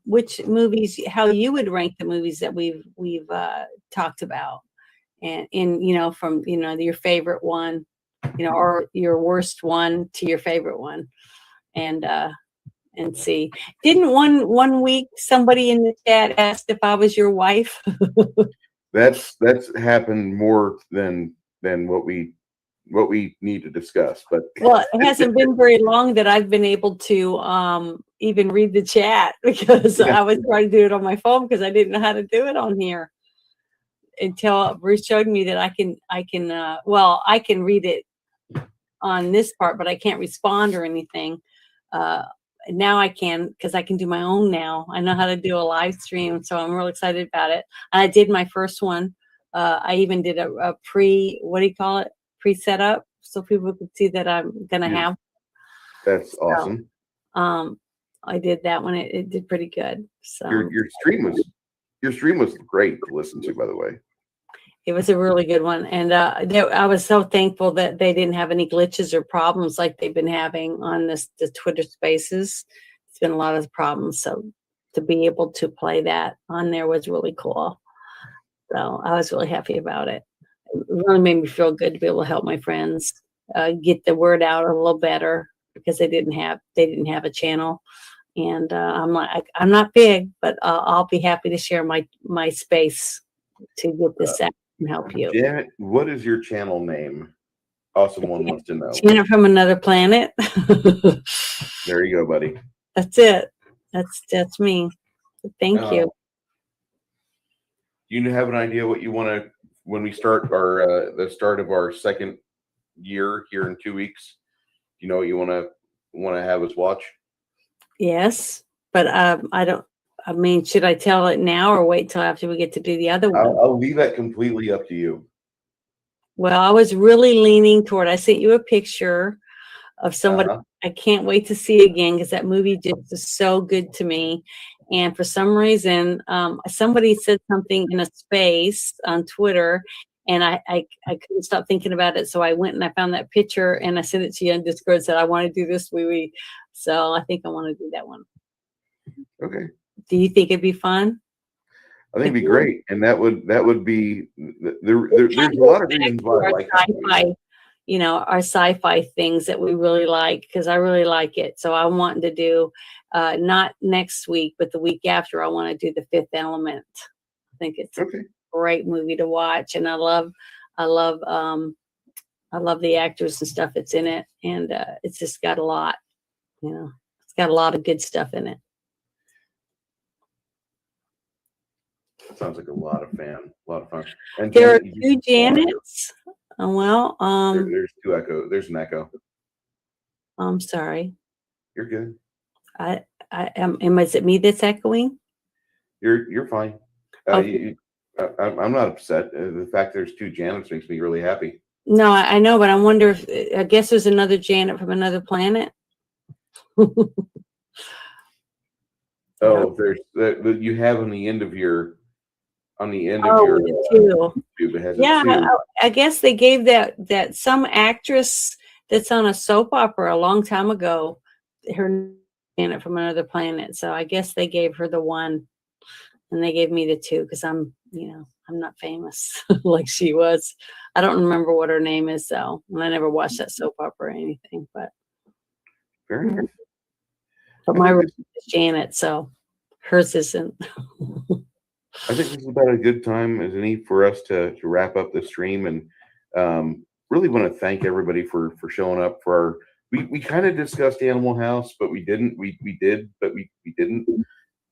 which movies, how you would rank the movies that we've talked about, and from your favorite one, or your worst one to your favorite one, and see. Didn't one week somebody in the chat asked if I was your wife? That's happened more than what we need to discuss. But well, it hasn't been very long that I've been able to even read the chat because I was trying to do it on my phone because I didn't know how to do it on here until Bruce showed me that I can read it on this part, but I can't respond or anything. Now I can, because I can do my own now. I know how to do a live stream, so I'm real excited about it. I did my first one. I even did a pre-setup, so people could see that I'm gonna have. That's awesome. So, I did that one. It did pretty good. So your stream was great to listen to, by the way. it was a really good one, and I was so thankful that they didn't have any glitches or problems like they've been having on the Twitter Spaces. It's been a lot of problems, so to be able to play that on there was really cool. So I was really happy about it. It really made me feel good to be able to help my friends get the word out a little better because they didn't have a channel, and I'm not big, but I'll be happy to share my space to get this out and help you. Janet, what is your channel name? Awesome one wants to know. Janet from Another Planet. There you go, buddy. That's it. That's me. Thank you. Do you have an idea what you want to, when we start the start of our second year here in 2 weeks? Do you know what you want to have us watch? Yes, but I don't. I mean, should I tell it now or wait till after we get to do the other one? I'll leave that completely up to you. Well, I was really leaning toward. I sent you a picture of somebody I can't wait to see again because that movie just is so good to me. And for some reason, somebody said something in a space on Twitter, and I couldn't stop thinking about it. So I went and I found that picture and I sent it to you on Discord. Said I want to do this movie, so I think I want to do that one. Okay. Do you think it'd be fun? I think it'd be great, and that would be there's a lot of reasons why I like sci-fi, our sci-fi things that we really like because I really like it. So I'm wanting to do not next week, but the week after. I want to do The Fifth Element. I think it's a great movie to watch, and I love the actors and stuff that's in it, and it's just got a lot. It's got a lot of good stuff in it. Sounds like a lot of fun. And there are two Janets. Well, there's two echo. There's an echo. I'm sorry. You're good. I am. Is it me that's echoing? You're fine. Okay. I'm not upset. The fact there's two Janets makes me really happy. No, I know, but I wonder if I guess there's another Janet from another planet. Oh, there's that you have on the end of your. Two. It has I guess they gave that some actress that's on a soap opera a long time ago, her Janet from Another Planet. So I guess they gave her the one, and they gave me the two because I'm I'm not famous like she was. I don't remember what her name is though. And I never watched that soap opera or anything, but Fair enough. my name is Janet, so hers isn't. I think this is about a good time as any for us to wrap up the stream, and really want to thank everybody for showing up for our. We kind of discussed Animal House, but we didn't. We did, but we didn't.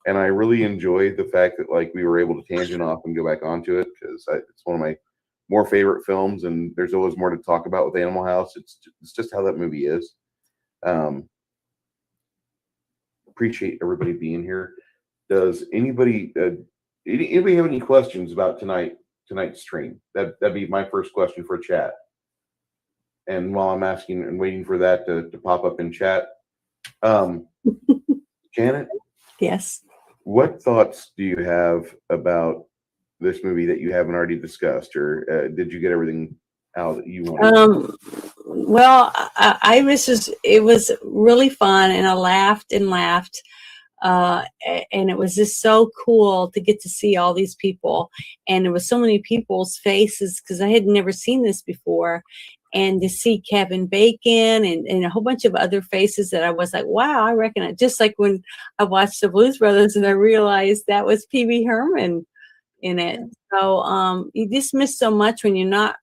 And I really enjoy the fact that like we were able to tangent off and go back onto it, because it's one of my more favorite films, and there's always more to talk about with Animal House. It's just how that movie is. Appreciate everybody being here. Does anybody have any questions about tonight's stream? That'd be my first question for chat. And while I'm asking and waiting for that to pop up in chat, Janet, Yes. what thoughts do you have about this movie that you haven't already discussed, or did you get everything out that you wanted? Well, it was really fun, and I laughed and laughed. And it was just so cool to get to see all these people. And there was so many people's faces because I had never seen this before. And to see Kevin Bacon and a whole bunch of other faces that I was like, wow, I recognize. Just like when I watched the Blues Brothers and I realized that was Pee-wee Herman in it. So you just miss so much when you're not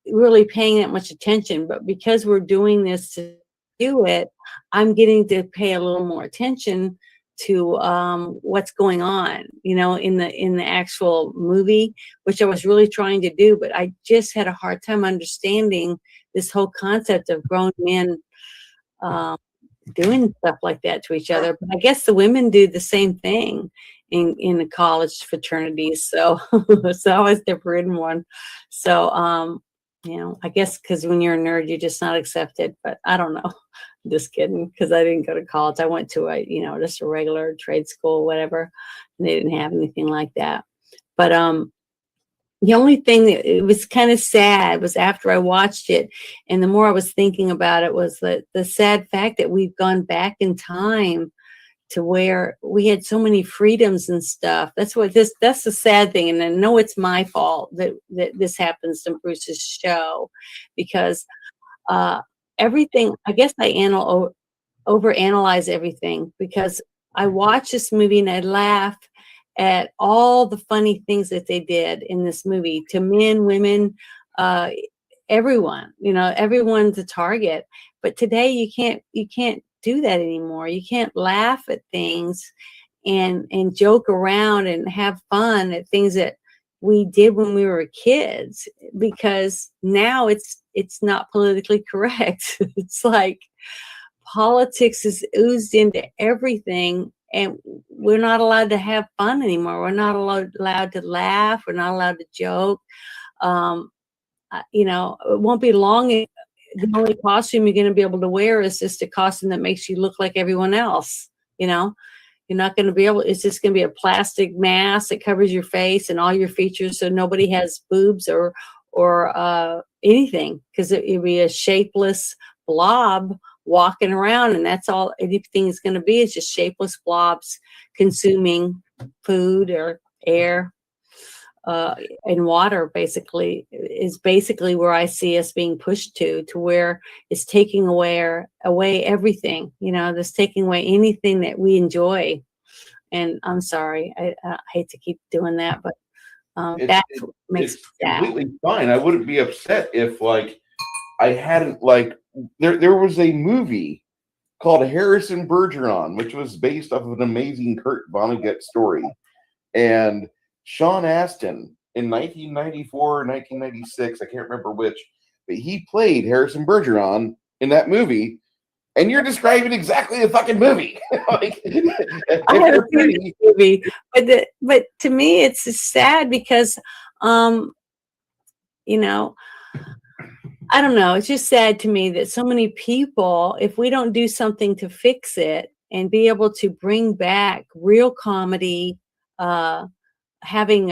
really paying that much attention. But because we're doing this to do it, I'm getting to pay a little more attention to what's going on, in the actual movie, which I was really trying to do, but I just had a hard time understanding this whole concept of grown men doing stuff like that to each other. But I guess the women do the same thing in the college fraternities. So so I was never in one. So I guess because when you're a nerd, you're just not accepted. But I don't know. Just kidding, because I didn't go to college. I went to just a regular trade school, whatever, and they didn't have anything like that. But the only thing that it was kind of sad was after I watched it, and the more I was thinking about it, was the sad fact that we've gone back in time to where we had so many freedoms and stuff. That's the sad thing. And I know it's my fault that this happens to Bruce's show, because everything, I guess I overanalyze everything, because I watch this movie and I laugh at all the funny things that they did in this movie to men, women, everyone. Everyone's a target. But today you can't do that anymore. You can't laugh at things and joke around and have fun at things that we did when we were kids, because now it's not politically correct. It's like politics is oozed into everything, and we're not allowed to have fun anymore. We're not allowed to laugh. We're not allowed to joke. It won't be long. The only costume you're going to be able to wear is just a costume that makes you look like everyone else. You're not going to be able, it's just going to be a plastic mask that covers your face and all your features, so nobody has boobs or anything, because it'd be a shapeless blob walking around, and that's all anything is going to be, is just shapeless blobs consuming food or air and water. Basically where I see us being pushed to where it's taking away everything, that's taking away anything that we enjoy. And I'm sorry, I hate to keep doing that, but that's what makes it's me sad. Completely fine. I wouldn't be upset if I hadn't there was a movie called Harrison Bergeron, which was based off of an amazing Kurt Vonnegut story, and Sean Astin in 1994 or 1996, I can't remember which, but he played Harrison Bergeron in that movie, and you're describing exactly the fucking movie. I haven't seen the movie, but to me it's just sad because I don't know, it's just sad to me that so many people, if we don't do something to fix it and be able to bring back real comedy, having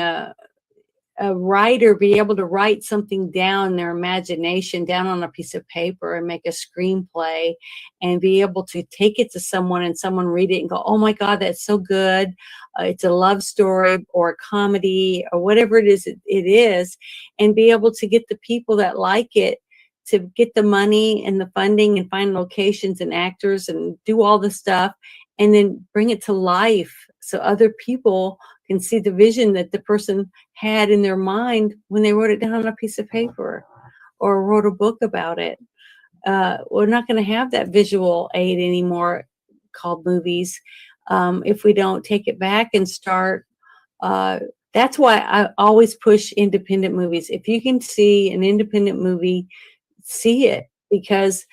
a writer be able to write something down, their imagination down on a piece of paper and make a screenplay and be able to take it to someone and someone read it and go, oh my God, that's so good. It's a love story or a comedy or whatever it is, and be able to get the people that like it to get the money and the funding and find locations and actors and do all the stuff and then bring it to life so other people can see the vision that the person had in their mind when they wrote it down on a piece of paper or wrote a book about it. We're not going to have that visual aid anymore called movies if we don't take it back and start. That's why I always push independent movies. If you can see an independent movie, see it, because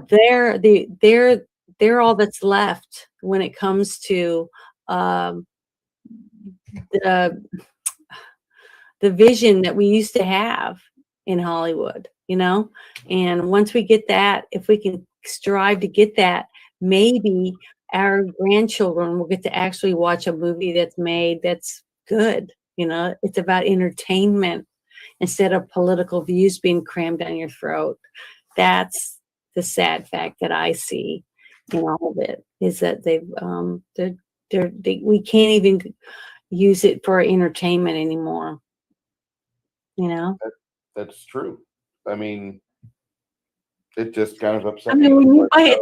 they're all that's left when it comes to the vision that we used to have in Hollywood, you know? And once we get that, if we can strive to get that, maybe our grandchildren will get to actually watch a movie that's made that's good. You know, it's about entertainment instead of political views being crammed down your throat. That's the sad fact that I see in all of it, is that we can't even use it for entertainment anymore. You know, That's true. I mean, it just kind of upset I mean, me. when you buy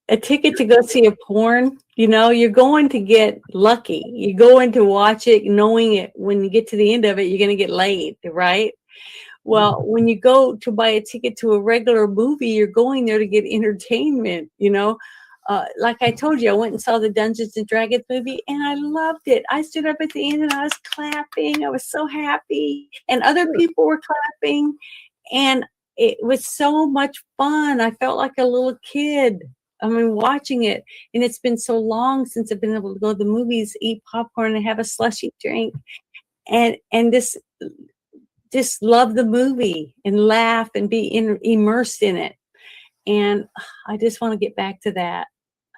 a ticket to go see a porn, you know, you're going to get lucky. You're going to watch it knowing it. When you get to the end of it, you're going to get laid, right? Well, when you go to buy a ticket to a regular movie, you're going there to get entertainment, you know. Like I told you, I went and saw the Dungeons and Dragons movie and I loved it. I stood up at the end and I was clapping. I was so happy. And other people were clapping. And it was so much fun. I felt like a little kid. I mean, watching it. And it's been so long since I've been able to go to the movies, eat popcorn and have a slushy drink. And just love the movie and laugh and be immersed in it. And I just want to get back to that.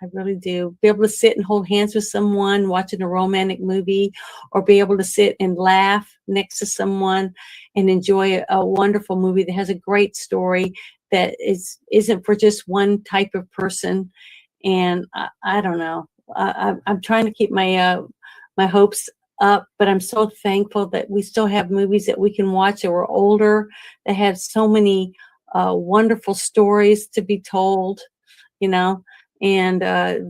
I really do. Be able to sit and hold hands with someone watching a romantic movie, or be able to sit and laugh next to someone and enjoy a wonderful movie that has a great story that isn't for just one type of person. And I don't know. I'm trying to keep my hopes up, but I'm so thankful that we still have movies that we can watch that were older, that have so many wonderful stories to be told, you know. And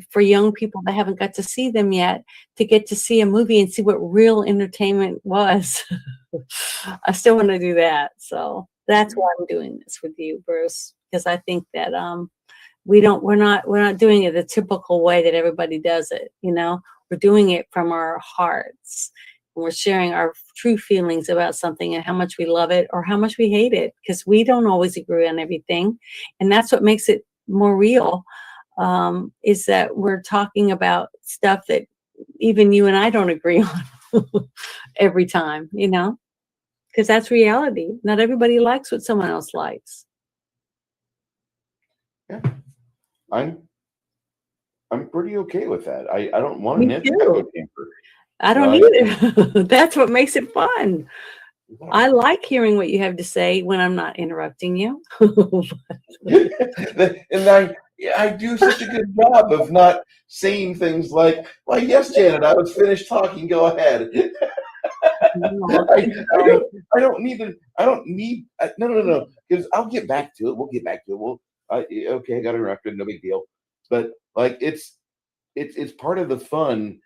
for young people that haven't got to see them yet, to get to see a movie and see what real entertainment was. I still want to do that. So that's why I'm doing this with you, Bruce, because I think that we're not doing it the typical way that everybody does it. You know, we're doing it from our hearts. And we're sharing our true feelings about something and how much we love it or how much we hate it, because we don't always agree on everything. And that's what makes it more real. Is that we're talking about stuff that even you and I don't agree on every time, you know, because that's reality. Not everybody likes what someone else likes. Yeah, I'm pretty okay with that. I don't want Me to nitpick too. echo chamber. I don't either. That's what makes it fun. Yeah. I like hearing what you have to say when I'm not interrupting you. And I do such a good job of not saying things like, "Well, yes, Janet, I was finished talking. Go ahead." I don't need. No. Because I'll get back to it. We'll get back to it. Okay, I got interrupted. No big deal. But like, it's part of the fun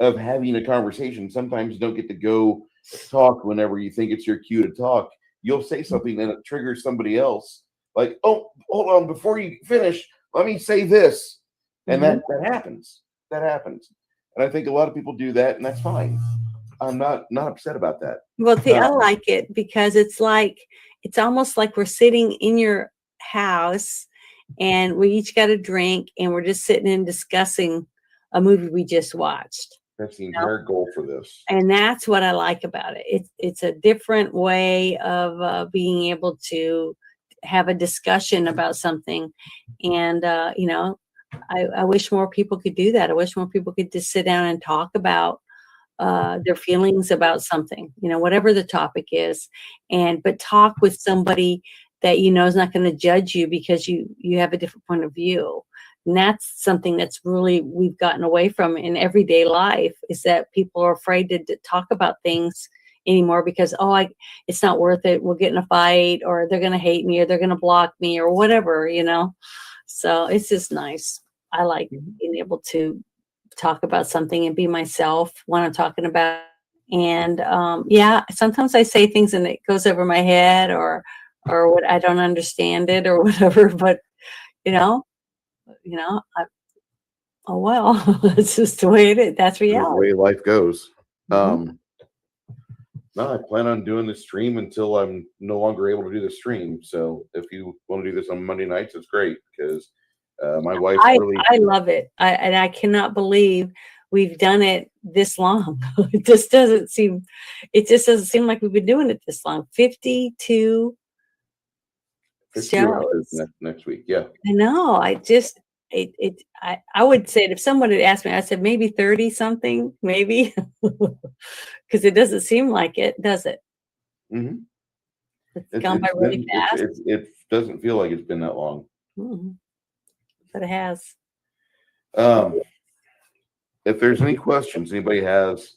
of having a conversation. Sometimes you don't get to go talk whenever you think it's your cue to talk. You'll say something and it triggers somebody else. Like, oh, hold on, before you finish, let me say this. And that happens. That happens. And I think a lot of people do that, and that's fine. I'm not upset about that. Well, see, I like it because it's almost like we're sitting in your house and we each got a drink and we're just sitting and discussing a movie we just watched. That's the entire goal for this. And that's what I like about it. It's a different way of being able to have a discussion about something. And, you know, I wish more people could do that. I wish more people could just sit down and talk about their feelings about something, whatever the topic is, but talk with somebody that is not going to judge you because you have a different point of view. And that's something that's really we've gotten away from in everyday life, is that people are afraid to talk about things anymore because it's not worth it. We'll get in a fight, or they're going to hate me, or they're going to block me, or whatever. So it's just nice. I like being able to talk about something and be myself when I'm talking about it. And sometimes I say things and it goes over my head, or what, I don't understand it or whatever, but oh well, it's just the way it is. That's The reality. way life goes. Mhm. No, I plan on doing the stream until I'm no longer able to do the stream. So if you want to do this on Monday nights, it's great, because my wife really. I love it. I cannot believe we've done it this long. It just doesn't seem like we've been doing it this long. 52 shows. Next week. Yeah. I know. I would say, if someone had asked me, I said maybe 30 something, maybe, because it doesn't seem like it, does it? Mm-hmm. It's gone by really fast. It doesn't feel like it's been that long. Mm-hmm. But it has. If there's any questions anybody has,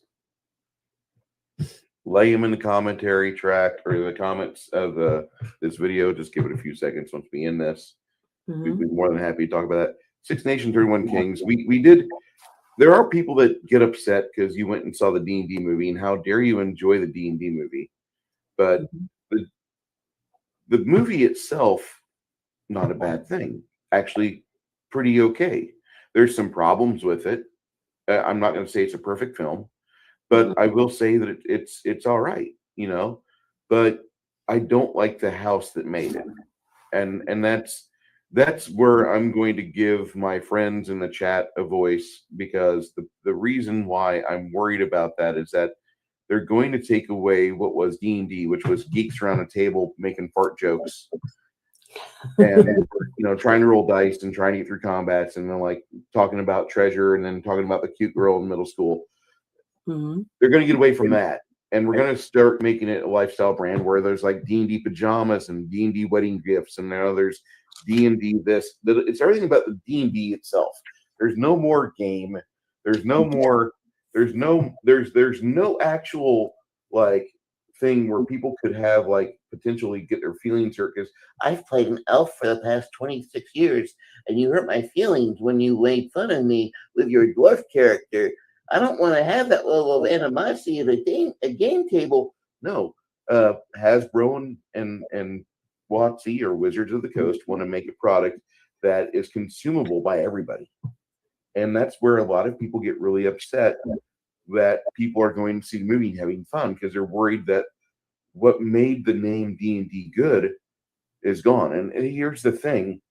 lay them in the commentary track or the comments of this video. Just give it a few seconds once we end this. We'd be more than happy to talk about that. Six Nation 31 Kings. We did. There are people that get upset because you went and saw the D&D movie, and how dare you enjoy the D&D movie? But the movie itself, not a bad thing. Actually, pretty okay. There's some problems with it. I'm not going to say it's a perfect film, but I will say that it's all right, But I don't like the house that made it, and that's where I'm going to give my friends in the chat a voice, because the reason why I'm worried about that is that they're going to take away what was D&D, which was geeks around a table making fart jokes and trying to roll dice and trying to get through combats, and then like talking about treasure, and then talking about the cute girl in middle school. They're going to get away from that, and we're going to start making it a lifestyle brand where there's like D&D pajamas and D&D wedding gifts, and now there's D&D this. It's everything about the D&D itself. There's no more game. There's no more. There's no actual like thing where people could have like potentially get their feelings hurt, because I've played an elf for the past 26 years and you hurt my feelings when you made fun of me with your dwarf character. I don't want to have that level of animosity at a game table. No, Hasbro and WotC, or Wizards of the Coast, want to make a product that is consumable by everybody. And that's where a lot of people get really upset that people are going to see the movie and having fun, because they're worried that what made the name D&D good is gone. And here's the thing.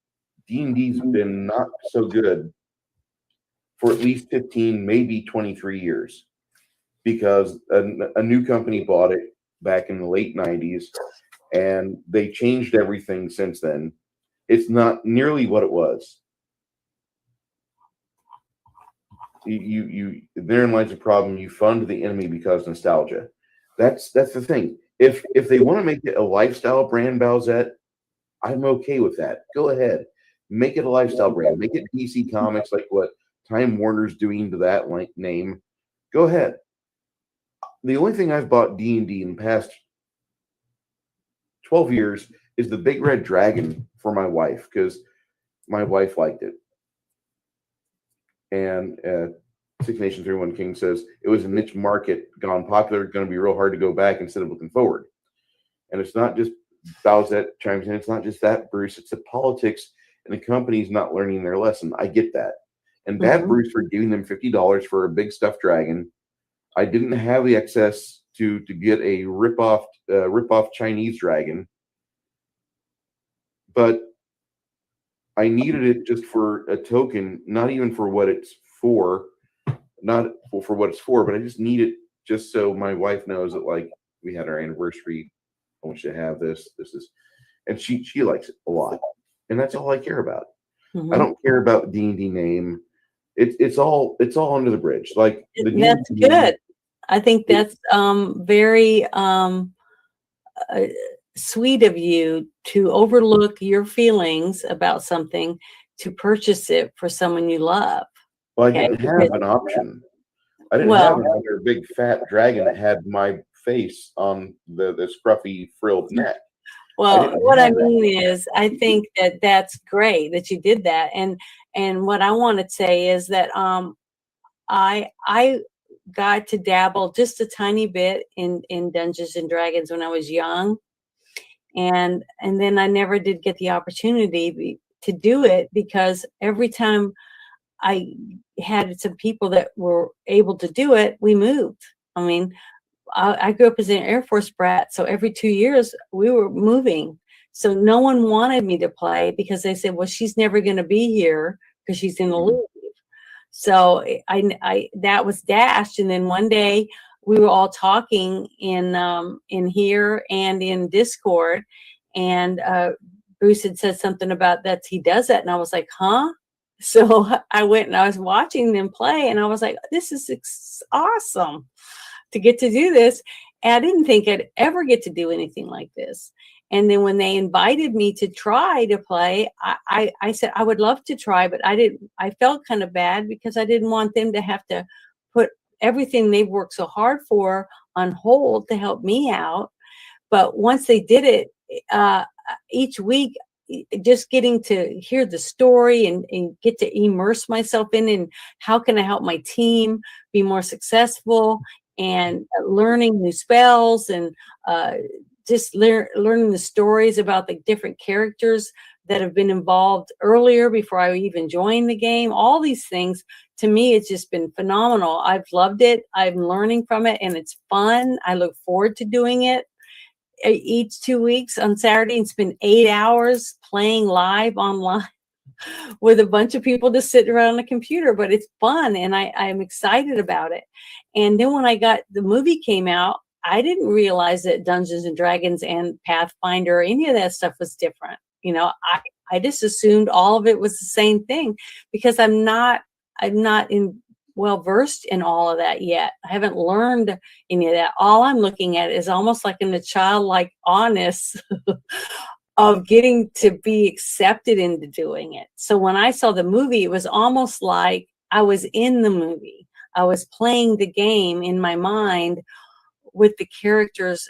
D&D's been not so good for at least 15, maybe 23 years, because a new company bought it back in the late 90s, and they changed everything since then. It's not nearly what it was. Therein lies the problem. You fund the enemy because nostalgia. That's the thing. If they want to make it a lifestyle brand, Bowsette, I'm okay with that. Go ahead, make it a lifestyle brand. Make it DC Comics, like what Time Warner's doing to that name. Go ahead. The only thing I've bought D&D in the past 12 years is the Big Red Dragon for my wife, because my wife liked it. And Six Nation 31 King says it was a niche market gone popular, going to be real hard to go back instead of looking forward. And it's not just Bowsette chimes in. It's not just that, Bruce. It's the politics, and the company's not learning their lesson. I get that. And bad Bruce for giving them $50 for a big stuffed dragon. I didn't have the excess to get a rip-off Chinese dragon, but I needed it just for a token, not even for what it's for, not for what it's for, but I just need it just so my wife knows that, like, we had our anniversary. I want you to have this. This is, and she likes it a lot, and that's all I care about. I don't care about the D&D name. It's all under the bridge. Like that's good. I think that's very sweet of you to overlook your feelings about something to purchase it for someone you love. Well, I Okay. didn't have an option. I didn't have Well, another big fat dragon that had my face on the scruffy frilled neck. well, didn't what I have that. mean is, I think that that's great that you did that, and what I want to say is that I got to dabble just a tiny bit in Dungeons and Dragons when I was young, and then I never did get the opportunity to do it because every time I had some people that were able to do it, we moved. I mean, I grew up as an Air Force brat, so every 2 years we were moving. So no one wanted me to play because they said, "Well, she's never going to be here because she's in the leave." So I that was dashed, and then one day we were all talking in here and in Discord, and Bruce had said something about that he does that, and I was like, "Huh?" So I went and I was watching them play, and I was like, "This is awesome to get to do this." And I didn't think I'd ever get to do anything like this. And then when they invited me to try to play, I said I would love to try, but I felt kind of bad because I didn't want them to have to put everything they've worked so hard for on hold to help me out. But once they did it, each week, just getting to hear the story and get to immerse myself in, and how can I help my team be more successful, and learning new spells, and just learning the stories about the different characters that have been involved earlier before I even joined the game. All these things, to me, it's just been phenomenal. I've loved it. I'm learning from it, and it's fun. I look forward to doing it each 2 weeks on Saturday and spend 8 hours playing live online with a bunch of people just sitting around on a computer. But it's fun, and I'm excited about it. And then when the movie came out, I didn't realize that Dungeons and Dragons and Pathfinder or any of that stuff was different. I just assumed all of it was the same thing because I'm not well versed in all of that yet. I haven't learned any of that. All I'm looking at is almost like in the childlike honest of getting to be accepted into doing it. So when I saw the movie, it was almost like I was in the movie. I was playing the game in my mind with the characters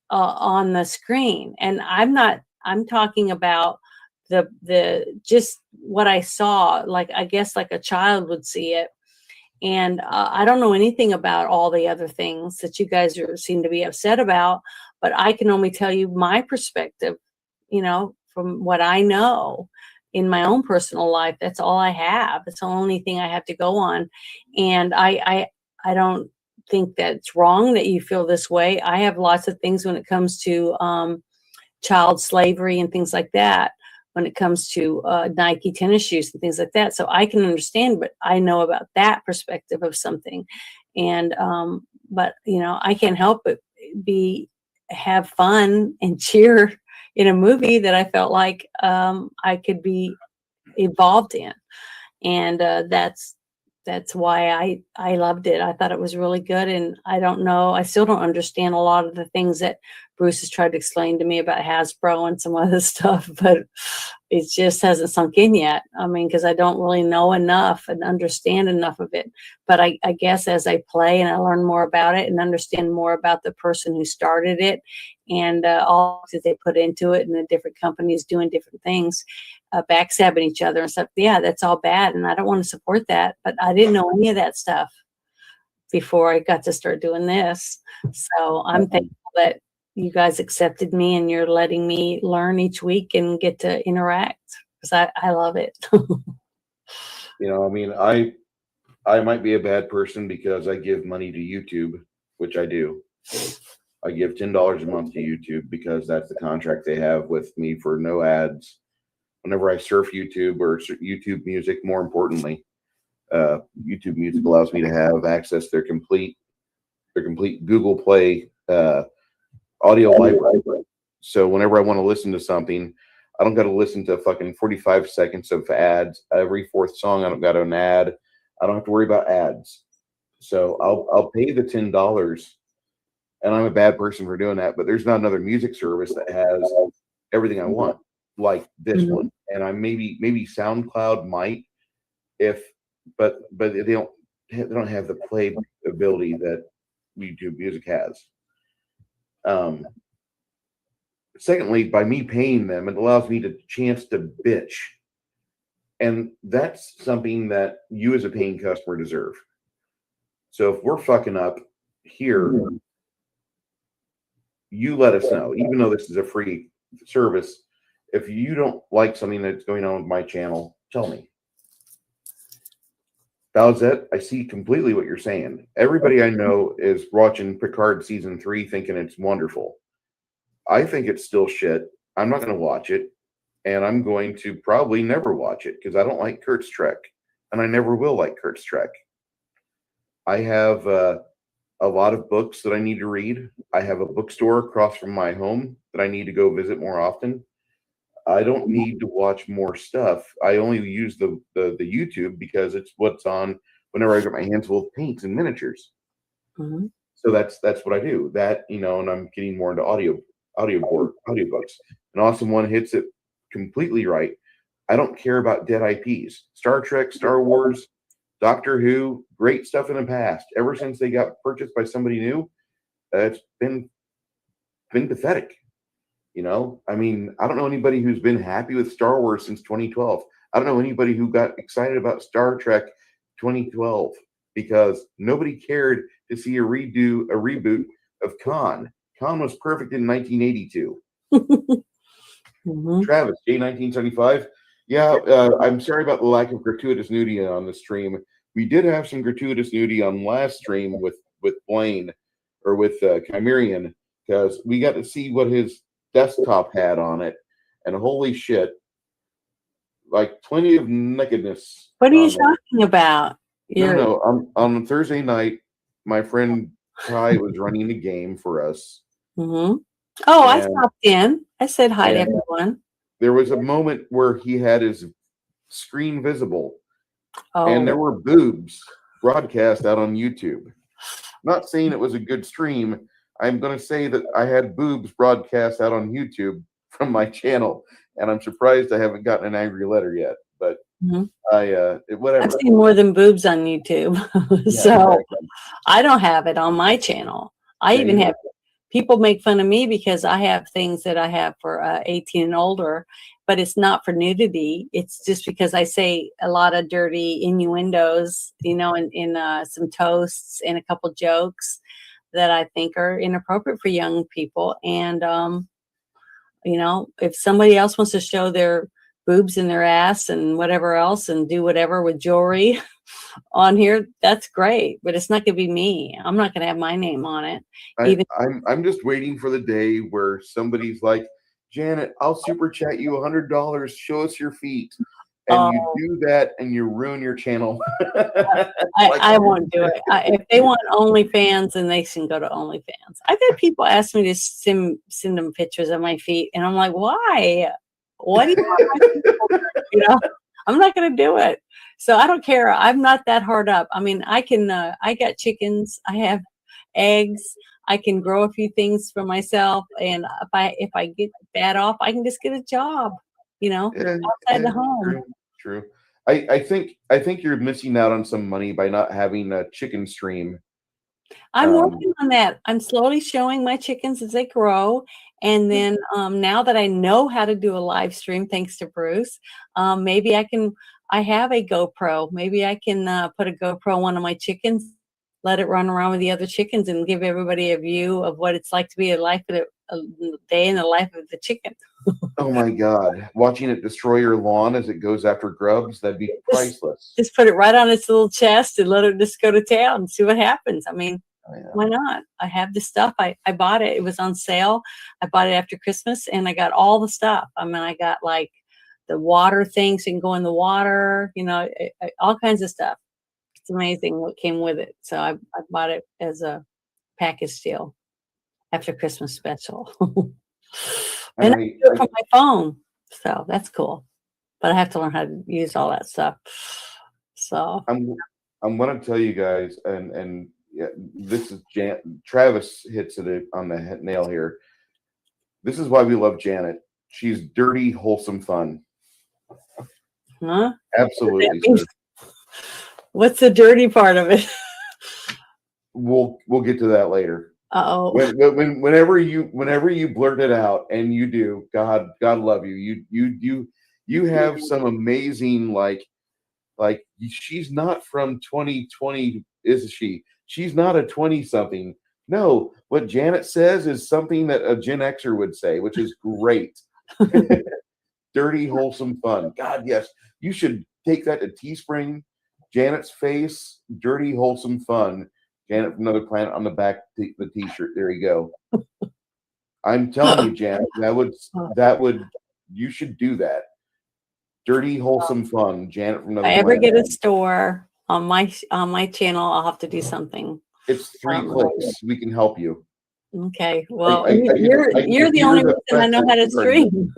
on the screen. And I'm talking about the just what I saw, like, I guess like a child would see it. And I don't know anything about all the other things that you guys seem to be upset about, but I can only tell you my perspective, from what I know in my own personal life. That's all I have. It's the only thing I have to go on. And I don't think that's wrong that you feel this way. I have lots of things when it comes to child slavery and things like that, when it comes to Nike tennis shoes and things like that. So I can understand, but I know about that perspective of something. And, but I can't help but have fun and cheer in a movie that I felt like I could be involved in. And that's why I loved it. I thought it was really good. And I still don't understand a lot of the things that Bruce has tried to explain to me about Hasbro and some other stuff, but it just hasn't sunk in yet. I mean, because I don't really know enough and understand enough of it. But I guess as I play and I learn more about it and understand more about the person who started it and all that they put into it, and the different companies doing different things, backstabbing each other and stuff. Yeah, that's all bad, and I don't want to support that. But I didn't know any of that stuff before I got to start doing this. So I'm thankful that you guys accepted me and you're letting me learn each week and get to interact, because I love it. I mean, I might be a bad person because I give money to YouTube, which I do. I give $10 a month to YouTube because that's the contract they have with me for no ads. Whenever I surf YouTube or YouTube Music, more importantly, YouTube Music allows me to have access to their complete Google Play audio library. So whenever I want to listen to something, I don't got to listen to fucking 45 seconds of ads. Every fourth song, I don't got an ad. I don't have to worry about ads. So I'll pay the $10, and I'm a bad person for doing that. But there's not another music service that has everything I want like this Mhm. one. And I maybe SoundCloud might, if but they don't have the play ability that YouTube Music has. Secondly, by me paying them, it allows me the chance to bitch. And that's something that you as a paying customer deserve. So if we're fucking up here, you let us know. Even though this is a free service, if you don't like something that's going on with my channel, tell me. Bowsette, I see completely what you're saying. Everybody I know is watching Picard season 3 thinking it's wonderful. I think it's still shit. I'm not going to watch it. And I'm going to probably never watch it because I don't like Kurt's Trek. And I never will like Kurt's Trek. I have a lot of books that I need to read. I have a bookstore across from my home that I need to go visit more often. I don't need to watch more stuff. I only use the YouTube because it's what's on whenever I get my hands full of paints and miniatures. Mhm. So that's what I do. That, and I'm getting more into audiobooks. An awesome one hits it completely right. I don't care about dead IPs. Star Trek, Star Wars, Doctor Who, great stuff in the past. Ever since they got purchased by somebody new, it's been pathetic. I mean, I don't know anybody who's been happy with Star Wars since 2012. I don't know anybody who got excited about Star Trek 2012 because nobody cared to see a reboot of Khan. Khan was perfect in 1982. Mhm. Travis, J1975. Yeah, I'm sorry about the lack of gratuitous nudity on the stream. We did have some gratuitous nudity on last stream with Blaine or with Chimerian because we got to see what his desktop had on it, and holy shit, like plenty of nakedness. What are you on there. talking about? No. On Thursday night, my friend Ty was running a game for us. Mhm. Oh, I And- stopped in. I said hi to and- everyone. There was a moment where he had his screen visible, and there Oh, were boobs broadcast out on YouTube. Not saying it was a good stream. I'm going to say that I had boobs broadcast out on YouTube from my channel, and I'm surprised I haven't gotten an angry letter yet. But Mhm. whatever. I've seen more than boobs on YouTube. Yeah, So exactly. I don't have it on my channel. I Yeah, even you have people make fun of me because I have things that I have for 18 and older, but it's not for nudity. It's just because I say a lot of dirty innuendos, in some toasts and a couple jokes that I think are inappropriate for young people. And, if somebody else wants to show their boobs and their ass and whatever else and do whatever with jewelry on here, that's great, but it's not going to be me. I'm not going to have my name on it. I'm just waiting for the day where somebody's like, Janet, I'll super chat you $100. Show us your feet, and you do that, and you ruin your channel. I won't do it. If they want OnlyFans, then they can go to OnlyFans. I've had people ask me to send them pictures of my feet, and I'm like, why? What do you want my feet for? I'm not going to do it. So I don't care. I'm not that hard up. I mean, I can. I got chickens. I have eggs. I can grow a few things for myself, and if I get bad off, I can just get a job. Outside the home. True. I think you're missing out on some money by not having a chicken stream. I'm working on that. I'm slowly showing my chickens as they grow. And then now that I know how to do a live stream, thanks to Bruce, maybe I have a GoPro. Maybe I can put a GoPro on one of my chickens, let it run around with the other chickens and give everybody a view of what it's like to be a day in the life of the chicken. Oh my God. Watching it destroy your lawn as it goes after grubs, that'd be priceless. Just put it right on its little chest and let it just go to town and see what happens. I mean, why not? I have the stuff. I bought it. It was on sale. I bought it after Christmas and I got all the stuff. I mean, I got like the water things you can go in the water, all kinds of stuff. It's amazing what came with it. So I bought it as a package deal after Christmas special. And I do it from my phone. So that's cool. But I have to learn how to use all that stuff. So I'm going to tell you guys, and yeah, this is Travis hits it on the nail here. This is why we love Janet. She's dirty, wholesome fun. Huh? Absolutely, sir. What's the dirty part of it? We'll get to that later. Oh, Whenever you blurt it out, and you do, God love you. You have some amazing like she's not from 2020, is she? She's not a 20-something. No, what Janet says is something that a Gen Xer would say, which is great. Dirty, wholesome fun. God, yes. You should take that to Teespring. Janet's face, dirty, wholesome fun. Janet from Another Planet on the back the t-shirt. There you go. I'm telling you, Janet, that would you should do that. Dirty, wholesome fun. Janet from Another if I ever Planet. get a store on my channel, I'll have to do something. It's 3 clicks. We can help you. Okay. Well, I you're the only reason I know how to stream.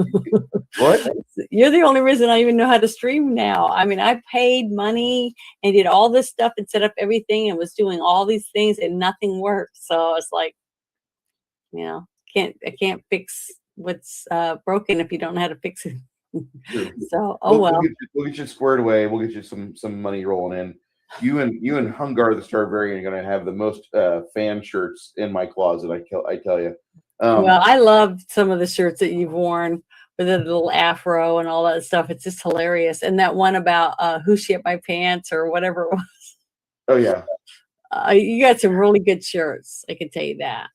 What? You're the only reason I even know how to stream now. I mean, I paid money and did all this stuff and set up everything and was doing all these things and nothing worked. So it's like, I can't fix what's broken if you don't know how to fix it. So, well. We'll get you squared away. We'll get you some money rolling in. You and Hungar the Starvarian are going to have the most fan shirts in my closet. I tell you. Well, I love some of the shirts that you've worn with the little afro and all that stuff. It's just hilarious. And that one about who shit my pants or whatever it was. Oh yeah. You got some really good shirts. I can tell you that.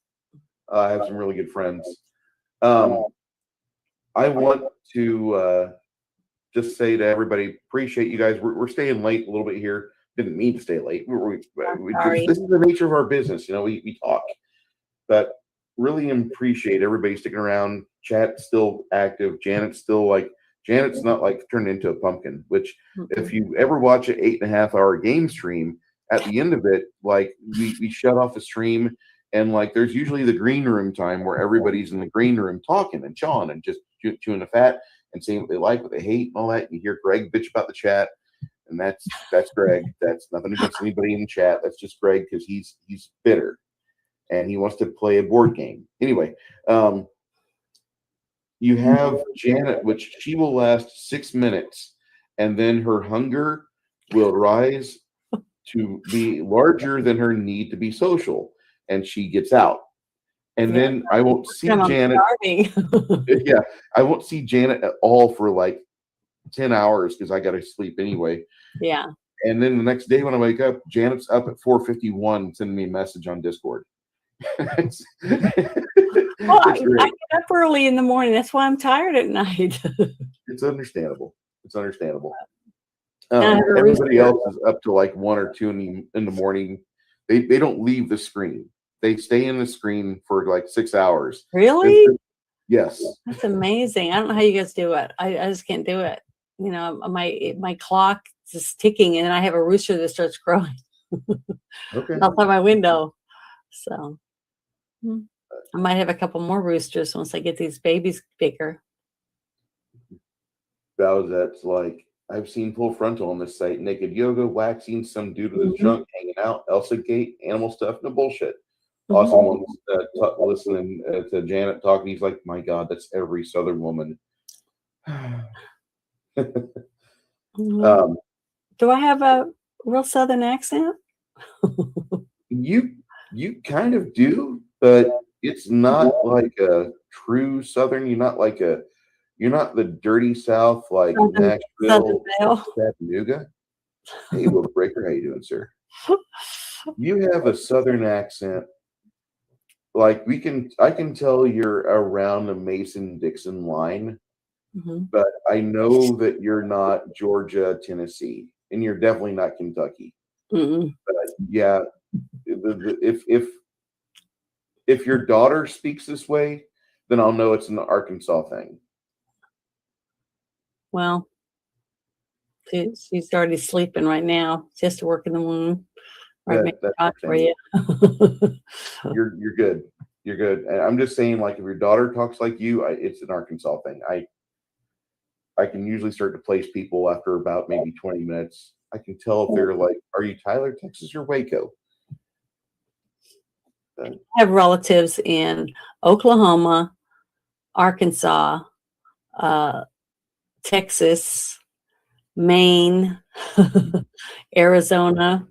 I have some really good friends. I want to just say to everybody, appreciate you guys. We're staying late a little bit here. Didn't mean to stay late. This is the nature of our business. We talk, but really appreciate everybody sticking around. Chat's still active. Janet's not like turned into a pumpkin, which if you ever watch an 8.5-hour game stream, at the end of it, like we shut off the stream and like there's usually the green room time where everybody's in the green room talking and chawing and just chewing the fat and saying what they like, what they hate, and all that. You hear Greg bitch about the chat, and that's Greg. That's nothing against anybody in the chat. That's just Greg because he's bitter and he wants to play a board game. Anyway, you have Janet, which she will last 6 minutes, and then her hunger will rise to be larger than her need to be social, and she gets out. And then I won't see Janet. Yeah, I won't see Janet at all for like 10 hours because I got to sleep anyway. Yeah. And then the next day when I wake up, Janet's up at 4:51 sending me a message on Discord. I get up early in the morning. That's why I'm tired at night. It's understandable. Everybody else is up to like 1 or 2 in the morning. They don't leave the screen. They stay in the screen for like 6 hours. Really? Yes. That's amazing. I don't know how you guys do it. I just can't do it. My clock is ticking, and I have a rooster that starts crowing Okay. outside my window. So I might have a couple more roosters once I get these babies bigger. That's like I've seen full frontal on this site, naked yoga, waxing, some dude with his junk hanging out, Elsa Gate, animal stuff, no bullshit. Awesome ones listening to Janet talking. He's like, my God, that's every Southern woman. Do I have a real Southern accent? You kind of do, but it's not like a true Southern. You're not the dirty South like Nashville, Chattanooga. Hey, Will Breaker, how you doing, sir? You have a Southern accent. Like I can tell you're around the Mason-Dixon line, but I know that you're not Georgia, Tennessee, and you're definitely not Kentucky. But yeah, if your daughter speaks this way, then I'll know it's an Arkansas thing. Well, she's already sleeping right now. She has to work in the morning. Right, that's for you. You're good. You're good. And I'm just saying, like, if your daughter talks like you, it's an Arkansas thing. I can usually start to place people after about maybe 20 minutes. I can tell if they're like, are you Tyler, Texas, or Waco? I have relatives in Oklahoma, Arkansas, Texas, Maine, Arizona,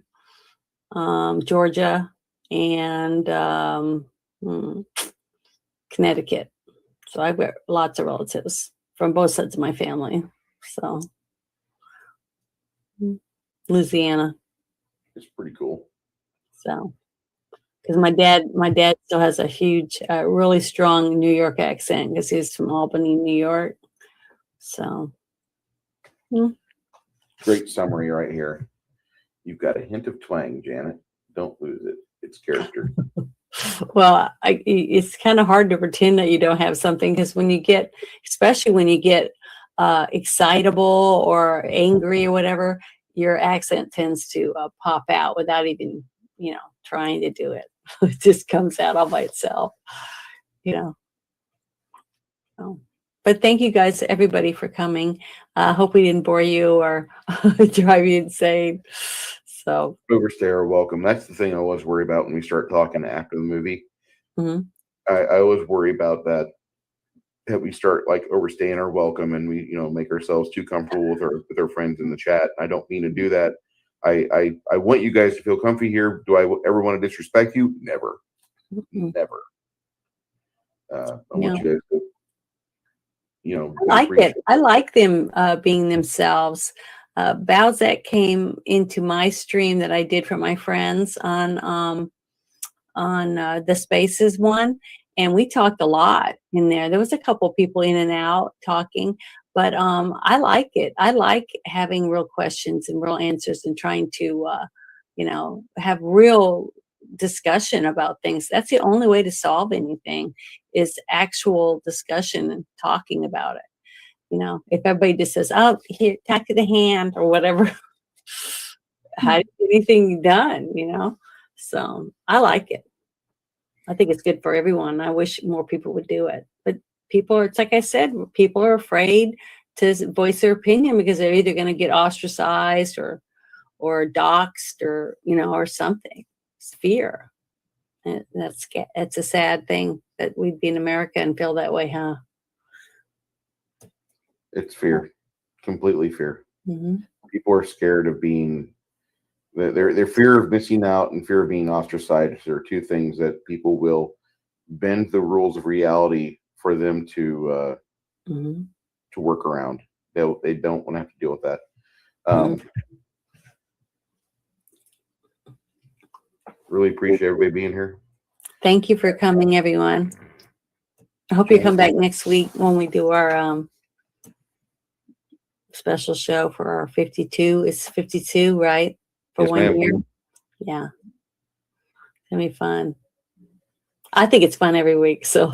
Georgia, and Connecticut. So I've got lots of relatives from both sides of my family. So Louisiana. It's pretty cool. So because my dad still has a huge, really strong New York accent because he's from Albany, New York. So great summary right here. You've got a hint of twang, Janet. Don't lose it. It's character. Well, it's kind of hard to pretend that you don't have something because when you get, especially when you get excitable or angry or whatever, your accent tends to pop out without even, trying to do it. It just comes out all by itself, So, but thank you guys, everybody, for coming. I hope we didn't bore you or drive you insane. So Overstay are welcome. That's the thing I always worry about when we start talking after the movie. mm-hmm. I always worry about that we start like overstaying our welcome and we, make ourselves too comfortable with our friends in the chat. I don't mean to do that. I want you guys to feel comfy here. Do I ever want to disrespect you? Never. Mm-hmm. Never. I want you guys to, I like it. I like them being themselves. Bowsette came into my stream that I did for my friends on the Spaces one, and we talked a lot in there. There was a couple people in and out talking, but I like it. I like having real questions and real answers and trying to, have real discussion about things. That's the only way to solve anything is actual discussion and talking about it. If everybody just says, oh, here, talk to the hand or whatever, how do you get anything done, So I like it. I think it's good for everyone. I wish more people would do it. But it's like I said, people are afraid to voice their opinion because they're either going to get ostracized or doxxed or, or something. It's fear. And that's a sad thing that we'd be in America and feel that way, huh? It's fear, completely fear. Mm-hmm. People are scared of being, their fear of missing out and fear of being ostracized are two things that people will bend the rules of reality for them to work around. They don't want to have to deal with that. Really appreciate everybody being here. Thank you for coming, everyone. I hope you come back next week when we do our special show for our 52. It's 52, right? For 1 year. Yeah. It's gonna be fun. I think it's fun every week, so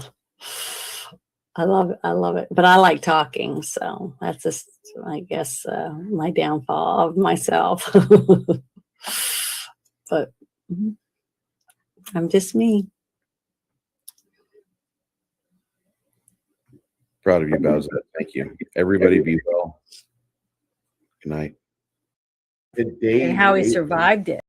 I love it. But I like talking, so that's just, I guess, my downfall of myself. But I'm just me. Proud of you, Bowsette. Thank you. Everybody be well. Good night. And how he survived it.